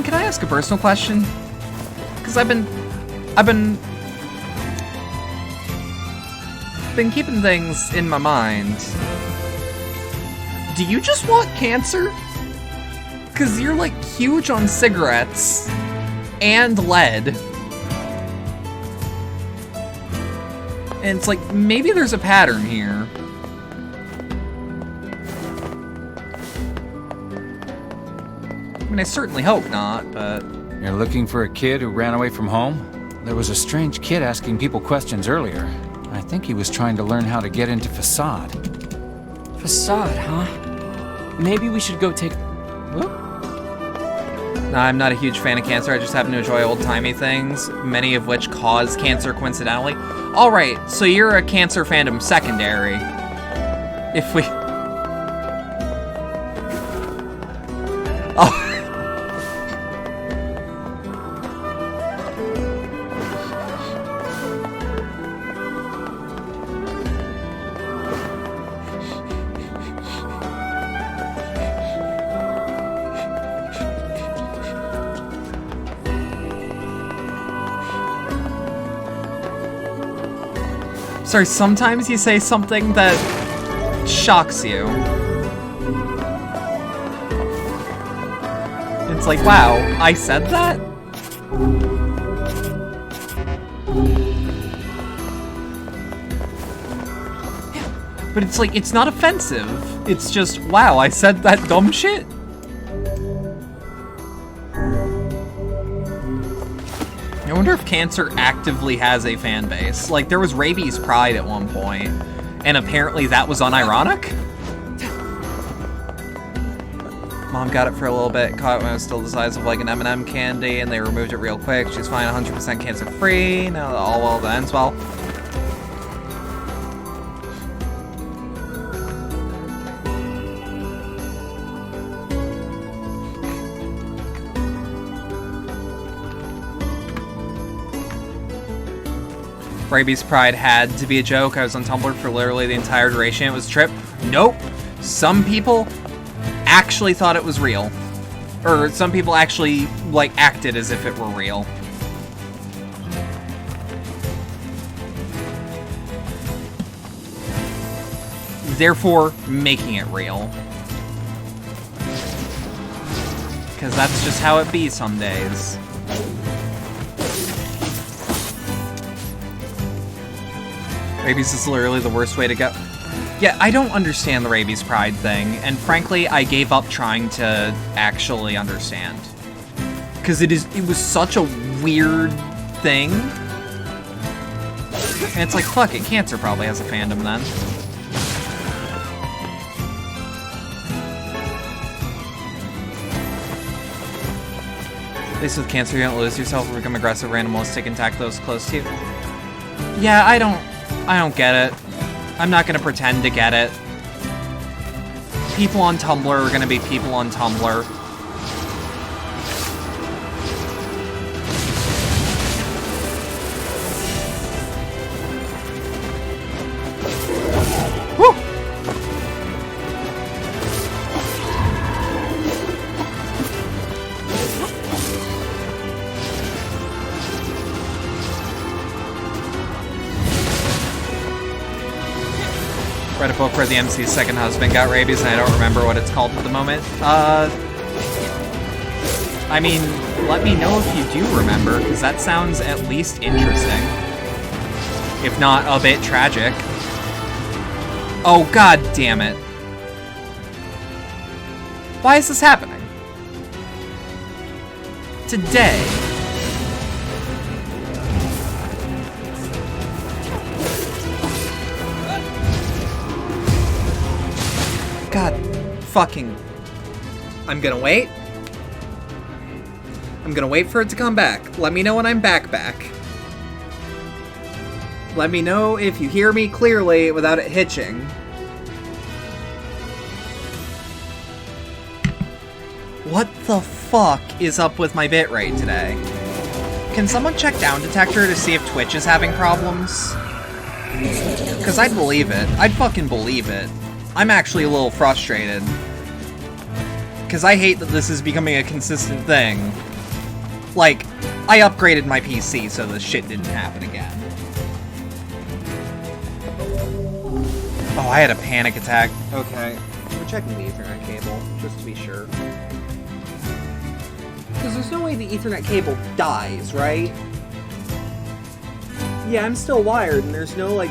can I ask a personal question? Because I've been keeping things in my mind. Do you just want cancer? Because you're like huge on cigarettes and lead. And it's like, maybe there's a pattern here. I mean, I certainly hope not, but... You're looking for a kid who ran away from home? There was a strange kid asking people questions earlier. I think he was trying to learn how to get into Facade. Facade, huh? maybe we should go take... What? No, I'm not a huge fan of cancer. I just happen to enjoy old-timey things, many of which cause cancer coincidentally. All right, so you're a cancer fandom secondary. If we... Oh. Sorry, sometimes you say something that shocks you. It's like, wow, I said that? Yeah, but it's like, it's not offensive. It's just, wow, I said that dumb shit? I wonder if cancer actively has a fan base. Like, there was Rabies Pride at one point, and apparently that was unironic? Mom got it for a little bit, caught it when it was still the size of like an M&M candy, and they removed it real quick. She's fine, 100% cancer-free. Now all well that ends well. Rabies Pride had to be a joke. I was on Tumblr for literally the entire duration. It was a trip. Nope. Some people actually thought it was real. Or some people actually, like, acted as if it were real. Therefore, making it real. Because that's just how it be some days. Rabies is literally the worst way to go. Yeah, I don't understand the Rabies Pride thing, and frankly, I gave up trying to actually understand. Because it was such a weird thing. And it's like, fuck it, cancer probably has a fandom then. At least with cancer, you don't lose yourself or become aggressive, animalistic, and attack those close to you. Yeah, I don't get it. I'm not gonna pretend to get it. People on Tumblr are gonna be people on Tumblr. Woo! Read a book where the MC's second husband got rabies, and I don't remember what it's called at the moment. I mean, let me know if you do remember, because that sounds at least interesting. If not a bit tragic. Oh, god damn it. Why is this happening? Today. God fucking... I'm gonna wait. I'm gonna wait for it to come back. Let me know when I'm back. Let me know if you hear me clearly without it hitching. What the fuck is up with my bitrate today? Can someone check Down Detector to see if Twitch is having problems? Because I'd believe it. I'd fucking believe it. I'm actually a little frustrated. Because I hate that this is becoming a consistent thing. Like, I upgraded my PC so this shit didn't happen again. Oh, I had a panic attack. Okay. We're checking the Ethernet cable, just to be sure. Because there's no way the Ethernet cable dies, right? Yeah, I'm still wired, and there's no, like,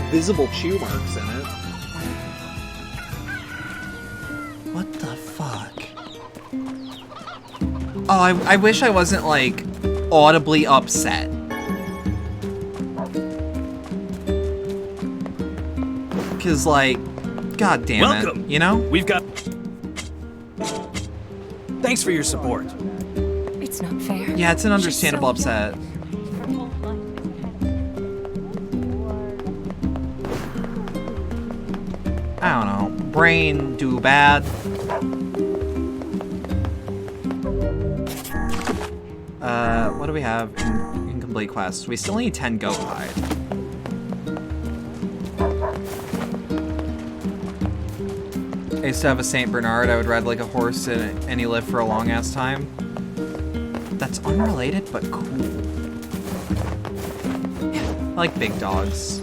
visible chew marks in it. What the fuck? Oh, I wish I wasn't, like, audibly upset. Because, like, god damn it, you know? We've got... Thanks for your support. It's not fair. Yeah, it's an understandable She's so upset. I don't know. Brain do bad. What do we have in incomplete quests? We still need 10 goat hide. I used to have a Saint Bernard. I would ride like a horse and he lived for a long ass time. That's unrelated, but cool. I like big dogs.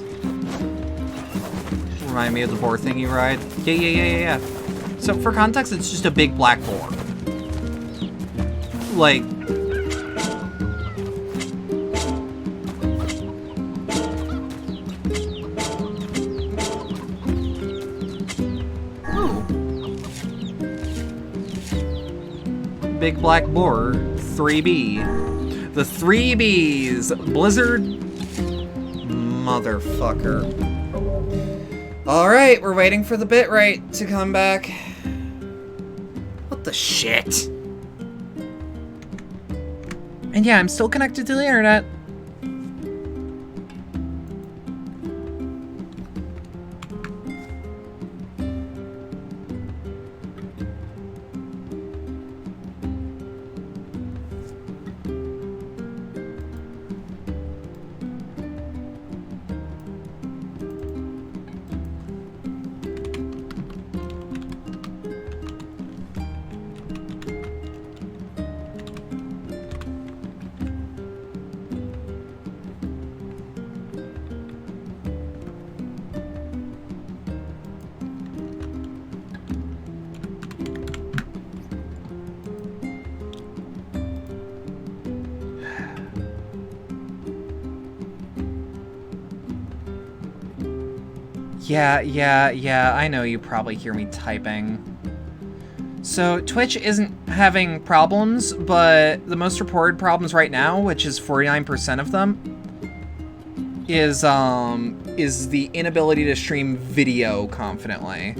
Remind me of the boar thing you ride. Yeah. So for context, it's just a big black boar. Like... Ooh. Big black boar, 3B. The 3Bs! Blizzard... Motherfucker. Alright, we're waiting for the bitrate to come back. What the shit? And yeah, I'm still connected to the internet. Yeah, I know you probably hear me typing. So, Twitch isn't having problems, but the most reported problems right now, which is 49% of them, is the inability to stream video confidently.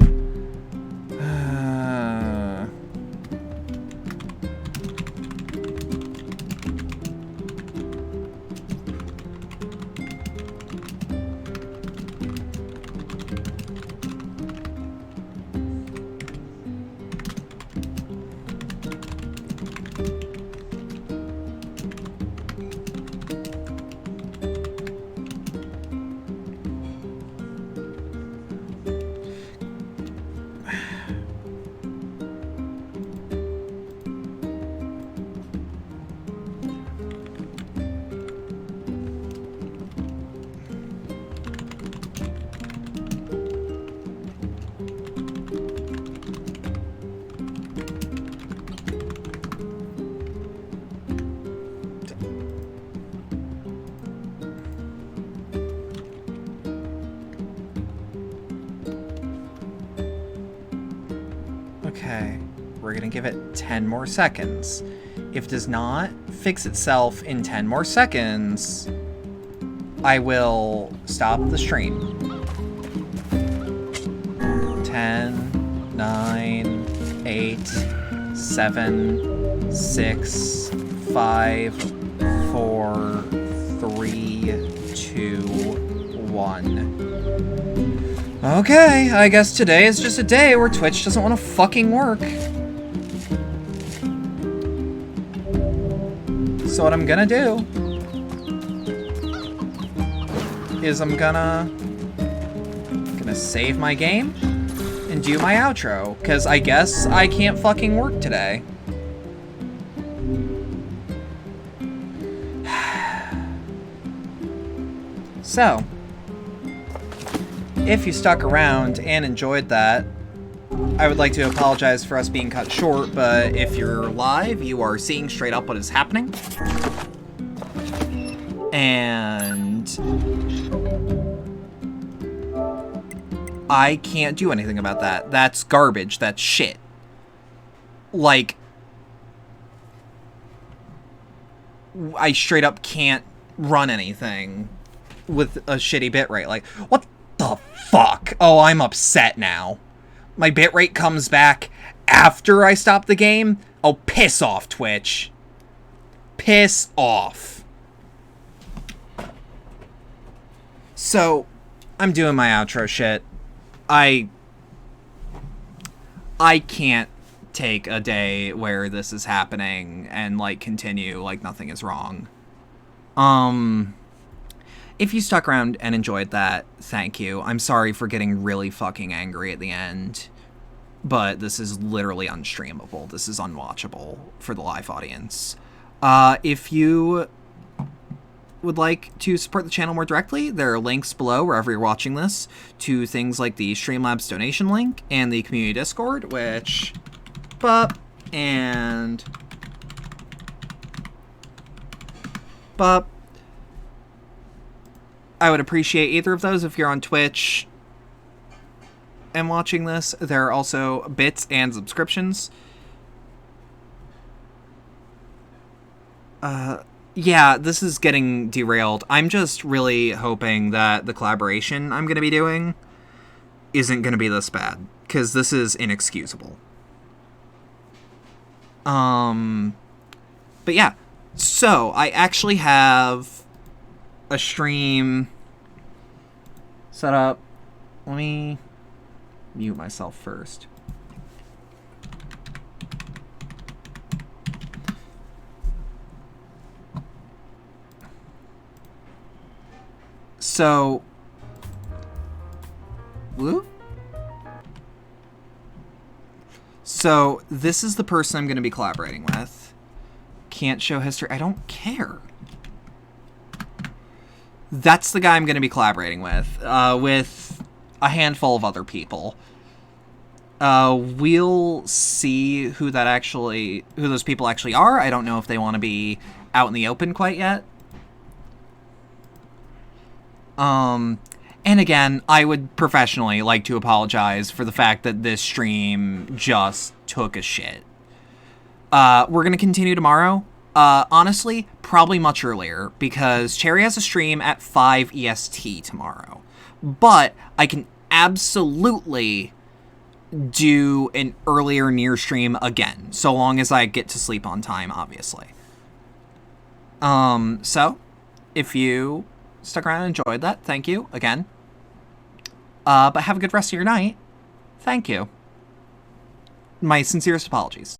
Okay, we're gonna give it 10 more seconds. If it does not fix itself in 10 more seconds, I will stop the stream. 10, 9, 8, 7, 6, 5, 4, 3, 2, 1. Okay, I guess today is just a day where Twitch doesn't want to fucking work. So what I'm gonna do is I'm gonna save my game and do my outro, because I guess I can't fucking work today. So, if you stuck around and enjoyed that, I would like to apologize for us being cut short, but if you're live, you are seeing straight up what is happening. And I can't do anything about that. That's garbage. That's shit. Like, I straight up can't run anything with a shitty bitrate. Like, what the fuck? Oh, I'm upset now. My bitrate comes back after I stop the game? Oh, piss off, Twitch. Piss off. So, I'm doing my outro shit. I can't take a day where this is happening and, like, continue like nothing is wrong. If you stuck around and enjoyed that, thank you. I'm sorry for getting really fucking angry at the end, but this is literally unstreamable. This is unwatchable for the live audience. If you would like to support the channel more directly, there are links below wherever you're watching this to things like the Streamlabs donation link and the community Discord, which bup and bup. I would appreciate either of those if you're on Twitch and watching this. There are also bits and subscriptions. Yeah, this is getting derailed. I'm just really hoping that the collaboration I'm going to be doing isn't going to be this bad, because this is inexcusable. But yeah, so I actually have a stream set up. Let me mute myself first. So, whoop. So, this is the person I'm going to be collaborating with. Can't show history. I don't care. That's the guy I'm going to be collaborating with a handful of other people. We'll see who those people actually are. I don't know if they want to be out in the open quite yet. And again, I would professionally like to apologize for the fact that this stream just took a shit. We're going to continue tomorrow. Honestly, probably much earlier, because Cherry has a stream at 5 EST tomorrow. But I can absolutely do an earlier Nier stream again, so long as I get to sleep on time, obviously. So, if you stuck around and enjoyed that, thank you again. But have a good rest of your night. Thank you. My sincerest apologies.